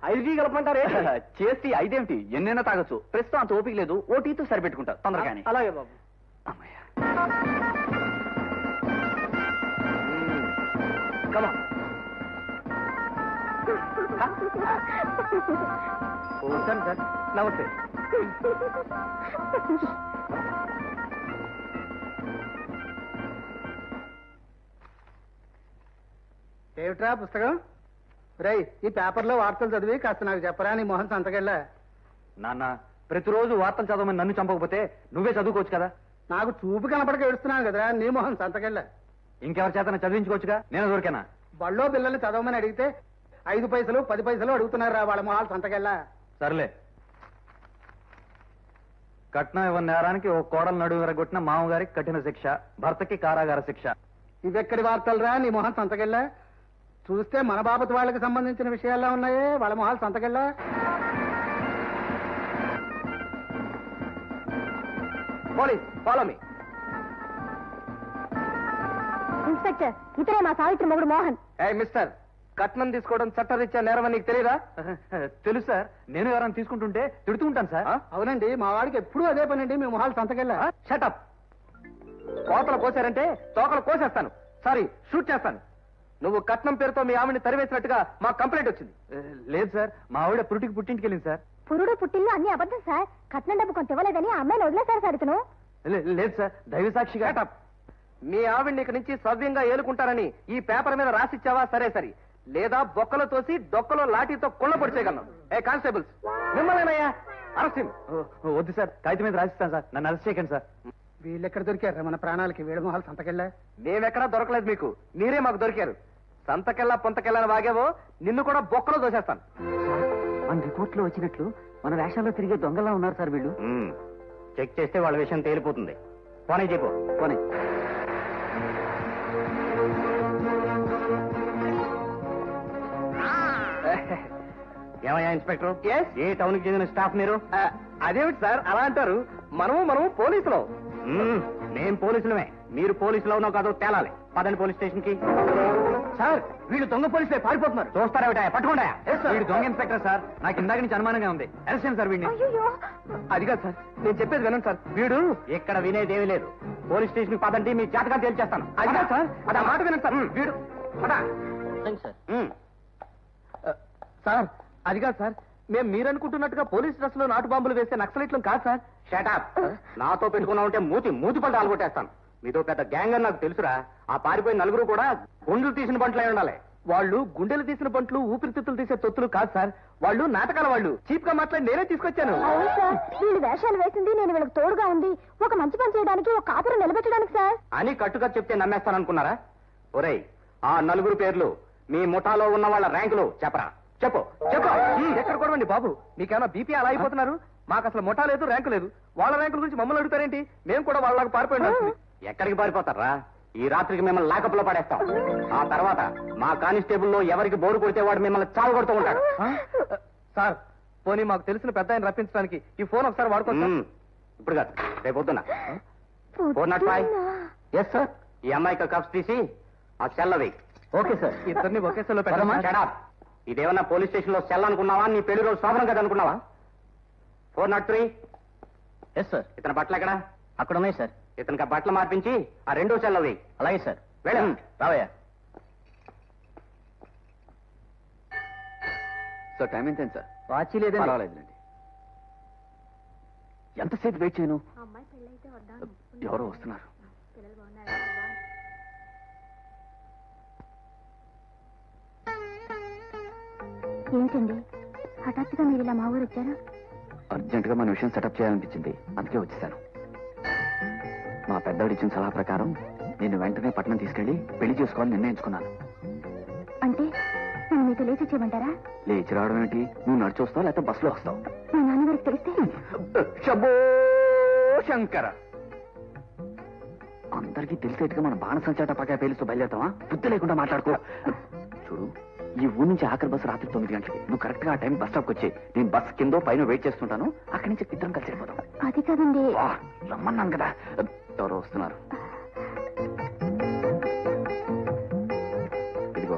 S6: ఐదు టీ కలపమంటారే?
S3: చేసి ఐదేమిటి, ఎన్నైనా తాగొచ్చు. ప్రస్తుతం అంత ఓపిక లేదు, ఓ టీతో సరిపెట్టుకుంటా తొందరగానే.
S6: అలాగే బాబు.
S3: అమ్మయ్య.
S6: కమా.
S3: వస్తాను సార్. నమస్తే.
S1: ఏమిట్రా పుస్తకం? రై, ఈ పేపర్లో వార్తలు చదివి కాస్త నాకు చెప్పరా నీ మొహన్ సంతకెళ్ళా.
S4: నాన్న, ప్రతిరోజు వార్తలు చదవమని నన్ను చంపకపోతే నువ్వే చదువుకోవచ్చు కదా.
S1: నాకు చూపు కనపడక ఏడుస్తున్నాను కదరా, నీ మొహన్ సంతకెళ్ళా.
S4: ఇంకెవరి చేతన చదివించుకోవచ్చుగా. నేను దొరికానా?
S1: బళ్ళో పిల్లల్ని చదవమని అడిగితే 5 పైసలు 10 పైసలు అడుగుతున్నారా వాళ్ళ మొహాలు సంతకెళ్ళా.
S4: సర్లే. కట్నం ఇవ్వని నేరానికి ఓ కోడలు నడుము విరగొట్టిన మామగారికి కఠిన శిక్ష, భర్తకి కారాగార శిక్ష.
S1: ఇవెక్కడి వార్తలురా నీ మొహన్ సంతకెళ్ళా? చూస్తే మన బాబత్ వాళ్ళకి సంబంధించిన విషయాల్లో ఉన్నాయే వాళ్ళ మొహాలు సంతకెళ్ళా.
S6: Police, follow me.
S5: ఇన్స్పెక్టర్, ఇతరే మా సావిత్రి మొగుడు మోహన్.
S6: ఏ మిస్టర్, కట్నం తీసుకోవడం చట్టరీత్యా నేరమని నీకు తెలియదా?
S4: తెలుసు సార్. నేను ఎవరైనా తీసుకుంటుంటే తిడుతూ ఉంటాను సార్.
S1: అవునండి, మా వాడికి ఎప్పుడూ అదే పనండి, మీ మొహాలు సంతకెళ్ళా.
S6: షటప్. కోతలు కోసారంటే తోకలు కోసేస్తాను. సారీ, షూట్ చేస్తాను. నువ్వు కట్నం పేరుతో మీ ఆవిడని తరివేసినట్టుగా మా కంప్లైంట్ వచ్చింది.
S4: లేదు సార్, మా ఆవిడ పురుటికి పుట్టింటికి వెళ్ళింది సార్.
S5: పురుడు పుట్టిల్లు అన్ని అబద్ధం సార్. కట్నం డబ్బు కొంత ఇవ్వలేదని ఆ అమ్మాయిని వదిలేశారు సార్ ఇతను.
S4: లేదు సార్, దైవ సాక్షిగా.
S6: షటప్. మీ ఆవిడ్ని ఇక నుంచి సవ్యంగా ఏలుకుంటారని ఈ పేపర్ మీద రాసిచ్చావా? సరే సరి, లేదా బొక్కలో తోసి డొక్కలో లాఠీతో కొళ్ళ పొడిచేయగలను. ఏ కానిస్టేబుల్స్, మిమ్మల్నేనయ్యా అరెస్ట్.
S4: వద్దు సార్, కాగితం మీద రాసిస్తాను సార్. నన్ను అరెస్ట్ చేయకండి సార్.
S1: వీళ్ళెక్కడ దొరికారా మన ప్రాణాలకి? వీళ్ళ మొహాలు సంతకెళ్ళా.
S6: మేమెక్కడా దొరకలేదు మీకు, మీరే మాకు దొరికారు. సంతకెళ్ళా పొంతకెళ్ళని వాగేవో నిన్ను కూడా బొక్కలో దోసేస్తాను.
S3: మన రిపోర్ట్ లో వచ్చినట్లు మన వేషాల్లో తిరిగే దొంగలా ఉన్నారు సార్ వీళ్ళు.
S4: చెక్ చేస్తే వాళ్ళ విషయం తేలిపోతుంది. పోనీ చెప్పు.
S3: పోనీ.
S4: ఏమయ్యా ఇన్స్పెక్టర్?
S6: Yes?
S4: ఏ టౌన్ కి చెందిన స్టాఫ్ మీరు?
S6: అదేమిటి సార్ అలా అంటారు? మనము పోలీసులో.
S4: మేం పోలీసులమే. మీరు పోలీసులో ఉన్నావు కాదో తేలాలి. పదండి పోలీస్ స్టేషన్ కి. సార్ వీళ్ళు దొంగ పోలీసులే పారిపోతున్నారు. చూస్తారా పట్టుకోండా. వీడు దొంగ ఇన్స్పెక్టర్ సార్. నాకు ఇందాక నుంచి అనుమానంగా ఉంది. అరెస్ట్ చేయండి సార్ వీడిని. అది కాదు సార్, నేను చెప్పేది వినండి సార్. వీడు ఇక్కడ వినేదేమీ లేదు. పోలీస్ స్టేషన్ కి పదండి, మీ జాతకాలు తేల్చేస్తాను. అది కాదు సార్, అది ఆ మాట వినండి సార్. వీడు సార్ అది కాదు సార్, మేము మీరనుకుంటున్నట్టుగా పోలీస్ డ్రెస్ లో నాటు బాంబులు వేస్తే నక్సలైట్లు కాదు సార్. షటప్. నాతో పెట్టుకున్నా ఉంటే మూతి పళ్ళు ఆలుగొట్టేస్తాను. మీతో పెద్ద గ్యాంగ్ అని నాకు తెలుసురా. ఆ పారిపోయిన నలుగురు కూడా గుండెలు తీసిన బంట్లు అయి ఉండాలి. వాళ్ళు గుండెలు తీసిన బంట్లు, ఊపిరితిత్తులు తీసే తొత్తులు కాదు సార్. వాళ్ళు నాటకాల వాళ్ళు. చీప్ గా మాట్లాడి నేనే తీసుకొచ్చాను.
S5: అవును సార్, వీళ్ళు వేషాలు వేసింది నేను వీళ్ళకి తోడుగా ఉంది. ఒక మంచి పని చేయడానికి, ఒక కాపురం నిలబెట్టడానికి సార్
S4: అని కట్టుగా చెప్తే నమ్మేస్తాననుకున్నారా? ఒరేయ్, ఆ నలుగురు పేర్లు, మీ ముఠాలో ఉన్న వాళ్ళ ర్యాంకులు చెప్పరా. చెప్పు చెప్పు. ఎక్కడ కొడవండి బాబు, మీకేమైనా బీపీ అలా అయిపోతున్నారు? మాకు అసలు ముఠా లేదు, ర్యాంకు లేదు. వాళ్ళ ర్యాంకుల గురించి మమ్మల్ని అడుగుతారేంటి? మేము కూడా వాళ్ళకి పారిపోయినా. ఎక్కడికి పారిపోతారా? ఈ రాత్రికి మిమ్మల్ని లాకప్లో పడేస్తాం. ఆ తర్వాత మా కానిస్టేబుల్లో ఎవరికి బోరు కొడితే వాడు మిమ్మల్ని చావు కొడుతూ ఉంటాడు. సార్ పోనీ మాకు తెలిసిన పెద్ద ఆయన రప్పించడానికి ఈ ఫోన్ ఒకసారి వాడుకోండి. ఇప్పుడు కాదు, రేపు వద్దున్నా. 405. Yes sir. ఈ అమ్మాయికి కప్స్ తీసి ఆ సెల్లవి. Okay sir. ఇద్దరిని ఒకే సెల్లో పెట్టమా? ఇదేమన్నా పోలీస్ స్టేషన్ లో సెల్ అనుకున్నావా? నీ పెళ్లి రోజు శోభనం కదా అనుకున్నావా? 403. Yes sir. ఇతని బట్టలు ఎక్కడ? అక్కడ ఉన్నాయి సార్. ఇతనికి ఆ బట్టలు మార్పించి ఆ రెండో సెల్ అవి. అలాగే సార్. వెళ్ళ రావయ్యా.
S3: సార్ టైం ఎంత సార్?
S4: వాచి లేదండి.
S3: పర్వాలేదులేండి. ఎంతసేపు వెయిట్ చేయను? ఎవరో వస్తున్నారు.
S5: ఏమిటండి హఠాత్తుగా మీరు ఇలా మా ఊరు వచ్చారు?
S3: అర్జెంట్ గా మన విషయం సెటప్ చేయాలనిపించింది, అందుకే వచ్చేసాను. మా పెద్దవాడి ఇచ్చిన సలహా ప్రకారం నేను వెంటనే పట్టణం తీసుకెళ్లి పెళ్లి చేసుకోవాలని నిర్ణయించుకున్నాను.
S5: అంటే నన్ను మీతో లేచి చేయమంటారా?
S3: లేచి రావడం ఏంటి? నువ్వు నడిచి వస్తావు లేకపోతే బస్సులో వస్తావు?
S5: మా నాన్నగారికి తెలిస్తే?
S3: శంభో శంకర. అందరికీ తెలిసేట్టుగా మన బాణసంచాట పక్క పేలుస్తూ బయలుదేరుతావా? బుద్ధి లేకుండా మాట్లాడుకో. చూడు, ఈ ఊరు నుంచి ఆఖరి బస్సు రాత్రి 9 గంటలకి. నువ్వు కరెక్ట్ గా ఆ టైం బస్ స్టాప్ వచ్చి నేను బస్ కిందో పైన వెయిట్ చేస్తుంటాను. అక్కడి నుంచి ఇద్దరం కలిసి వెళ్ళిపోతాం.
S5: అది కాదండి.
S3: రమ్మన్నాను కదా. ఎవరో వస్తున్నారు. ఇదిగో,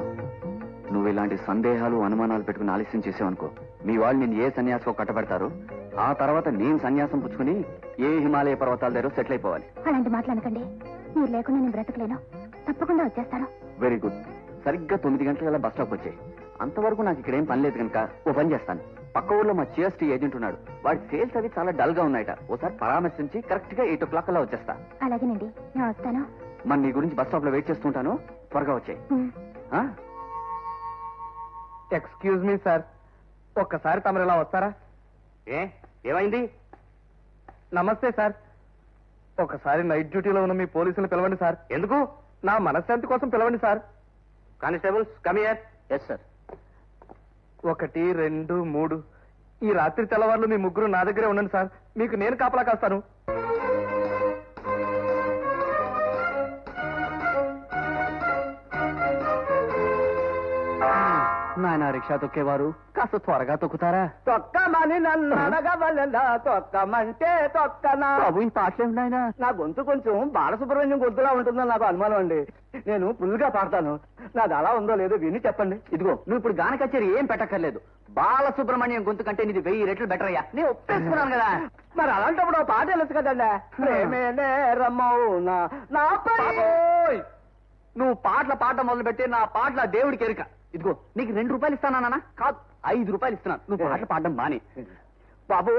S3: నువ్వు ఇలాంటి సందేహాలు అనుమానాలు పెట్టుకుని ఆలస్యం చేసావనుకో, మీ వాళ్ళు నేను ఏ సన్యాసం కట్టబెడతారు. ఆ తర్వాత నేను సన్యాసం పుచ్చుకుని ఏ హిమాలయ పర్వతాల దగ్గర సెటిల్ అయిపోవాలి.
S5: అలాంటి మాట్లాడకండి. మీరు లేకుండా నేను బ్రతకలేను. తప్పకుండా వచ్చేస్తాను.
S3: Very good. సరిగ్గా 9 గంటల బస్ స్టాప్ వచ్చాయి. అంతవరకు నాకు ఇక్కడ ఏం పని లేదు కనుక ఓ పని చేస్తాను. పక్క ఊర్లో మా జిఎస్టీ ఏజెంట్ ఉన్నాడు. వాడి సేల్స్ అవి చాలా డల్ గా ఉన్నాయట. ఓసారి పరామర్శించి కరెక్ట్ గా 8 o'clock అలా వచ్చేస్తా.
S5: అలాగేనండి, నేను వస్తాను.
S3: మరి నీ గురించి బస్ స్టాప్ లో వెయిట్ చేస్తుంటాను. త్వరగా వచ్చాయి.
S4: ఎక్స్క్యూజ్ మీ సార్, ఒక్కసారి తమరు ఇలా వస్తారా? ఏమైంది? నమస్తే సార్. ఒకసారి నైట్ డ్యూటీలో ఉన్న మీ పోలీసులు పిలవండి సార్. ఎందుకు? నా మనశ్శాంతి కోసం పిలవండి sir. Constables come here. Yes sir. 1, 2, 3. ఈ రాత్రి తెల్లవారులు మీ ముగ్గురు నా దగ్గరే ఉండండి సార్. మీకు నేను కాపలా కాస్తాను.
S3: నాయన రిక్షా తొక్కేవారు కాస్త త్వరగా తొక్కుతారా?
S4: తొక్కమని నన్ను అడగవలెలా, తొక్కమంటే తొక్కనా?
S3: బాబు ఇంత పాటలేండి నాయన.
S4: నా గొంతు కొంచెం బాలసుబ్రహ్మణ్యం గొంతులా ఉంటుందని నాకు అనుమానం అండి. నేను ఫుల్గా పాడతాను. నాది అలా ఉందో లేదో విని చెప్పండి.
S3: ఇదిగో, నువ్వు ఇప్పుడు గాన కచేరీ ఏం పెట్టక్కర్లేదు. బాలసుబ్రహ్మణ్యం గొంతు కంటే నీది 1000 రెట్లు బెటర్ అయ్యా. నేను ఒప్పేసుకున్నాను కదా.
S4: మరి అలాంటప్పుడు పాట వెళ్ళొచ్చు కదండి.
S3: నువ్వు పాటలు పాడటం మొదలు పెట్టి నా పాటల దేవుడికి ఎరుక. ఇదిగో, నీకు 2 రూపాయలు ఇస్తానా? కాదు, 5 రూపాయలు ఇస్తున్నాను. నువ్వు పాటలు పాడడం మాని.
S4: బాబు,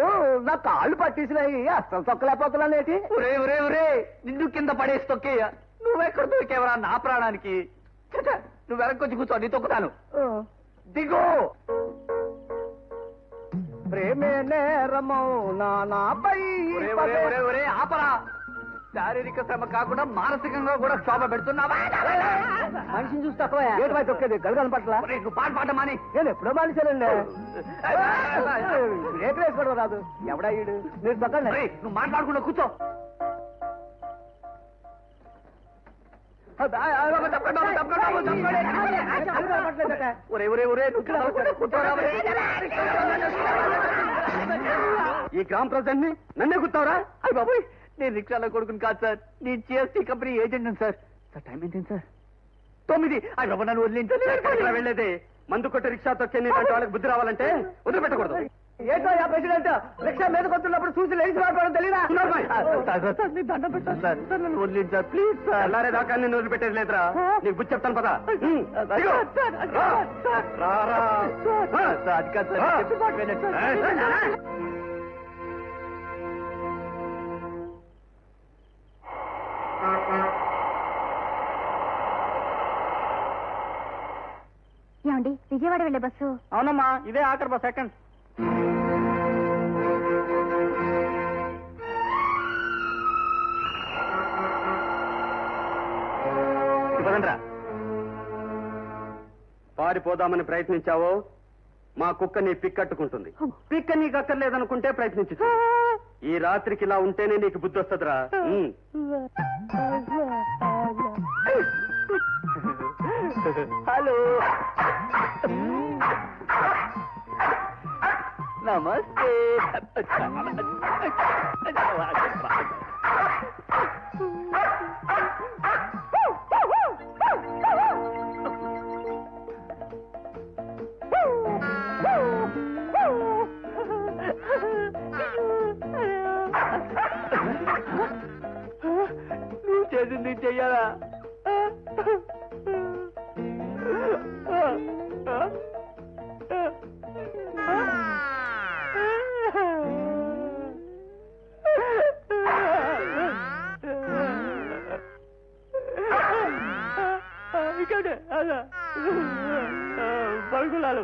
S4: నా కాళ్ళు పట్టేసినాయి, అసలు తొక్కలేకపోతున్నానేటి?
S3: ఒరే ఒరే ఒరే, నిన్ను కింద పడేసి తొక్కేయ. నువ్వెక్కడ దొరికేవరా నా ప్రాణానికి? నువ్వు వెనక్కొచ్చి కూర్చో, నీ తొక్కుతాను.
S4: దిగో. ప్రేమే నేరమౌనా నాపై.
S3: ఒరే ఆపరా. శారీరక శ్రమ కాకుండా మానసికంగా కూడా శోభ పెడుతున్నావా?
S4: మనిషిని చూసి తక్కువ ఏటి తొక్కేది గలగల పట్ల.
S3: నువ్వు పాట పాడడం మాని.
S4: నేను ఎప్పుడో మానేశానండి. రేట్లు వేసుకోవడం రాదు. ఎవడా ఈడు? మీరు తొక్కండి.
S3: నువ్వు మాట్లాడకుండా కూర్చో.
S4: ఈ గ్రామ ప్రజల్ని నన్నే గుర్తావరా? అయ్యి బాబోయ్,
S1: నేను రిక్షాలో కొడుకుని కాదు సార్, నేను GST company agent sir. Sir time ఏంటి సార్? 9. అయ్యో నన్ను వదిలించాలి.
S4: వెళ్ళేది మందు కొట్టి రిక్షా తొక్కి నీలాంటి వాళ్ళకి బుద్ధి రావాలంటే వదిలిపెట్టకూడదు.
S1: ఏంటో ప్రెసిడెంట్ రిక్షా మీద కొడుతున్నప్పుడు చూసి లేచి రావడం తెలియదా? దండం పెట్టాను సార్, నన్ను వదిలింది సార్ ప్లీజ్ సార్.
S4: తెల్లారే దాకా నేను వదిలిపెట్టేది లేదురా. నీకు బుద్ధి చెప్తాను పదా.
S1: అది కాదు సార్, చెప్పి మాట వినండి సార్.
S5: ఏమండి విజయవాడ వెళ్ళే బస్సు?
S1: అవునమ్మా, ఇదే ఆఖరి బస్, సెకండ్.
S4: పదండ్రా. పారిపోదామని ప్రయత్నించావో మా కుక్క నీ పిక్కట్టుకుంటుంది. పిక్క నీకు అక్కర్లేదనుకుంటే ప్రయత్నించు. ఈ రాత్రికి ఇలా ఉంటేనే నీకు బుద్ధి వస్తుందిరా.
S1: హలో నమస్తే. నువ్వు చేసింది చెయ్యాలా? ఇక్కడ పరుగులాలు.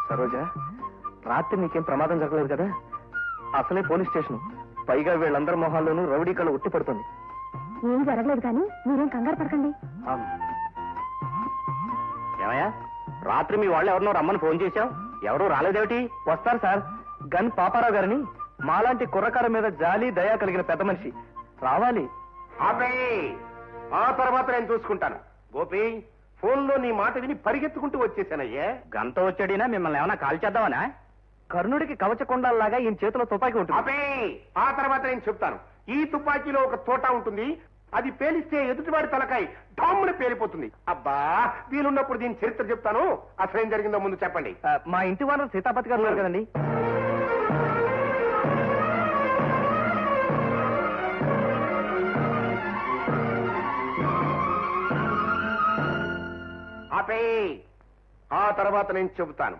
S4: సరోజ, రాత్రి నీకేం ప్రమాదం జరగలేదు కదా? అసలే పోలీస్ స్టేషన్, పైగా వీళ్ళందరి మొహాల్లోనూ రౌడీ కళ ఉట్టి పడుతుంది.
S5: ఏం జరగలేదు కానీ మీరేం కంగారు పడకండి.
S4: ఏమయ్యా, రాత్రి మీ వాళ్ళు ఎవరినో రమ్మని ఫోన్ చేశావు, ఎవరూ రాలేదేమిటి? వస్తారు సార్, గన్ పాపారావు గారిని, మాలాంటి కుర్రకారు మీద జాలి దయా కలిగిన పెద్ద మనిషి, రావాలి.
S6: ఆ తర్వాత నేను చూసుకుంటాను. గోపి, ఫోన్లో నీ మాట విని పరిగెత్తుకుంటూ వచ్చేసానయ్యే.
S4: గంతో వచ్చాడినా మిమ్మల్ని ఏమైనా కాల్ చేద్దామనా? కర్ణుడికి కవచకొండల్లాగా ఈయన చేతిలో తుపాకీ ఉంటుంది.
S6: ఆ తర్వాత నేను చెప్తాను. ఈ తుపాకీలో ఒక తోట ఉంటుంది, అది పేలిస్తే ఎదుటివాడి తలకాయ డామ్ముని పేలిపోతుంది. అబ్బా, వీలున్నప్పుడు దీని చరిత్ర చెప్తాను. అసలేం జరిగిందో ముందు చెప్పండి.
S4: మా ఇంటి వాళ్ళు సీతాపతి గారు ఉన్నారు కదండి.
S6: ఆ తర్వాత నేను చెబుతాను.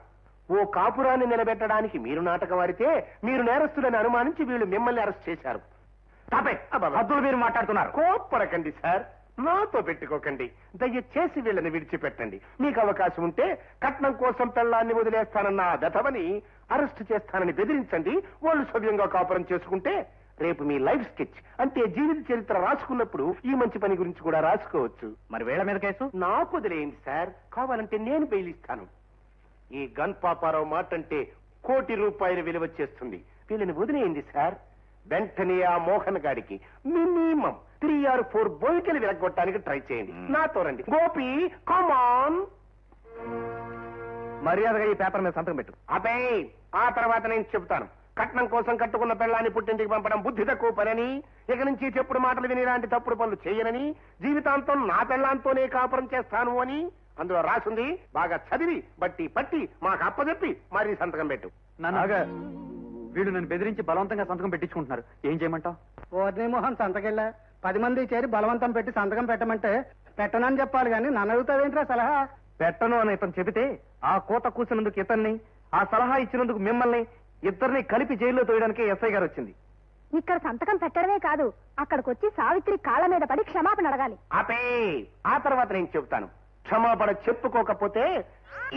S6: ఓ కాపురాన్ని నిలబెట్టడానికి మీరు నాటకం ఆడితే మీరు నేరస్తులని అనుమానించి వీళ్ళు మిమ్మల్ని అరెస్ట్ చేశారు.
S4: హద్దులు మీరు మాట్లాడుతున్నారు.
S6: కోప్పరకండి సార్, నాతో పెట్టుకోకండి. దయచేసి వీళ్ళని విడిచిపెట్టండి. మీకు అవకాశం ఉంటే కట్నం కోసం పెళ్ళాన్ని వదిలేస్తానన్న ఆ వెధవని అరెస్ట్ చేస్తానని బెదిరించండి. వాళ్ళు సవ్యంగా కాపురం చేసుకుంటే రేపు మీ లైఫ్ స్కెచ్ అంటే జీవిత చరిత్ర రాసుకున్నప్పుడు ఈ మంచి పని గురించి కూడా రాసుకోవచ్చు.
S4: మరి వీళ్ళ మీద కేసు
S6: నాకు వదిలేయండి సార్, కావాలంటే నేను బెయిల్ ఇస్తాను. ఈ గన్ పాపారావు మాట అంటే ₹1,00,00,000 విలువ చేస్తుంది. వీళ్ళని వదిలేయండి సార్. వెంటనే ఆ మోహన్ గాడికి మినిమం 3 or 4 బోయికలు విరగొట్టడానికి ట్రై చేయండి. నాతో రండి. గోపి, కమాన్.
S4: మర్యాదగా ఈ పేపర్ మీద సంతకం పెట్టు.
S6: ఆ తర్వాత నేను చెబుతాను. కట్నం కోసం కట్టుకున్న పెళ్ళాన్ని పుట్టింటికి పంపడం బుద్ధి తక్కువ పనని, ఇక నుంచి చెప్పుడు మాటలు విని ఇలాంటి తప్పుడు పనులు చేయనని, జీవితాంతం నా పెళ్ళాంతోనే కాపురం చేస్తాను అని అందులో రాసుంది. బాగా చదివి బట్టి పట్టి మాకు అప్పచెప్పి మరీ సంతకం పెట్టు.
S4: వీళ్ళు నన్ను బెదిరించి బలవంతంగా సంతకం పెట్టించుకుంటున్నారు. ఏం చేయమంటావు?
S1: మోహన్ సంతకెళ్ళా 10 మంది చేరి బలవంతం పెట్టి సంతకం పెట్టమంటే పెట్టనని చెప్పాలి కానీ నన్ను అడుగుతావేంట్రా సలహా?
S4: పెట్టను అని ఇతను చెబితే ఆ కోత కూసినందుకు ఇతన్ని, ఆ సలహా ఇచ్చినందుకు మిమ్మల్ని ఇద్దరిని కలిపి జైల్లో తోయడానికి ఎస్ఐ గారు వచ్చింది.
S5: ఇక్కడ సంతకం పెట్టడమే కాదు, అక్కడికి వచ్చి సావిత్రి కాళ్ళ మీద పడి క్షమాపణ అడగాలి.
S6: ఆ తర్వాత నేను చెబుతాను. క్షమాపణ చెప్పుకోకపోతే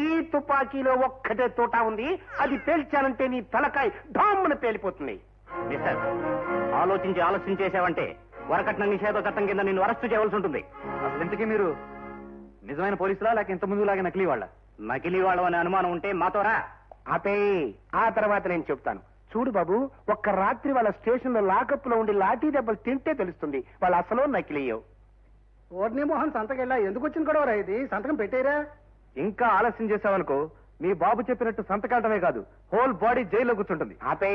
S6: ఈ తుపాకీలో ఒక్కటే తోట ఉంది, అది పేల్చానంటే నీ తలకాయ డామ్మున పేలిపోతుంది.
S4: మిస్టర్, ఆలోచించి ఆలస్యం చేశావంటే వరకట్న నిషేధ చట్టం కింద నిన్ను అరెస్టు చేయవలసి ఉంటుంది. అసలు ఇంతకీ మీరు నిజమైన పోలీసులా లేక ఇంత ముందు లాగే నకిలీ వాళ్ళ? నకిలీ వాళ్ళ అనే అనుమానం ఉంటే మాతోరా.
S6: ఆ తర్వాత నేను చెప్తాను. చూడు బాబు, ఒక్క రాత్రి వాళ్ళ స్టేషన్ లో లాకప్ లో ఉండి లాఠీ దెబ్బలు తింటే తెలుస్తుంది వాళ్ళు అసలు నకిలీయో.
S1: మోహన్ సంతకెళ్ళా ఎందుకు వచ్చిన గొడవరా ఇది? సంతకం పెట్టేరా?
S4: ఇంకా ఆలస్యం చేశావనుకో మీ బాబు చెప్పినట్టు సంతకాటమే కాదు హోల్ బాడీ జైల్లో కూర్చుంటుంది.
S6: ఆపే,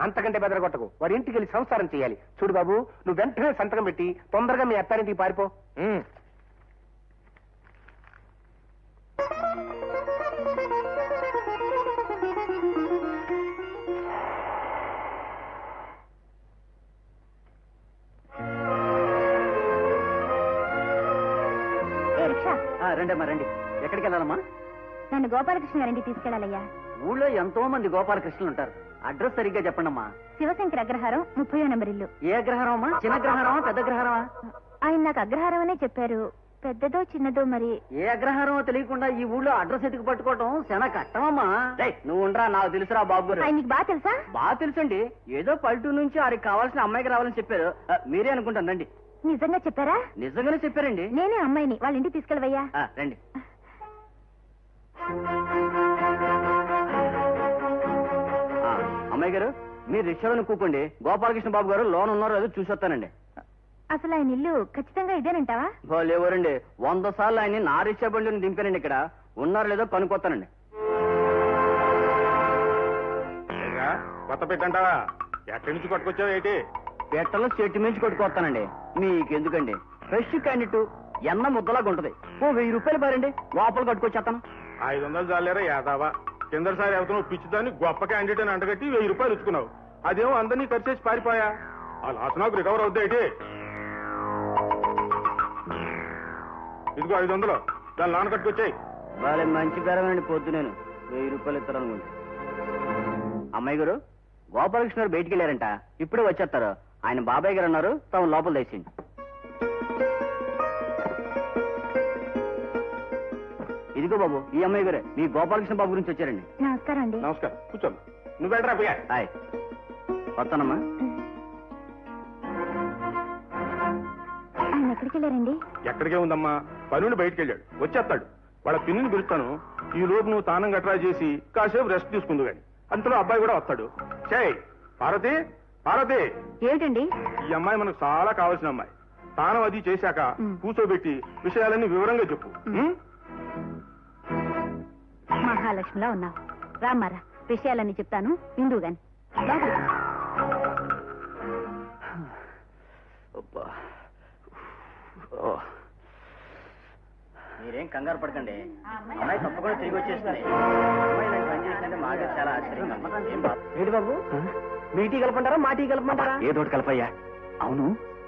S6: అంతకంటే బెదరగొట్టకు. వాడి ఇంటికి వెళ్ళి సంసారం చేయాలి. చూడు బాబు, నువ్వు వెంటనే సంతకం పెట్టి తొందరగా మీ అత్తారింటికి పారిపో.
S3: రండమ్మా రండి. ఎక్కడికి వెళ్ళాలమ్మా?
S5: నన్ను గోపాలకృష్ణ గారింటికి తీసుకెళ్లాలయ్యా.
S3: ఊళ్ళో ఎంతో మంది గోపాలకృష్ణులు ఉంటారు. అడ్రస్ సరిగ్గా చెప్పండమ్మా.
S5: శివశంకర్ అగ్రహారం 30వ నెంబర్ ఇల్లు.
S3: ఏ అగ్రహారం అమ్మా? చిన్న అగ్రహారమా పెద్ద అగ్రహారమా?
S5: ఆయన నాకు అగ్రహారం అనే చెప్పారు. పెద్దదో చిన్నదో మరి.
S3: ఏ అగ్రహారమో తెలియకుండా ఈ ఊళ్ళో అడ్రస్ ఎతికి పట్టుకోవటం చాలా కష్టమమ్మా. నువ్వు ఉండరా, నాకు తెలుసురా బాబు.
S5: ఆయన నీకు బాగా తెలుసా?
S3: బాగా తెలుసండి. ఏదో పల్లెటూరు నుంచి వారికి కావాల్సిన అమ్మాయికి రావాలని చెప్పారు. మీరే అనుకుంటాను రండి.
S5: నిజంగా చెప్పారా?
S3: నిజంగానే చెప్పారండి.
S5: నేనే అమ్మాయిని. వాళ్ళ ఇంటికి తీసుకెళ్ళవయ్యా.
S3: రండి. అమ్మాయి గారు, మీరు రిక్షాలో కూకోండి. గోపాలకృష్ణ బాబు గారు లోన్ ఉన్నారో ఏదో చూసి వస్తానండి.
S5: అసలు ఆయన ఇల్లు ఖచ్చితంగా ఇదేనంటావా?
S3: లేవరండి, 100 సార్లు ఆయన్ని నా రిక్షా బండిని దింపానండి. ఇక్కడ ఉన్నారో లేదో కనుక్కొస్తానండి.
S6: కొత్త పెట్టంటావా? ఎక్కడి నుంచి కొట్టుకొచ్చావు ఏంటి?
S3: పెట్టలో చెట్టు మించి కొట్టుకొస్తానండి. మీకెందుకండి? ఫ్రెష్ క్యాండిట్ ఎన్న ముద్దలాగా ఉంటది. 1000 రూపాయలు బారండి, లోపల కట్టుకొచ్చేస్తాను.
S6: 500 చాలేరా యాదావా? కిందసారి అవుతున్నావు పిచ్చిదాన్ని గొప్ప క్యాండిడేట్ అని అంటగట్టి 1000 రూపాయలు ఇచ్చుకున్నావు. అదేమో అందరినీ ఖర్చు చేసి పారిపోయా. ఆ లాస్ నాకు రికవర్ అవుద్దా ఏంటి? ఇదిగో 500, దాని నాన్న కట్టుకొచ్చాయి.
S3: వాళ్ళ మంచి బేరమేనండి. పొద్దు నేను 1000 రూపాయలు ఇస్తారనుకుంటా. అమ్మాయి గారు, గోపాలకృష్ణ గారు బయటికి వెళ్ళారంట. ఇప్పుడే వచ్చేస్తారు. ఆయన బాబాయ్ గారు అన్నారు, తాము లోపల తెచ్చింది. ఇదిగో బాబు, ఈ అమ్మాయి గారే మీ గోపాలకృష్ణ బాబు గురించి వచ్చారండి.
S5: నమస్కారం అండి.
S6: నమస్కారం, కూర్చోండి. నువ్వు వెళ్ళరా పోయా.
S3: హాయ్, వస్తానమ్మా.
S5: ఆయన ఎక్కడికి వెళ్ళారండి?
S6: ఎక్కడికే ఉందమ్మా, పనుండి బయటికి వెళ్ళాడు. వచ్చేస్తాడు. వాళ్ళ పిన్నిని పిలుస్తాను. ఈ లోపు నువ్వు తానం గట్రా చేసి కాసేపు రెస్ట్ తీసుకుందు గాని. అంతలో అబ్బాయి కూడా వస్తాడు. చేయి పార్వతి, పార్వతి.
S5: ఏమిటండి?
S6: ఈ అమ్మాయి మనకు చాలా కావాల్సిన అమ్మాయి. తానం అది చేశాక కూర్చోబెట్టి విషయాలన్నీ వివరంగా చెప్పు.
S5: మహాలక్ష్మిలా ఉన్నావు. రామ్మారా, విషయాలన్నీ చెప్తాను, ఇందువు గాని.
S3: మీరేం కంగారు పడకండి. అమ్మాయి తప్పకుండా తిరిగి వచ్చేస్తుంది. మాకు చాలా ఆశ్చర్యంగా.
S4: ఏంటి బాబు, మీ టీ కలపంటారా మా టీ కలపమంటారా?
S3: ఏదోటి కలపయ్యా. అవును,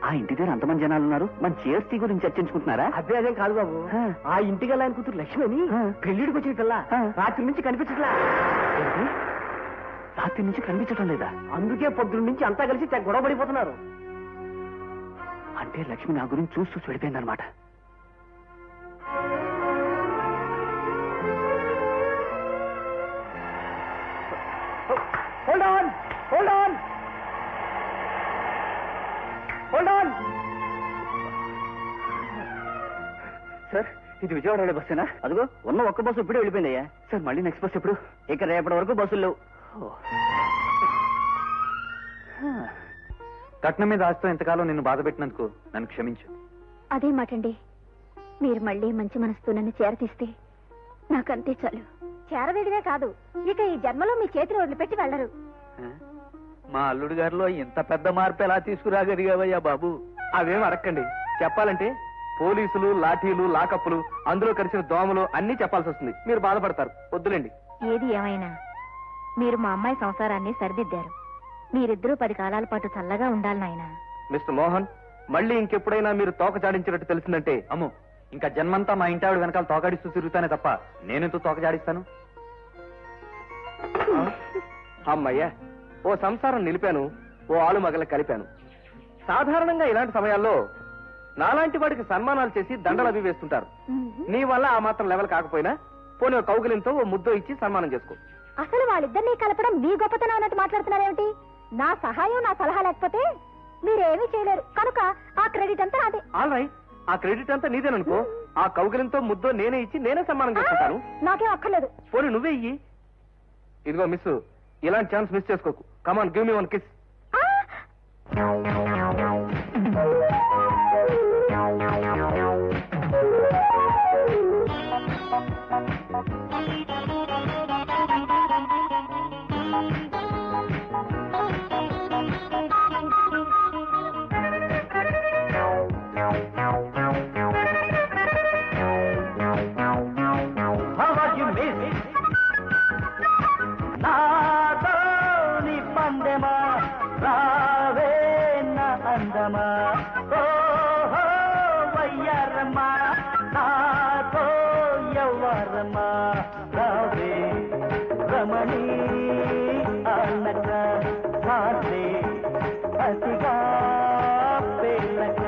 S3: ఆ ఇంటి దగ్గర అంతమంది జనాలు ఉన్నారు. మన జిఎస్టీ గురించి చర్చించుకుంటున్నారా?
S4: అదే అదేం కాదు బాబు. ఆ ఇంటికి వెళ్ళాలని కూతురు లక్ష్మి అని పెళ్లిడికి వచ్చిన పిల్ల రాత్రి నుంచి కనిపించట్లా.
S3: రాత్రి నుంచి కనిపించడం లేదా?
S4: అందుకే పొద్దున్న నుంచి అంతా కలిసి గొడవ పడిపోతున్నారు.
S3: అంటే లక్ష్మి నా గురించి చూస్తూ వెళ్ళిపోయిందనమాట.
S4: Hold on, hold on, hold on.
S3: Sir, ఇది విజయవాడ వెళ్ళే బస్సేనా? అదిగో ఉన్న ఒక్క బస్సు ఇప్పుడే వెళ్ళిపోయిందయ్యా. సార్, మళ్ళీ నెక్స్ట్ బస్ ఎప్పుడు? ఇక రేపటి వరకు బస్సులు లేవు.
S4: కట్నం మీద ఆస్తో ఎంతకాలం నిన్ను బాధ పెట్టినందుకు నన్ను క్షమించు.
S5: అదే మాటండి, మీరు మళ్ళీ మంచి మనసుతో నన్ను చేరతీస్తే నాకంతే చాలు. చేరవేడివే కాదు, ఇక ఈ జన్మలో మీ చేతిని వదిలిపెట్టి వెళ్ళరు.
S3: మా అల్లుడు గారిలో ఇంత పెద్ద మార్పు ఎలా తీసుకురాగలిగావయ్యా బాబు?
S4: అవేం అడక్కండి. చెప్పాలంటే పోలీసులు, లాఠీలు, లాకప్పులు, అందులో కలిసిన దోమలు అన్ని చెప్పాల్సి వస్తుంది. మీరు బాధపడతారు. వద్దులేండి.
S5: ఏది ఏమైనా మీరు మా అమ్మాయి సంసారాన్ని సరిదిద్దారు. మీరిద్దరూ 10 కాలాల పాటు చల్లగా ఉండాలి నాయనా.
S4: మిస్టర్ మోహన్, మళ్ళీ ఇంకెప్పుడైనా మీరు తోక జాడించినట్టు తెలిసిందంటే అమ్మో, ఇంకా జన్మంతా మా ఇంటి ఆవిడ వెనకాల తోకాడిస్తూ తిరుగుతానే తప్ప నేనెంతో తోక జాడిస్తాను. అమ్మయ్యా, ఓ సంసారం నిలిపాను, ఓ ఆలు మగల కలిపాను. సాధారణంగా ఇలాంటి సమయాల్లో నాలాంటి వాడికి సన్మానాలు చేసి దండలు అవి వేస్తుంటారు. నీ వల్ల ఆ మాత్రం లెవెల్ కాకపోయినా పోనీ ఓ కౌగిలింతో ఓ ముద్దో ఇచ్చి సన్మానం చేసుకో.
S5: అసలు వాళ్ళిద్దరినీ కలపడం మీ గొప్పతనం అన్నట్టు మాట్లాడుతున్నారేమిటి? నా సహాయం, నా సలహా లేకపోతే మీరేమీ చేయలేరు. కనుక ఆ క్రెడిట్ అంతా నాదే.
S4: ఆల్ రైట్, ఆ క్రెడిట్ అంతా నీదేననుకో. ఆ కౌగిలింతో ముద్దో నేనే ఇచ్చి నేనే సన్మానం చేసుకుంటాను.
S5: నాకేం అక్కర్లేదు.
S4: పోనీ నువ్వే ఇయ్యి. ఇదిగో మిస్, ఇలాంటి ఛాన్స్ మిస్ చేసుకోకు. కమాన్, గివ్ మీ వన్ కిస్.
S3: రమణి ఆనక సాసే అసిగా పేలక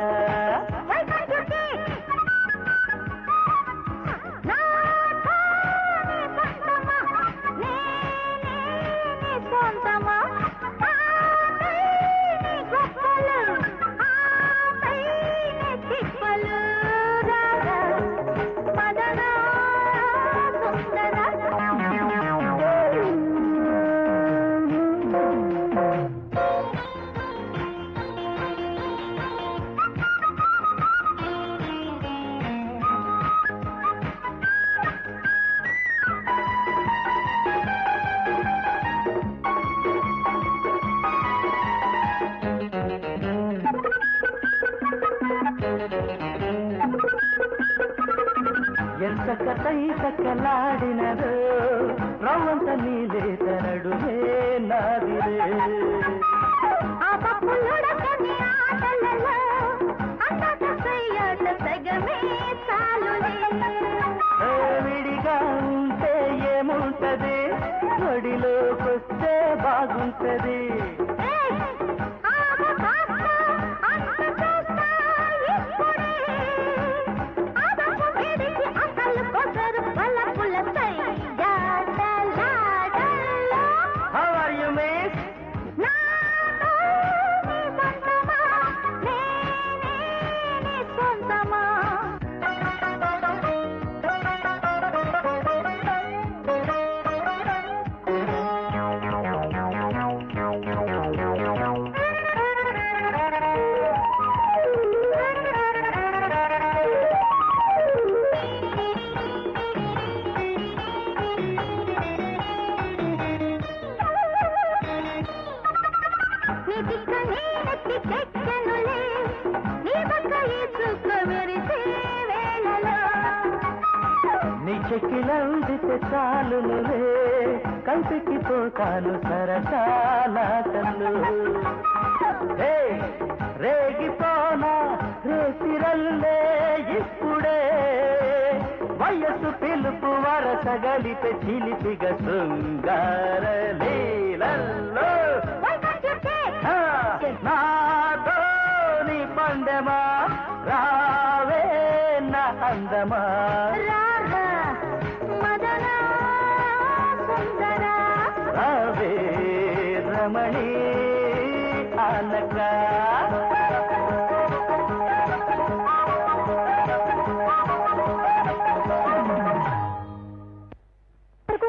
S3: ఎంత కథై కక్కలాడినదో రవ్వంత నీలేత నడుమే నాదిరే
S5: ఆ పప్పులుడకని ఆటలలో అందాక సయ్యాట సగమే చాలులే
S3: విడిగా ఉంటే ఏముంటది ఒడిలోకొస్తే బాగుంటది How are you, miss? నీ చెక్కిలందితే చాలునులే కంటికి పోతాను సరసాలా కన్ను రేగిపోనా రేసిరల్లే ఇప్పుడే వయస్సు పిలుపు వరసగలిపే చిలిపిగా శృంగార లీలల్లో నాతో నీ పందెమా రావే నా అందమా రావే రమణి ఆనక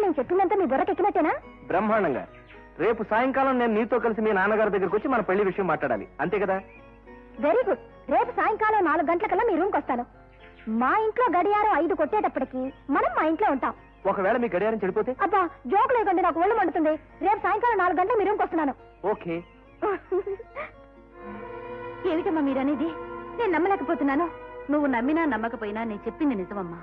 S5: నేను చెప్పిందంతా మీ బుర్రకెక్కినట్టేనా?
S4: బ్రహ్మాండంగా. రేపు సాయంకాలం నేను నీతో కలిసి మీ నాన్నగారి దగ్గరికి వచ్చి మన పెళ్లి విషయం మాట్లాడాలి, అంతే కదా?
S5: Very good. రేపు సాయంకాలం 4 గంటలకల్లా మీ రూమ్కి వస్తాను. మా ఇంట్లో గడియారం 5 కొట్టేటప్పటికి మనం మా ఇంట్లో ఉంటాం.
S4: ఒకవేళ మీ గడియారం చెడిపోతే?
S5: అబ్బా జోక్ లేకండి, నాకు ఒళ్ళు మండుతుంది. రేపు సాయంకాలం 4 గంటలకు మీ రూమ్కి వస్తున్నాను.
S4: ఓకే.
S5: ఏమిటమ్మా మీరనేది? నేను నమ్మలేకపోతున్నాను.
S2: నువ్వు నమ్మినా నమ్మకపోయినా నేను చెప్పింది నిజమమ్మా.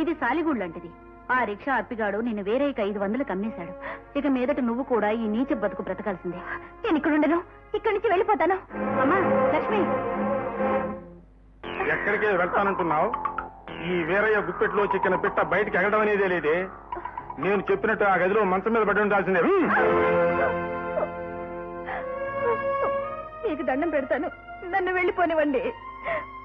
S2: ఇది సాలిగూడు లాంటిది. ఆ రిక్షా అప్పిగాడు నిన్ను వేరే 500 కమ్మేశాడు. ఇక మీదట నువ్వు కూడా ఈ నీచ బతుకు బ్రతకాల్సిందే.
S5: నేను ఇక్కడ ఉండను, ఇక్కడి నుంచి వెళ్ళిపోతాను.
S2: అమ్మా లక్ష్మి,
S6: ఎక్కడికి వెళ్తానంటున్నావు? ఈ వీరయ్య గుప్పెట్లో చిక్కిన పిట్ట బయటికి ఎగడం అనేదే లేదే. నేను చెప్పినట్టు ఆ గదిలో మంచం మీద పడి ఉండాల్సిందే.
S5: నీకు దండం పెడతాను, నన్ను వెళ్ళిపోనివ్వండి.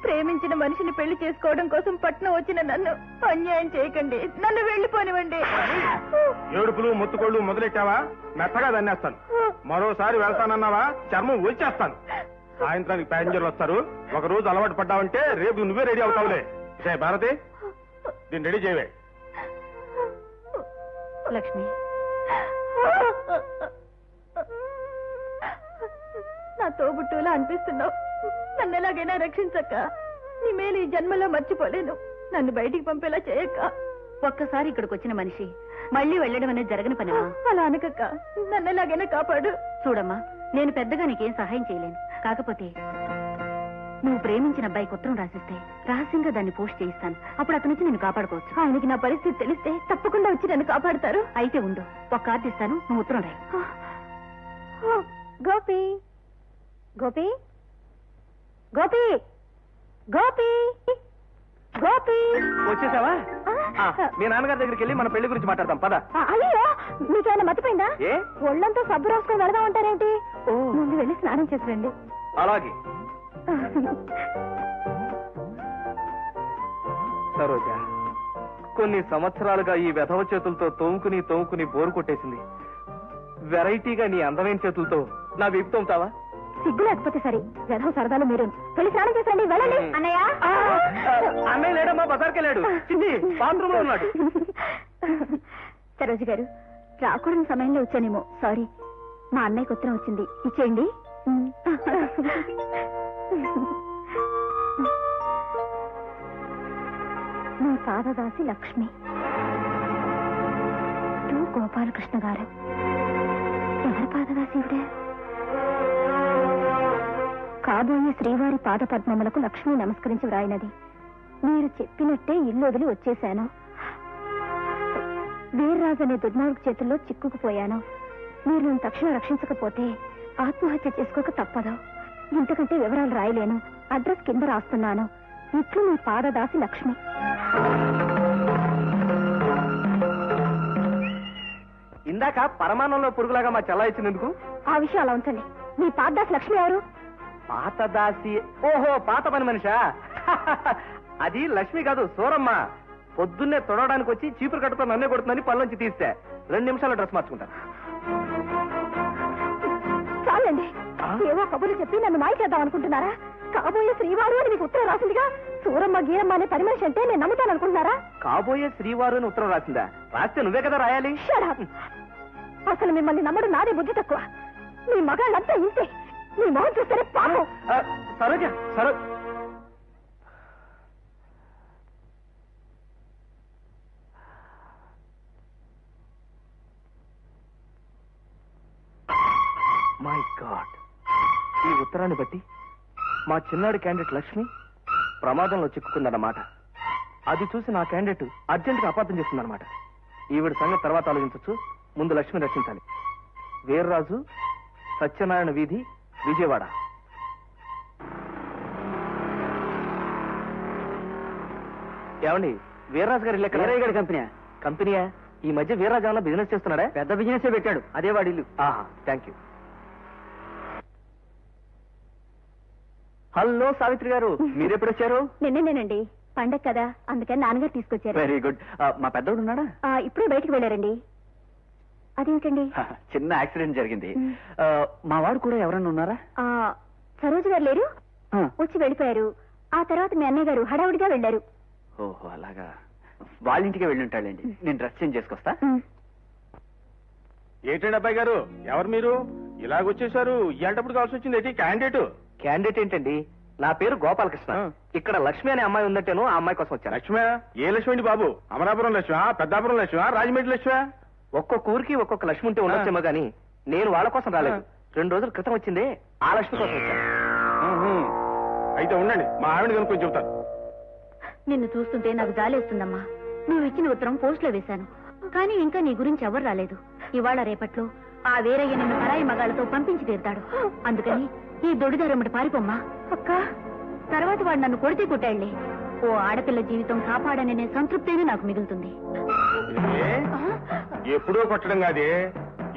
S5: ప్రేమించిన మనిషిని పెళ్లి చేసుకోవడం కోసం పట్నం వచ్చిన నన్ను అన్యాయం చేయకండి. నన్ను వెళ్ళిపోనివ్వండి.
S6: ఏడుపులు మొత్తుకోళ్లు మొదలెట్టావా? మెత్తగా దన్నేస్తాను. మరోసారి వెళ్తానన్నావా చర్మం వచ్చేస్తాను. సాయంత్రానికి ప్యాసింజర్లు వస్తారు. ఒక రోజు అలవాటు పడ్డావంటే రేపు నువ్వే రెడీ అవుతావులే. భారతి, దీన్ని రెడీ చేయవే.
S2: లక్ష్మి,
S5: నా తోబుట్టులా అనిపిస్తున్నావు. నన్ను ఎలాగైనా రక్షించక్క. నీ మేలు ఈ జన్మలో మర్చిపోలేను. నన్ను బయటికి పంపేలా చేయక్క.
S2: ఒక్కసారి ఇక్కడికి వచ్చిన మనిషి మళ్ళీ వెళ్ళడం అనేది జరగని పనిమా.
S5: అలా అనకక్క, నన్ను ఎలాగైనా కాపాడు.
S2: చూడమ్మా, నేను పెద్దగా నీకేం సహాయం చేయలేను. కాకపోతే నువ్వు ప్రేమించిన అబ్బాయికి ఉత్తరం రాసిస్తే రహస్యంగా దాన్ని పోస్ట్ చేయిస్తాను. అప్పుడు అతను వచ్చి నేను కాపాడుకోవచ్చు.
S5: ఆయనకి నా పరిస్థితి తెలిస్తే తప్పకుండా వచ్చి నన్ను కాపాడుతారు.
S2: అయితే ఉండు, ఒక కార్డు ఇస్తాను, నువ్వు ఉత్తరం రాయి.
S5: గోపి, గోపి, గోపి, గోపి, గోపి.
S4: వచ్చేసావా? మీ నాన్నగారి దగ్గరికి వెళ్ళి మన పెళ్లి గురించి మాట్లాడదాం పద.
S5: అయ్యో మీకేమైనా మర్చిపోయిందా?
S4: ఏ
S5: ఒళ్ళంతా సబ్బు రాసుకొని వెళదాం అంటారేంటి? ముందు వెళ్ళి స్నానం చేసిరండి.
S4: అలాగే. సరోజ, కొన్ని సంవత్సరాలుగా ఈ వెధవ చేతులతో తోముకుని బోరు కొట్టేసింది. వెరైటీగా నీ అందమైన చేతులతో నా వీపు తోముతావా?
S5: సిగ్గు లేకపోతే సరే, వెధవ సరదాలు మీరు వెళ్ళి స్నానం చేసిరండి. వెళ్ళండి. అన్నయ్య
S4: అన్నయ్య లేడమ్మా, బజార్కి వెళ్ళాడు. బాత్రూమ్ లో ఉన్నాడు.
S5: సరోజ గారు, రాకూడని సమయంలో వచ్చానేమో, సారీ. మా అన్నయ్యకి ఉత్తరం వచ్చింది, ఇచ్చేయండి. మీ పాదదాసి లక్ష్మి టు గోపాలకృష్ణ గారు. ఎవరి పాదదాసి ఇవిడే? కాబోయే శ్రీవారి పాదపద్మములకు లక్ష్మి నమస్కరించి వ్రాయినది. మీరు చెప్పినట్టే ఇల్లు వదిలి వచ్చేశాను. వీర్రాజు అనే దుర్మార్గు చేతుల్లో చిక్కుకుపోయాను. మీరు నన్ను తక్షణం రక్షించకపోతే ఆత్మహత్య చేసుకోక తప్పదు. ఇంతకంటే వివరాలు రాయలేను. అడ్రస్ కింద రాస్తున్నాను. ఇట్లు మీ పాదదాసి లక్ష్మి.
S4: ఇందాక పరమాణంలో పురుగులాగా మా చెల్ల ఇచ్చినందుకు
S5: ఆ విషయం అలా ఉంచండి. మీ పాదదాసి లక్ష్మి ఎవరు?
S4: పాతదాసి. ఓహో, పాత పని మనిషా? అది లక్ష్మి కాదు, సూరమ్మ. పొద్దున్నే తొడవడానికి వచ్చి చీపురు కట్టుతో నన్నే కొడుతుందని పళ్ళొంచి తీస్తే 2 నిమిషాల డ్రెస్ మార్చుకుంటా.
S5: చాలండి, ఏవో కబుర్లు చెప్పి నన్ను మాయ చేద్దాం అనుకుంటున్నారా? కాబోయే శ్రీవారు అని మీకు ఉత్తరం రాసిందిగా. సూరమ్మ గీరమ్మ అనే పని మనిషి అంటే నేను నమ్ముతాను అనుకుంటున్నారా?
S4: కాబోయే శ్రీవారు అని ఉత్తరం రాసిందా? రాస్తే నువ్వే కదా రాయాలి.
S5: అసలు మిమ్మల్ని నమ్మడం నాదే బుద్ధి తక్కువ. మీ మగాళ్ళంతా ఇంతే. మీ మొహం చూస్తేనే పాపం.
S4: సరోజ, మై గాడ్, ఈ ఉత్తరాన్ని బట్టి మా చిన్నాడి క్యాండిడేట్ లక్ష్మి ప్రమాదంలో చిక్కుకుందన్నమాట. అది చూసి నా క్యాండిడేట్ అర్జెంట్ గా అపార్థం చేస్తుందన్నమాట. ఈవిడ సంగతి తర్వాత ఆలోచించచ్చు. ముందు లక్ష్మిని రక్షించాలి. వీర్రాజు, సత్యనారాయణ వీధి, విజయవాడ. ఏమండి, వీర్రాజు గారు ఇల్లు ఎక్కడ? కంపెనీయా? ఈ మధ్య వీర్రాజు ఏమన్నా బిజినెస్ చేస్తున్నాడా? పెద్ద బిజినెస్ పెట్టాడు, అదే వాడి ఇల్లు. ఆహా, థ్యాంక్ యూ. హలో సావిత్రి గారు, మీరెప్పుడు వచ్చారు?
S5: నిన్నేనండి, పండగ కదా, అందుకని నాన్నగారు తీసుకొచ్చారు.
S3: Very good. మా పెద్దోడు ఉన్నాడా?
S5: ఇప్పుడే బయటకు వెళ్ళారండి. అదేమిటండి?
S3: చిన్న యాక్సిడెంట్ జరిగింది. మా వాడు కూడా ఎవరన్నా ఉన్నారా?
S5: సరోజ గారు లేరు, వచ్చి వెళ్ళిపోయారు. ఆ తర్వాత మీ అన్నయ్య గారు హడావుడిగా వెళ్ళారు.
S3: ఓహో, అలాగా. వాళ్ళ ఇంటికి వెళ్ళి ఉంటాడండి. నేను డ్రెస్ చేంజ్ చేసుకొస్తా.
S6: ఏంటండి అబ్బాయి గారు, ఎవరు మీరు ఇలాగొచ్చేసారు? ఇలాంటప్పుడు కావాల్సి వచ్చింది ఏంటి?
S4: క్యాండిడేట్ ఏంటండి? నా పేరు గోపాలకృష్ణ. ఇక్కడ లక్ష్మి అనే అమ్మాయి ఉందంటేను ఆ అమ్మాయి కోసం వచ్చాను.
S6: లక్ష్మి? ఏ లక్ష్మి అండి బాబు? అమరాపురం లక్ష్మి, పెద్దాపురం లక్ష్మి, రాజమండ్రి లక్ష్మి?
S4: ఒక్కొక్క ఊరికి ఒక్కొక్క లక్ష్మి ఉంటే ఉండొచ్చేమో గానీ నేను వాళ్ళ కోసం రాలేదు. 2 రోజుల క్రితం వచ్చింది ఆ లక్ష్మి కోసం వచ్చాను.
S6: అయితే ఉండండి, మా ఆవిడ కనుక్కొని చెబుతాను.
S5: నిన్ను చూస్తుంటే నాకు జాలేస్తుందమ్మా. నువ్వు ఇచ్చిన ఉత్తరం పోస్ట్ లో వేశాను, కానీ ఇంకా నీ గురించి ఎవరు రాలేదు. ఇవాళ రేపట్లో ఆ వీరయ్య నిన్ను పరాయి మగాళ్ళతో పంపించి తీరుతాడు. అందుకని ఈ దొడిదారమ్మటి పారిపోమ్మా. అక్క, తర్వాత వాడు నన్ను కొడితే కొట్టాళ్లే. ఓ ఆడపిల్ల జీవితం కాపాడననే సంతృప్తేనే నాకు మిగులుతుంది.
S6: ఎప్పుడో కొట్టడం కాదే,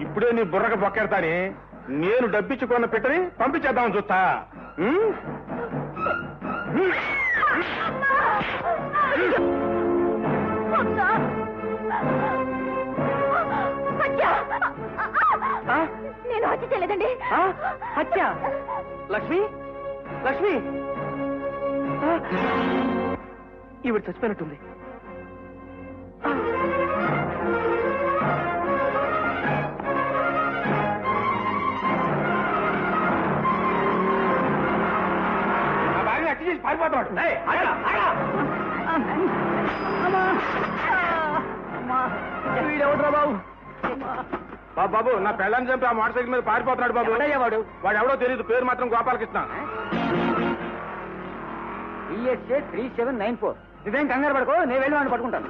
S6: ఇప్పుడే నీ బుర్రక బొక్కెడతాని. నేను డబ్బిచ్చుకున్న పెట్టని పంపించేద్దామని చూస్తా.
S5: నేను హత్య చేయలేదండి.
S4: హత్య? లక్ష్మి, లక్ష్మి, ఈవిడ చచ్చిపోయినట్టుంది.
S6: పారిపోతాడు. బాబు, నా పెళ్ళాన్ని చంపి ఆ మోటార్ సైకిల్ మీద పారిపోతున్నాడు బాబు. వాడు ఎవడో తెలియదు, పేరు మాత్రం గోపాలకృష్ణ.
S3: ESA 3794. నువ్వేం కంగారు పడుకో, నేను వెళ్ళి వాడిని పట్టుకుంటాను.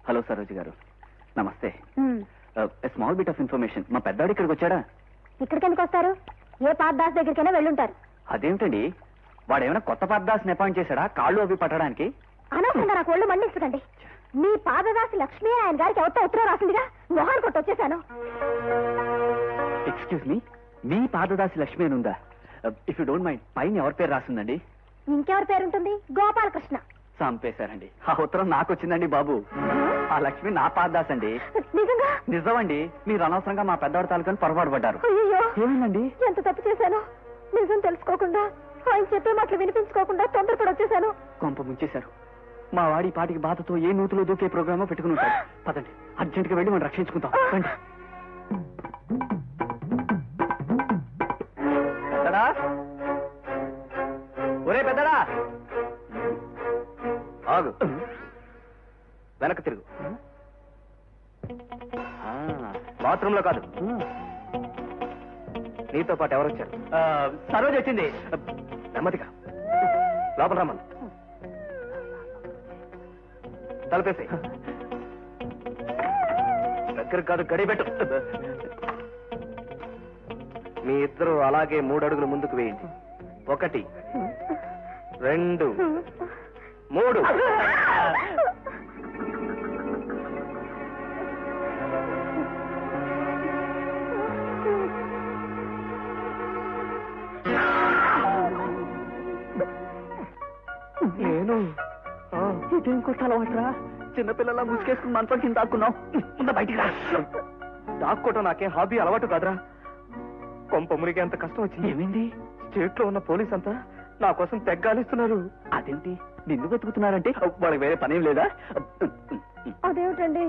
S3: హలో సరోజ గారు, నమస్తే. Small bit of information. మా పెద్దాడు ఇక్కడికి వచ్చాడా?
S5: ఇక్కడికి ఎందుకు వస్తారు? ఏ పాదదాస్ దగ్గరికైనా వెళ్ళుంటారు.
S3: అదేమిటండి, వాడేమైనా కొత్త పాదదాసిని అపాయింట్ చేశాడా కాళ్ళు అవి పట్టడానికి?
S5: అనవసరంగా నాకు ఒళ్ళు మండించకండి. మీ పాదదాసి లక్ష్మి ఆయన గారికి ఎవరితో ఉత్తరం రాసిందిగా మొహాన్ కొట్టి వచ్చేసాను.
S3: ఎక్స్క్యూజ్ మీ పాదదాసి లక్ష్మి అని ఉందా? ఇఫ్ యూ డోంట్ మైండ్, పైన ఎవరి పేరు రాసిందండి?
S5: ఇంకెవరి పేరుంటుంది? గోపాలకృష్ణ.
S3: చంపేశారండి. ఆ ఉత్తరం నాకు వచ్చిందండి బాబు. ఆ లక్ష్మి నా పాదదాస్ అండి.
S5: నిజంగా?
S3: నిజమండి. మీరు అనవసరంగా మా పెద్దవాడి తాలూకని పొరపాటు పడ్డారు.
S5: అయ్యో,
S3: ఏమైందండి?
S5: ఎంత తప్పు చేశాను. నిజం తెలుసుకోకుండా, ఆయన చెప్పే మాటలు వినిపించుకోకుండా తొందరపడి వచ్చేసాను.
S3: కొంప ముంచేశారు. మా వాడి పాటికి బాధతో ఏ నూతులో దూకే ప్రోగ్రామో పెట్టుకుని ఉంటారు. పదండి, అర్జెంట్ గా వెళ్ళి మనం రక్షించుకుందాం. రండి. పెద్దడా, ఒరే పెద్దడా, ఆగు, వెనక్కి తిరుగు. బాత్రూమ్ లో కాదు, నీతో పాటు ఎవరు వచ్చారు? సరోజ్ వచ్చింది. నెమ్మదిగా లోపల రమ్మను. తలపేసి దగ్గర కాదు, గడిపెట్టు. మీ ఇద్దరు అలాగే 3 అడుగులు ముందుకు వేయండి. 1, 2, 3. నేను ఇదేం కొట్టాలవాట్రా? చిన్నపిల్లలా ముసుకేసుకుని మంచం కింద దాక్కున్నావు. ముందు బయటికి రా. దాక్కోవటం నాకేం హాబీ, అలవాటు కాదురా. కొంప మునిగే అంత కష్టం వచ్చింది. ఏమైంది? స్టేట్ లో ఉన్న పోలీస్ అంతా నా కోసం తెగ్గాలిస్తున్నారు. అదేంటి నిన్ను వెతుకుతున్నారంటే వాళ్ళకి వేరే పనేం లేదా?
S5: అదేమిటండి,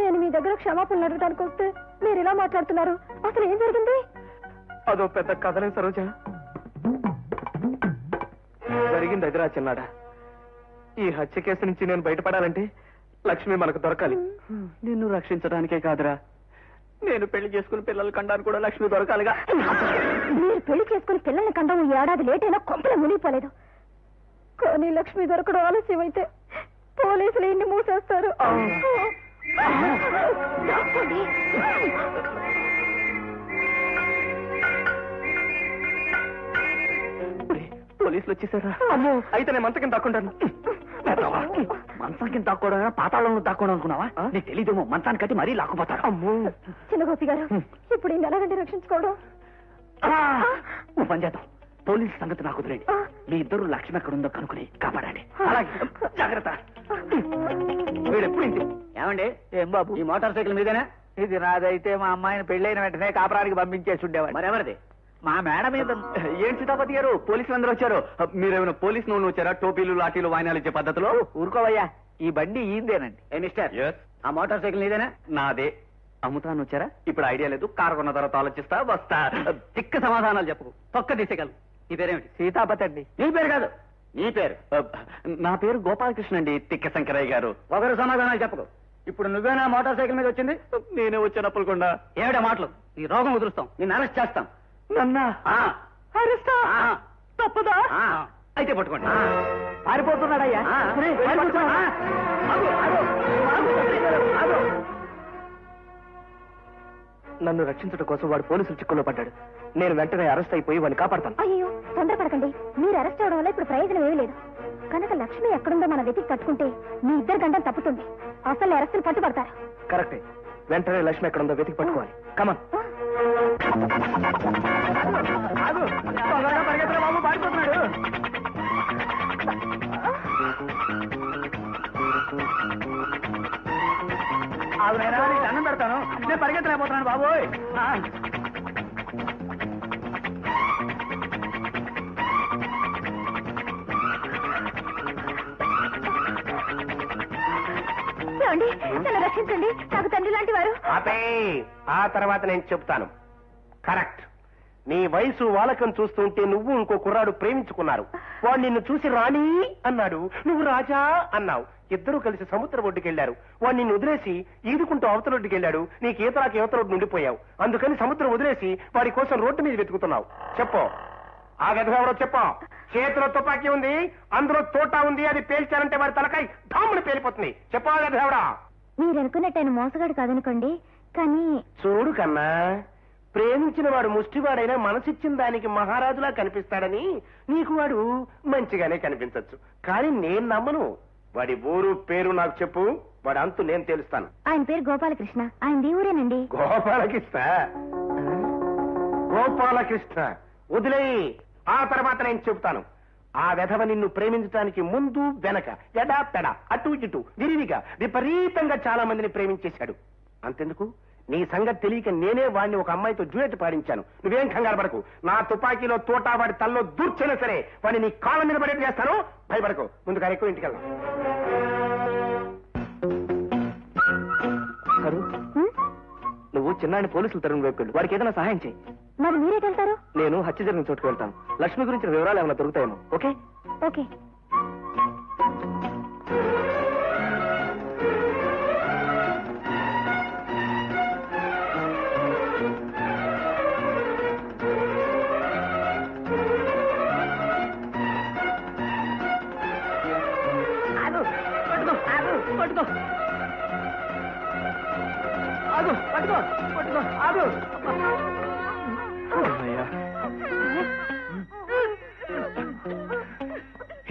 S5: నేను మీ దగ్గర క్షమాపణలు అడగడానికి వస్తే మీరు ఇలా మాట్లాడుతున్నారు. అసలు ఏం జరిగింది?
S3: అదో పెద్ద కథలే సరోజ. జరిగింది అదిరా చిన్నాడా. ఈ హత్య కేసు నుంచి నేను బయటపడాలంటే లక్ష్మి మనకు దొరకాలి. నిన్ను రక్షించడానికే కాదురా, నేను పెళ్లి చేసుకుని పిల్లలు కండానికి కూడా లక్ష్మి దొరకాలిగా.
S5: మీరు పెళ్లి చేసుకుని పిల్లల్ని కండం ఈ ఏడాది లేట్ అయినా కొంపలు మునిగిపోలేదు. కానీ లక్ష్మి దొరకడం ఆలస్యం అయితే పోలీసులు ఇన్ని మూసేస్తారు.
S3: పోలీసులు వచ్చేసారా? అమ్మో, అయితే నేను మంచం కింద దాక్కుంటాను. మంచం కింద దాక్కోవడం పాతాళంలో దాక్కోవడం అనుకున్నావా? నీకు తెలీదేమో, మంచాన్ని కట్టి మరీ లాక్కుపోతారు. అమ్మో.
S5: చిన్న గోపి గారు, ఇప్పుడు ఈయన ఎలాగంటే రక్షించుకోవడం?
S3: ఓ పని చేద్దాం, పోలీసు సంగతి నాకు వదిలేండి. మీ ఇద్దరు లక్ష్మి ఎక్కడుందో కనుక్కుని కాపాడండి. అలాగే, జాగ్రత్త. వీడెప్పుడు ఇంటి. ఏమండి? ఏం బాబు, ఈ మోటార్ సైకిల్ మీదేనా?
S1: ఇది నాదైతే మా అమ్మాయిని పెళ్ళైన వెంటనే కాపురానికి పంపించేసి ఉండేవాడు.
S3: మరెవరిది?
S1: మా మేడ మీద.
S3: ఏం సీతాపతి గారు, పోలీసులు అందరూ వచ్చారు. మీరేమైనా పోలీసు నోళ్ళు వచ్చారా? టోపీలు లాఠీలు వాయినాలు ఇచ్చే పద్ధతిలో?
S1: ఊరుకోవయ్యా, ఈ బండి ఈందేనండి.
S3: ఏ మిస్టర్, ఆ మోటార్ సైకిల్ నీదేనా? నాదే. అమ్ముతాను వచ్చారా? ఇప్పుడు ఐడియా లేదు, కారు కొన్న తర్వాత ఆలోచిస్తా, వస్తా. చిక్క సమాధానాలు చెప్పకు, తొక్క తీసేగలరు. నీ పేరేమిటి?
S1: సీతాపతి అండి.
S3: నీ పేరు కాదు, నీ పేరు. నా పేరు గోపాలకృష్ణ అండి. తిక్క శంకరయ్య గారు. ఒకరు సమాధానాలు చెప్పకు. ఇప్పుడు నువ్వేనా మోటార్ సైకిల్ మీద వచ్చింది? నేనే వచ్చానప్పుడుకుండా. ఏమిటా మాటలు? నీ రోగం వదులుస్తాం, నిన్ను అరెస్ట్ చేస్తాం. నన్నా అరెస్టా? తప్పదా? అయితే పట్టుకోండి.
S1: పారిపోతున్నాడయ్యా.
S3: నన్ను రక్షించడం కోసం వాడు పోలీసులు చిక్కుల్లో పడ్డాడు. నేను వెంటనే అరెస్ట్ అయిపోయి వాడిని కాపాడతాను.
S5: అయ్యో, తొందరపడకండి. మీరు అరెస్ట్ అవడం వల్ల ఇప్పుడు ప్రయోజనం ఏమీ లేదు. కనుక లక్ష్మి ఎక్కడుందో మన వెతికి పట్టుకుంటే మీ ఇద్దరు గంటలు తప్పుతుంది. అసలు అరెస్టులు పట్టుబడతారు.
S3: కరెక్టే, వెంటనే లక్ష్మి ఎక్కడుందో వెతికి పట్టుకోవాలి. కమన్. బాబు పారిపోతున్నాడు. దండం పెడతాను, నేను పరిగెత్తలేకపోతున్నాను బాబోయ్.
S5: నన్ను రక్షించండి, నాకు తండ్రి లాంటి వారు.
S6: ఆ తర్వాత నేను చెప్తాను. కరెక్ట్. నీ వయసు వాలకం చూస్తుంటే నువ్వు ఇంకో కుర్రాడు ప్రేమించుకున్నారు. వాడు నిన్ను చూసి రాణి అన్నాడు, నువ్వు రాజా అన్నావు. ఇద్దరూ కలిసి సముద్ర ఒడ్డుకెళ్లారు. వాడు నిన్ను వదిలేసి ఈదుకుంటూ అవతల ఒడ్డుకెళ్లాడు. నీకు ఈతరాకి యువత రోడ్డు ఉండిపోయావు. అందుకని సముద్రం వదిలేసి వాడి కోసం రోడ్డు మీద వెతుకుతున్నావు. చెప్పు, ఆ గదిలో చెప్పు. చేతిలో తుపాకీ ఉంది, అందులో తోటా ఉంది. అది పేల్చారంటే వాడి తలకాయ ధాముని పేలిపోతుంది. చెప్పా గదివడా.
S5: మీరు అనుకున్నట్టు ఆయన మోసగాడు కాదనుకోండి, కానీ
S6: చూడు కన్నా, ప్రేమించిన వాడు ముష్టివాడైనా మనసిచ్చిన దానికి మహారాజులా కనిపిస్తాడని నీకు వాడు మంచిగానే కనిపించొచ్చు. కానీ నేను నమ్మను. వాడి ఊరు పేరు నాకు చెప్పు, వాడి అంతు నేను తెలుస్తాను.
S5: ఆయన పేరు గోపాలకృష్ణ. ఆయన ఊరేనండి.
S6: గోపాలకృష్ణ? గోపాలకృష్ణ వదిలేయి, ఆ తర్వాత నేను చెబుతాను. ఆ వెధవ నిన్ను ప్రేమించడానికి ముందు వెనక ఎడా పెడ అటు ఇటు విరివిగా విపరీతంగా చాలా మందిని ప్రేమించేశాడు. అంతెందుకు, నీ సంగతి తెలియక నేనే వాడిని ఒక అమ్మాయితో డ్యూయెట్ పాడించాను. నువ్వేం కంగారు పడకు. నా తుపాకీలో తోటా వాడి తల్లో దూర్చైనా సరే వాడిని నీ కాళ్ళ మీద పడేట్టు చేస్తాను. భయపడకు. ముందుగా ఎక్కువ ఇంటికి వెళ్దాం.
S4: నువ్వు చిన్నాన్ని పోలీసులు తరుణ్ వైపు వెళ్ళు. వాడికి ఏదైనా సహాయం చేయి.
S5: మరి మీరేటెళ్తారు?
S4: నేను హత్య జరిగిన చోటుకు వెళ్తాను. లక్ష్మి గురించిన వివరాలు ఏమైనా దొరుకుతాయేమో. Okay
S5: okay.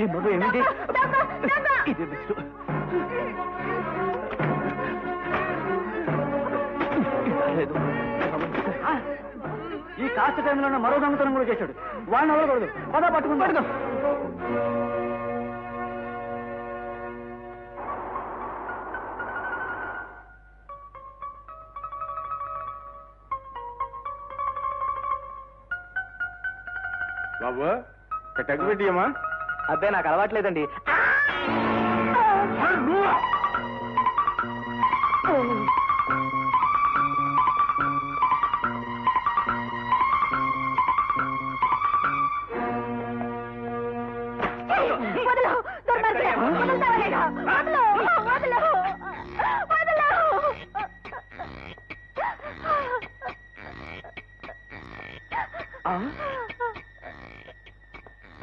S4: ఏమిటి ఇది? ఈ కాస్త టైంలో మరో దొంగతనం కూడా చేశాడు. వాడిని అవ్వకూడదు. పద పట్టుకుని పడుకో.
S6: బాబు తగ్గిపెట్టియమ్మా.
S4: అబ్బే నాకు అలవాట్లేదండి.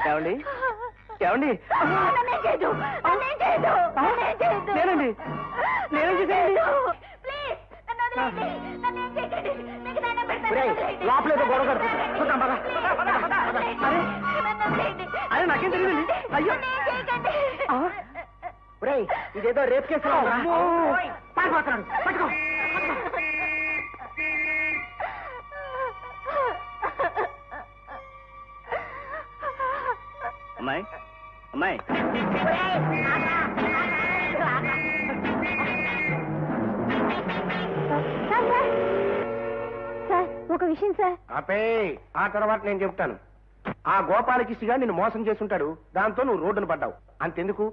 S4: ఏమండి ఏమండి? నేనండి. నేనేం చేసేయండి? లోపలేదో గొడవ కడుతుంది. అరే నాకేం తెలియదండి. అయ్యో ఇదేదో రేప్ కేసు. పట్టుకో. అమ్మాయి అమ్మాయి
S5: సార్, ఒక విషయం సార్.
S6: ఆపే, ఆ తర్వాత నేను చెప్తాను. ఆ గోపాలకృష్ణగా నిన్ను మోసం చేసుంటాడు. దాంతో నువ్వు రోడ్డును పడ్డావు. అంతెందుకు,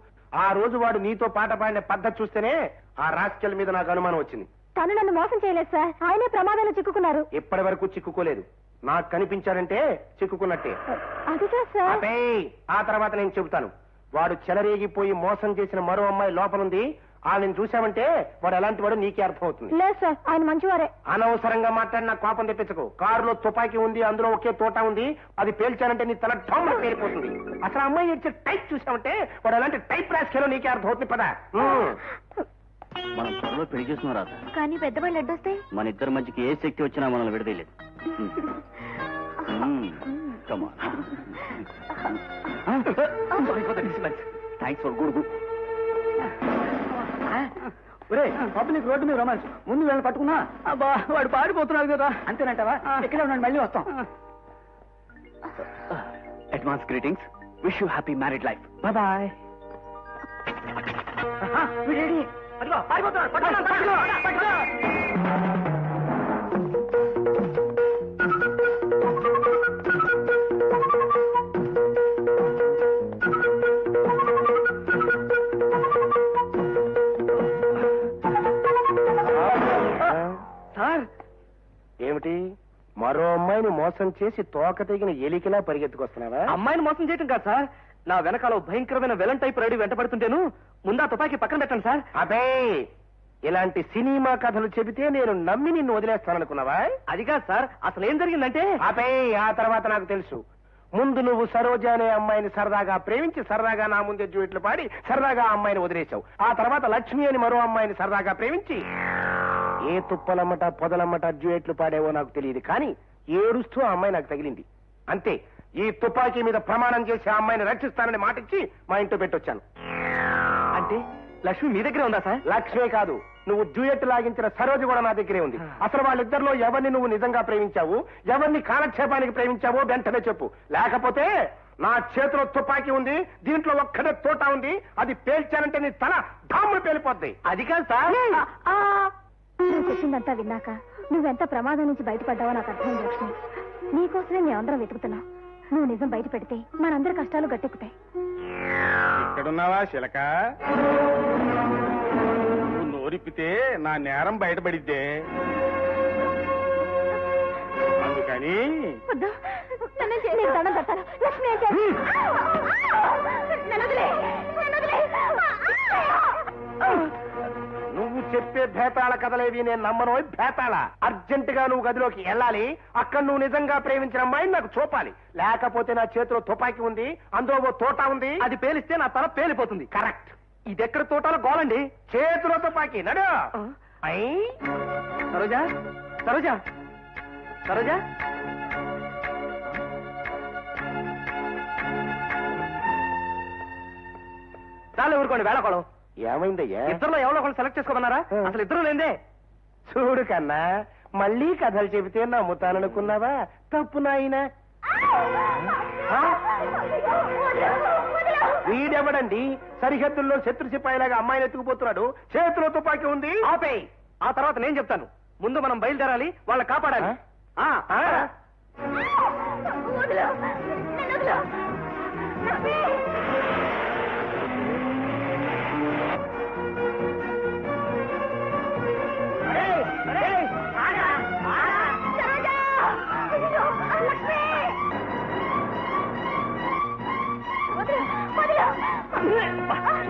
S6: ఆ రోజు వాడు నీతో పాట పాడిన పద్ధతి చూస్తేనే ఆ రాస్కెల్ మీద నాకు అనుమానం వచ్చింది.
S5: తను నన్ను మోసం చేయలేదు సార్. ఆయనే ప్రమాదంలో చిక్కుకున్నారు.
S6: ఇప్పటి వరకు చిక్కుకోలేదు. నాకు కనిపించాడంటే చిక్కుకున్నట్టే.
S5: అదిగా సార్.
S6: ఆపే, ఆ తర్వాత నేను చెబుతాను. వాడు చెలరేగిపోయి మోసం చేసిన మరో అమ్మాయి లోపలుంది. వాళ్ళని చూశామంటే వాడు ఎలాంటి వాడు నీకే అర్థం అవుతుంది.
S5: లేదు సార్, ఆయన మంచివారే.
S6: అనవసరంగా మాట్లాడి నాకు కోపం తెప్పించకు. కారులో తుపాకీ ఉంది, అందులో ఒకే తోట ఉంది. అది పేల్చానంటే నీ తల ఠమ్మ పేరిపోతుంది. అసలు అమ్మాయి ఇచ్చే టైప్ చూసామంటే వాడు ఎలాంటి టైప్ రాసుకెళ్ళో నీకే అర్థం అవుతుంది. పదా
S3: మనం త్వరలో పెళ్లి చేసుకున్నారా?
S5: కానీ పెద్దవాళ్ళు అడ్డొస్తే
S3: మన ఇద్దరి మధ్యకి ఏ శక్తి వచ్చినా మనల్ని విడదీయలేదు. Thanks for good good.
S4: Public road మీద రొమాన్స్. ముందు వీళ్ళని పట్టుకున్నా అబ్బా వాడు పారిపోతున్నాడు కదా. అంతేనంటావా? ఇక్కడే ఉన్నాడు, మళ్ళీ వస్తాం.
S3: Advance greetings. Wish you happy married life.
S4: Bye bye.
S6: Sir, ఏమిటి మరో అమ్మాయిని మోసం చేసి తోక తెగిన ఎలికిలా పరిగెత్తుకొస్తున్నావా?
S4: అమ్మాయిని మోసం చేయటం కాదు సార్. నా వెనకాల భయంకరమైన విలన్ టైప్ రెడీ వెంట పడుతుంటేను ముందా తుపాకీ పక్కన పెట్టండి సార్.
S6: అబే, ఇలాంటి సినిమా కథలు చెబితే నేను నమ్మి నిన్ను వదిలేస్తాననుకున్నావా?
S4: అది కాదు సార్, అసలు ఏం జరిగిందంటే.
S6: అబే, ఆ తర్వాత నాకు తెలుసు. ముందు నువ్వు సరోజ అనే అమ్మాయిని సరదాగా ప్రేమించి సరదాగా నా ముందే డ్యూయెట్లు పాడి సరదాగా ఆ అమ్మాయిని వదిలేశావు. ఆ తర్వాత లక్ష్మి అని మరో అమ్మాయిని సరదాగా ప్రేమించి ఏ తుప్పలమ్మట పొదలమ్మట డ్యూయెట్లు పాడేవో నాకు తెలియదు, కానీ ఏడుస్తూ ఆ అమ్మాయి నాకు తగిలింది అంతే. ఈ తుపాకీ మీద ప్రమాణం చేసి ఆ అమ్మాయిని రక్షిస్తానని మాటిచ్చి మా ఇంట్లో పెట్టొచ్చాను.
S4: అంటే లక్ష్మి మీ దగ్గరే ఉందా సార్?
S6: లక్ష్మే కాదు, నువ్వు డ్యూయెట్ లాగించిన సరోజ కూడా నా దగ్గరే ఉంది. అసలు వాళ్ళిద్దరిలో ఎవరిని నువ్వు నిజంగా ప్రేమించావు, ఎవరిని కాలక్షేపానికి ప్రేమించావో వెంటనే చెప్పు. లేకపోతే నా చేతిలో తుపాకీ ఉంది, దీంట్లో ఒక్కడే తోట ఉంది, అది పేల్చానంటే నీ తల ఢామ్ము పేలిపోద్ది.
S4: అది కాదు సార్.
S5: నువ్వు చెప్పిందంతా విన్నాక నువ్వెంత ప్రమాదం నుంచి బయటపడ్డావో నాకు అర్థమైంది లక్ష్మి. నీకోసమే మేమందరం వెతుకుతున్నాం. నువ్వు నిజం బయట పెడితే మనందరి కష్టాలు గట్టెక్కుతాయి.
S7: ఇక్కడున్నావా శిలక? నువ్వు నోరిప్పితే నా నేరం బయటపడిద్దే, అందుకని
S5: వద్దు, నీకు దండం పెడతాను. లక్ష్మి ఏం చేయాలి? నన్ను వదిలే, నన్ను వదిలే.
S6: నువ్వు చెప్పే భేతాళ కథలేవి నేను నమ్మను. భేతాళ, అర్జెంటుగా నువ్వు గదిలోకి వెళ్ళాలి. అక్కడ నువ్వు నిజంగా ప్రేమించిన అమ్మాయిని నాకు చూపాలి. లేకపోతే నా చేతిలో తుపాకీ ఉంది, అందులో ఓ తోట ఉంది,
S4: అది పేలిస్తే నా తల పేలిపోతుంది.
S6: కరెక్ట్.
S4: ఇది ఎక్కడ తోటాలో గోలండి.
S6: చేతిలో తుపాకీ నడు.
S4: సరోజా, సరోజా, సరోజా. చాలు ఊరుకోండి, వేళకోళం.
S6: ఏమైందయ్యా?
S4: ఇద్దరులో ఎవరో ఒకళ్ళు సెలెక్ట్ చేసుకోమన్నారా? అసలు ఇద్దరు లేదే.
S6: చూడు కన్నా, మళ్ళీ కథలు చెబితే నమ్ముతాననుకున్నావా? తప్పు నాయనా. వీడెవడండి సరిహద్దుల్లో శత్రు సిపాయిలాగా అమ్మాయిని ఎత్తుకుపోతున్నాడు, చేతిలో తుపాకీ ఉంది?
S4: ఆపేయ్, ఆ తర్వాత నేను చెప్తాను. ముందు మనం బయలుదేరాలి, వాళ్ళని కాపాడాలి.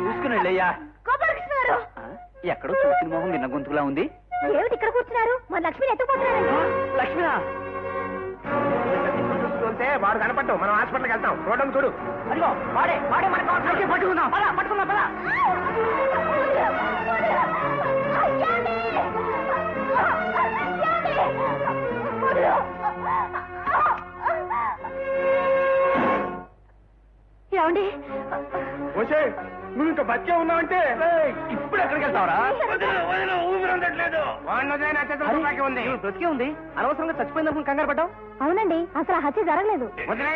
S3: చూసుకుని వెళ్ళయ్యా. ఎక్కడో చూసిన మొహం నిన్న గొంతులా ఉంది.
S5: ఏమిటి ఇక్కడ కూర్చున్నారు? మా లక్ష్మిని ఎత్తుకుపోతున్నారండి.
S3: లక్ష్మి
S6: చూస్తుంటే వాడు కనపడ్డావు. మనం హాస్పిటల్కి వెళ్తాం. రోడ్డు చూడు.
S3: అదిగో వాడే వాడే మనకు పట్టుకుందాం. పట్టుకుందాం పదా.
S5: ఏమండి?
S6: ఓసే, నువ్వు ఇంకా బతికే ఉన్నావంటే
S3: ఇప్పుడు ఎక్కడికి వెళ్తావరా?
S6: ఊపిరందట్లేదు. వాడికి ఉంది,
S4: బ్రతికే ఉంది. అనవసరంగా చచ్చిపోయిందనుకుని కంగారు పడ్డావు.
S5: అవునండి, అసలు ఆ హత్య జరగలేదు.
S6: వదిలే.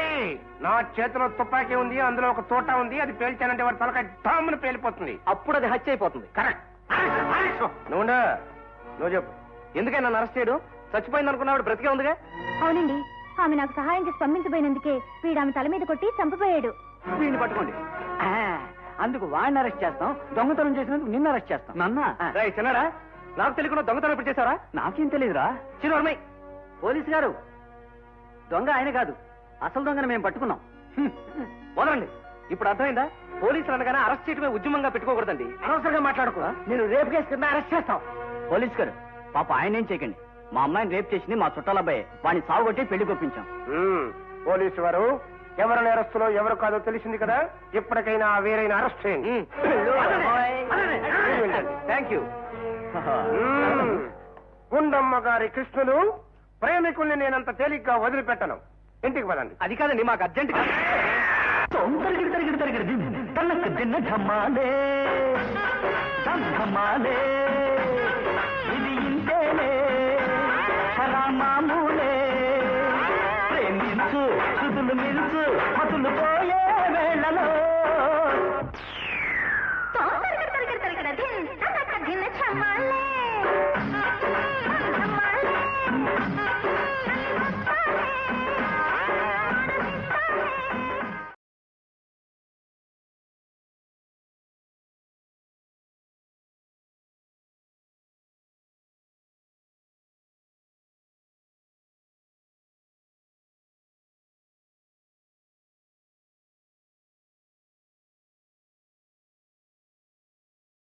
S6: నా చేతిలో తుపాకీ ఉంది, అందులో ఒక తోట ఉంది, అది పేల్చానంటే వాడి తలకాయ డామ్ను పేలిపోతుంది.
S4: అప్పుడు అది హత్య అయిపోతుంది.
S6: కరెక్ట్. నువ్వు చెప్పు.
S4: ఎందుకని నన్ను అరెస్ట్ చేయడు? చచ్చిపోయింది అనుకున్నాడు, బ్రతికే ఉందిగా.
S5: అవునండి, ఆమె నాకు సహాయం చేసి పంపించబోయినందుకే వీడు ఆమె తల మీద కొట్టి చంపిపోయాడు.
S3: వీడిని పట్టుకోండి. అందుకు వాడిని అరెస్ట్ చేస్తాం, దొంగతనం చేసినందుకు నిన్ను అరెస్ట్ చేస్తాం. నన్నా
S4: చిన్నాడా, నాకు తెలియకుండా దొంగతనం ఎప్పుడు చేశారా?
S3: నాకేం తెలియదురా.
S4: చిన్నమ్మాయి,
S3: పోలీసు గారు, దొంగ ఆయన కాదు, అసలు దొంగని మేము పట్టుకున్నాం.
S4: వదలండి. ఇప్పుడు అర్థమైందా? పోలీసులు అనగానే అరెస్ట్ చేయడమే ఉద్యమంగా పెట్టుకోకూడదండి.
S6: అనవసరంగా మాట్లాడుకో. నేను రేపు కేసు కింద అరెస్ట్ చేస్తాం.
S3: పోలీసు గారు, పాప ఆయన ఏం చేయకండి. మా అమ్మాయిని రేపు చేసింది మా చుట్టాల అబ్బాయి. వాడిని సాగుకొట్టి పెళ్లి కొప్పించాం.
S6: పోలీసు వారు ఎవరు నేరస్తులో ఎవరు కాదో తెలిసింది కదా, ఇప్పటికైనా వేరైనా అరెస్ట్ చేయండి.
S4: Thank you.
S6: గుండమ్మ గారి కృష్ణులు ప్రేమికుల్ని నేనంత తేలిగ్గా వదిలిపెట్టను. ఇంటికి పదండి.
S4: అది కాదండి, మాకు అర్జెంట్ గా.
S3: ఇది ఇంతేలే మామూలే. ప్రేమించు శృతులు మిల్చు మతులు పోయే వేళలో